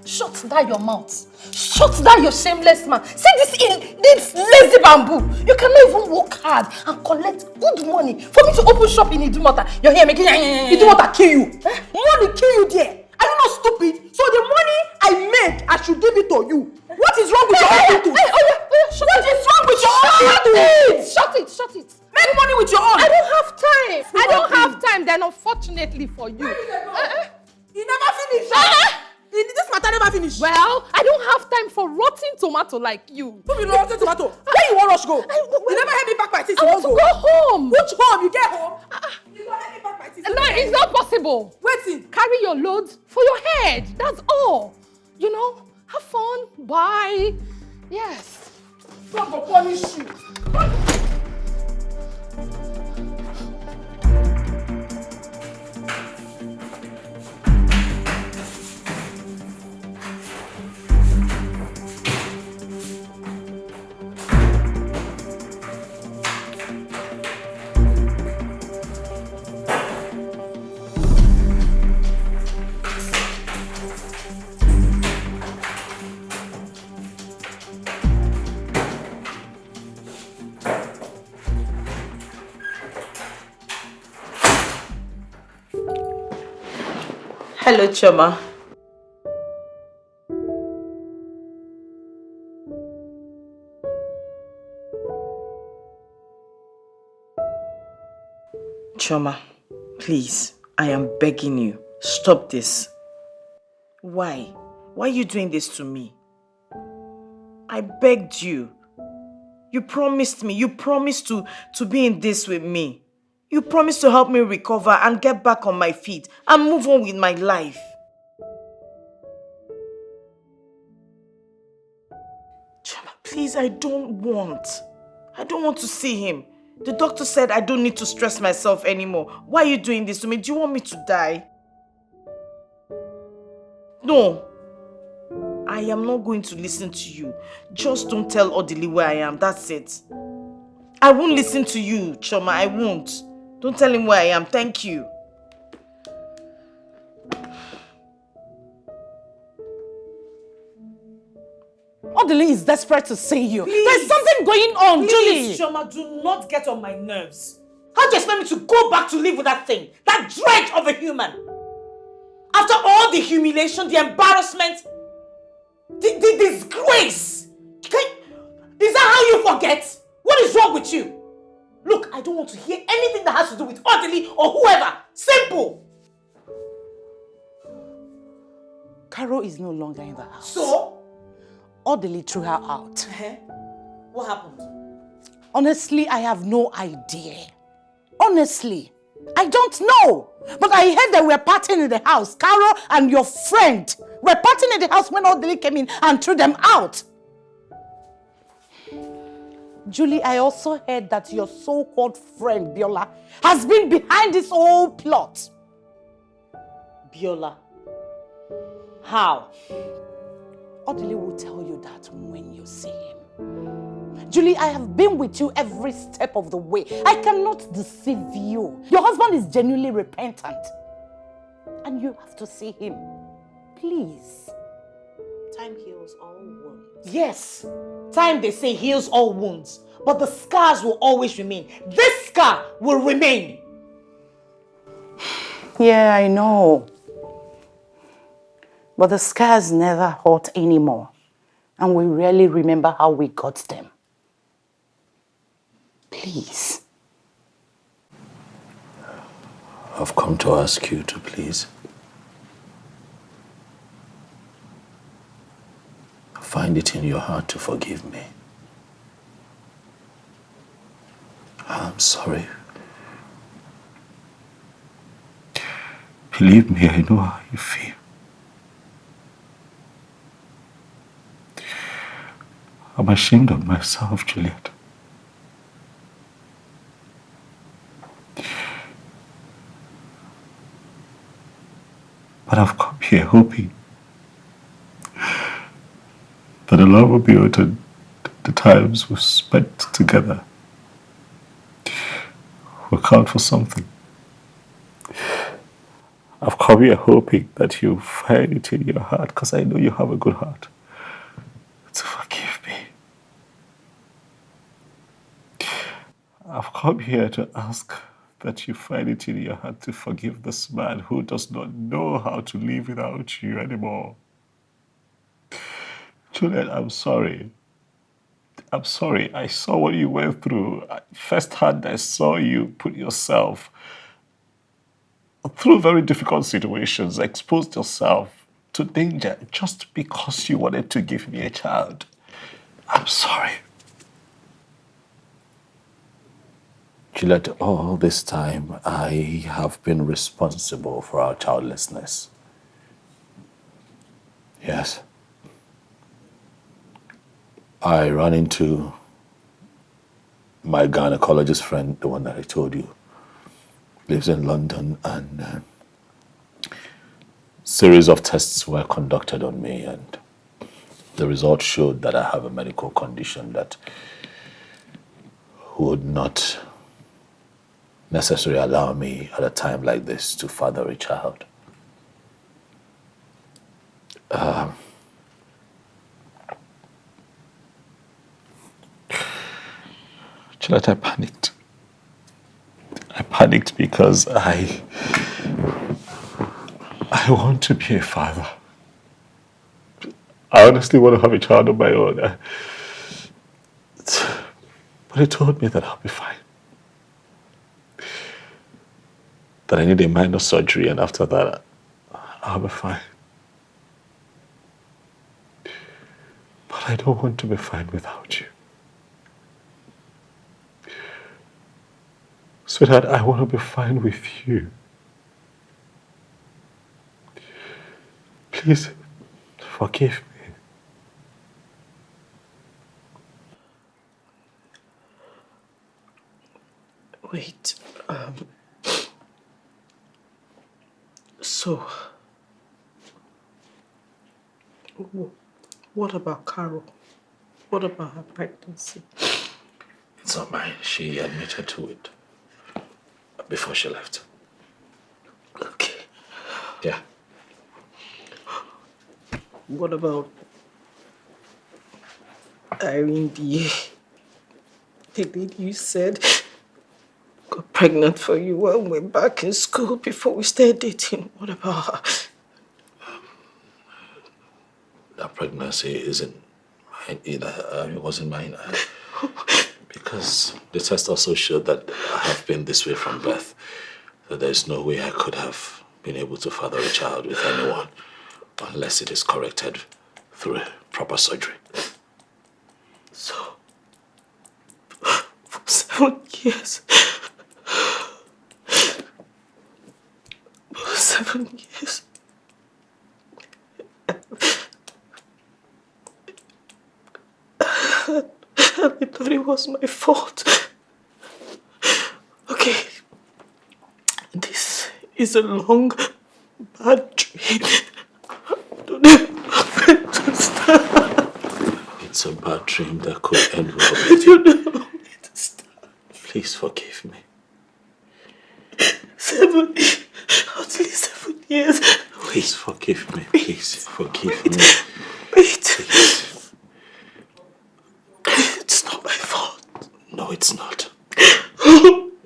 Shut down your mouth. Shut down your shameless man. See this lazy bamboo. You cannot even work hard and collect good money for me to open shop in Idumota. You're here making Idumota kill you. Money kill you there. Are you not stupid? So the money I made, I should give it to you. What is wrong with your attitude? What is wrong with your attitude? Shut it. Make money with your own. I don't have time. I don't have time. Then unfortunately for you. You never finish. This matter never finish. Well, I don't have time for rotten tomato like you. Who be rotten tomato? Where you want rush go? You never help me pack my things. I want to go home. Which home? You get home? You gonna help me pack my things. No, it's not possible. Waiting. Carry your loads for your head. That's all. You know, have fun. Bye. Yes. God will punish you. Hello, Choma. Choma, please, I am begging you, stop this. Why? Why are you doing this to me? I begged you. You promised me, you promised to be in this with me. You promised to help me recover and get back on my feet and move on with my life. Choma, please, I don't want to see him. The doctor said I don't need to stress myself anymore. Why are you doing this to me? Do you want me to die? No. I am not going to listen to you. Just don't tell Odili where I am. That's it. I won't listen to you, Choma. I won't. Don't tell him where I am. Thank you. Odili is desperate to see you. Please. There's something going on, Please, Julie. Choma, do not get on my nerves. How do you expect me to go back to live with that thing? That dread of a human? After all the humiliation, the embarrassment, the disgrace. Is that how you forget? What is wrong with you? Look, I don't want to hear anything that has to do with Odili or whoever. Simple. Carol is no longer in the house. So? Odili threw her out. What happened? Honestly, I have no idea. Honestly, I don't know. But I heard they were partying in the house. Carol and your friend were partying in the house when Odili came in and threw them out. Julie, I also heard that your so-called friend, Biola, has been behind this whole plot. Biola? How? Odili will tell you that when you see him. Julie, I have been with you every step of the way. I cannot deceive you. Your husband is genuinely repentant. And you have to see him. Please. Time heals all wounds. Yes. Time, they say, heals all wounds. But the scars will always remain. This scar will remain. Yeah, I know. But the scars never hurt anymore. And we rarely remember how we got them. Please. I've come to ask you to please find it in your heart to forgive me. I'm sorry. Believe me, I know how you feel. I'm ashamed of myself, Juliet. But I've come here hoping that the love will be and the times we've spent together will count for something. I've come here hoping that you find it in your heart, because I know you have a good heart, to forgive me. I've come here to ask that you find it in your heart to forgive this man who does not know how to live without you anymore. Juliet, I'm sorry. I'm sorry. I saw what you went through. Firsthand, I saw you put yourself through very difficult situations, exposed yourself to danger just because you wanted to give me a child. I'm sorry. Juliet, all this time, I have been responsible for our childlessness. Yes. I ran into my gynecologist friend, the one that I told you, lives in London, and series of tests were conducted on me, and the results showed that I have a medical condition that would not necessarily allow me at a time like this to father a child. Juliet, I panicked. I panicked because I want to be a father. I honestly want to have a child of my own. But he told me that I'll be fine. That I need a minor surgery, and after that, I'll be fine. But I don't want to be fine without you. Sweetheart, I want to be fine with you. Please, forgive me. Wait, so What about Carol? What about her pregnancy? It's not mine. She admitted to it before she left. Okay. Yeah. What about Irene B? The lady you said got pregnant for you when we were back in school before we started dating. What about her? That pregnancy isn't mine either. It wasn't mine. Because the test also showed that I have been this way from birth. So there's no way I could have been able to father a child with anyone unless it is corrected through proper surgery. So, for 7 years. For 7 years. I thought it was my fault. Okay. This is a long, bad dream. I don't know where to start. It's a bad dream that could end well. I don't know where to start. Please forgive me. 7, at least 7 years. Please forgive me. Please forgive me. Wait. Please. It's not my fault. No, it's not.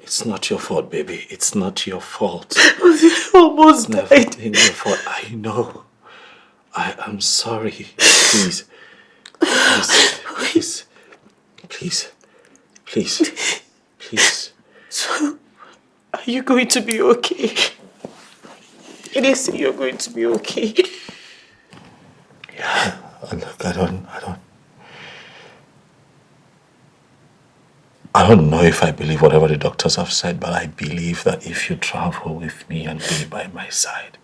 It's not your fault, baby. It's not your fault. Almost Never died. been your fault. I know. I am sorry. Please. Please. Please. Please. Please. So, are you going to be okay? It is you're going to be okay. Yeah. Look, I don't know if I believe whatever the doctors have said, but I believe that if you travel with me and be by my side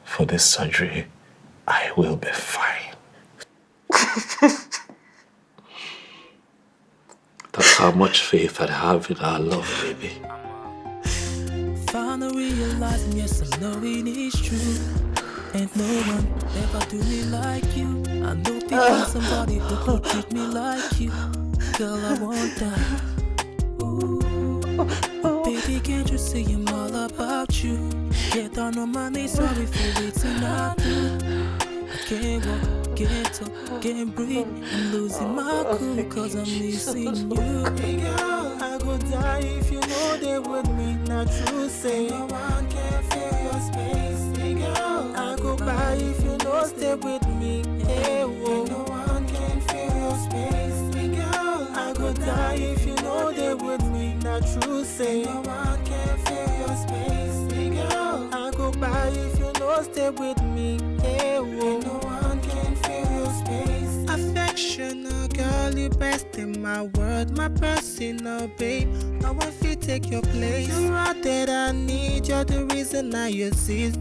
for this surgery, I will be fine. That's how much faith I have in our love, baby. Finally realizing, yes, I know it is true. Ain't no one ever do me like you. I know people, somebody who could treat me like you. Girl, I want that. Ooh. Baby, can't you see I'm all about you? Get down on my knees, sorry for waiting I do. I can't walk, can't talk, can't breathe. I'm losing my cool cause I'm missing you. Hey girl, I go die if you know they with me. Not true, say no one can fill your space. Hey girl, I go by if you know stay with me. Hey whoa, no one can fill your space. Hey girl, I go die if you know they with me. Not true, say no one can fill your space. Hey girl, I go by if you know stay with me. Hey whoa, no one can fill your space. Affectional girl, you best in my world, my personal babe. No one feel take your place. You're all that I need, you're the reason I exist.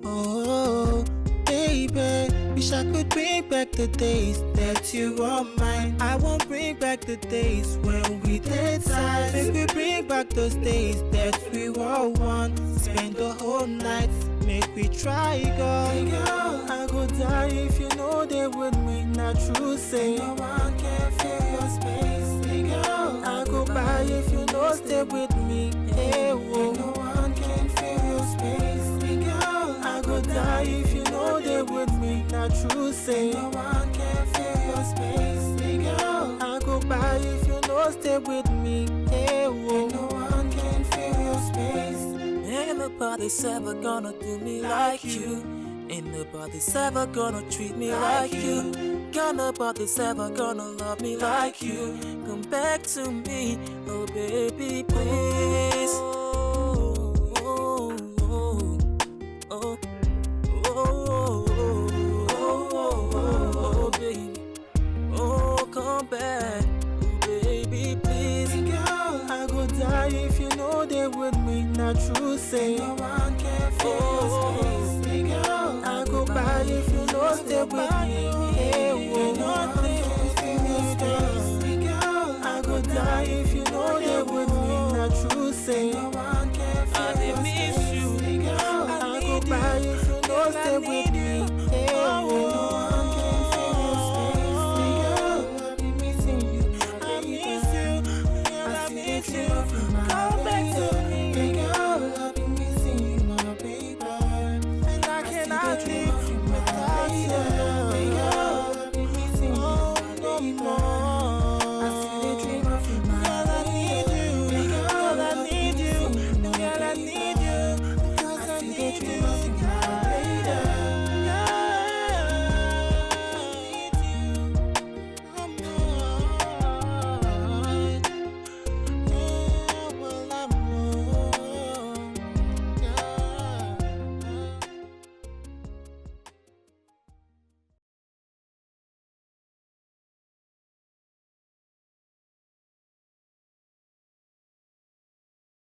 Oh, baby, wish I could bring back the days that you were mine. I won't bring back the days when we did time. Make me bring back those days that we were one. Spend the whole night, make we try, girl. Hey girl, I go die if you know they with me. Not true, say no one can fill your space. Hey girl, I go by if you know stay with me. Hey whoa, no one can fill your space. Hey girl, I go die if you know they with me. Not true, say no one can fill your space. Hey girl, I go by if you know stay with me. Hey whoa, no one can fill your space. Ain't nobody's ever gonna do me like you. Ain't nobody's ever gonna treat me like you. Got nobody's ever gonna love me like you. Come back to me, oh baby, please. Oh, oh, oh, oh, oh, oh, baby. Oh, come back, oh baby, please. Girl, I go die if you know they with me. Not true, say no one can fill your space. Hey girl, I go by if you know stay with me. Hey, whoa, nothing can fill your space. Hey girl, I go die if you know they with me. Not true, say no one can fill your space. Hey girl, I go by if you know stay with me. Hey, whoa. Come back to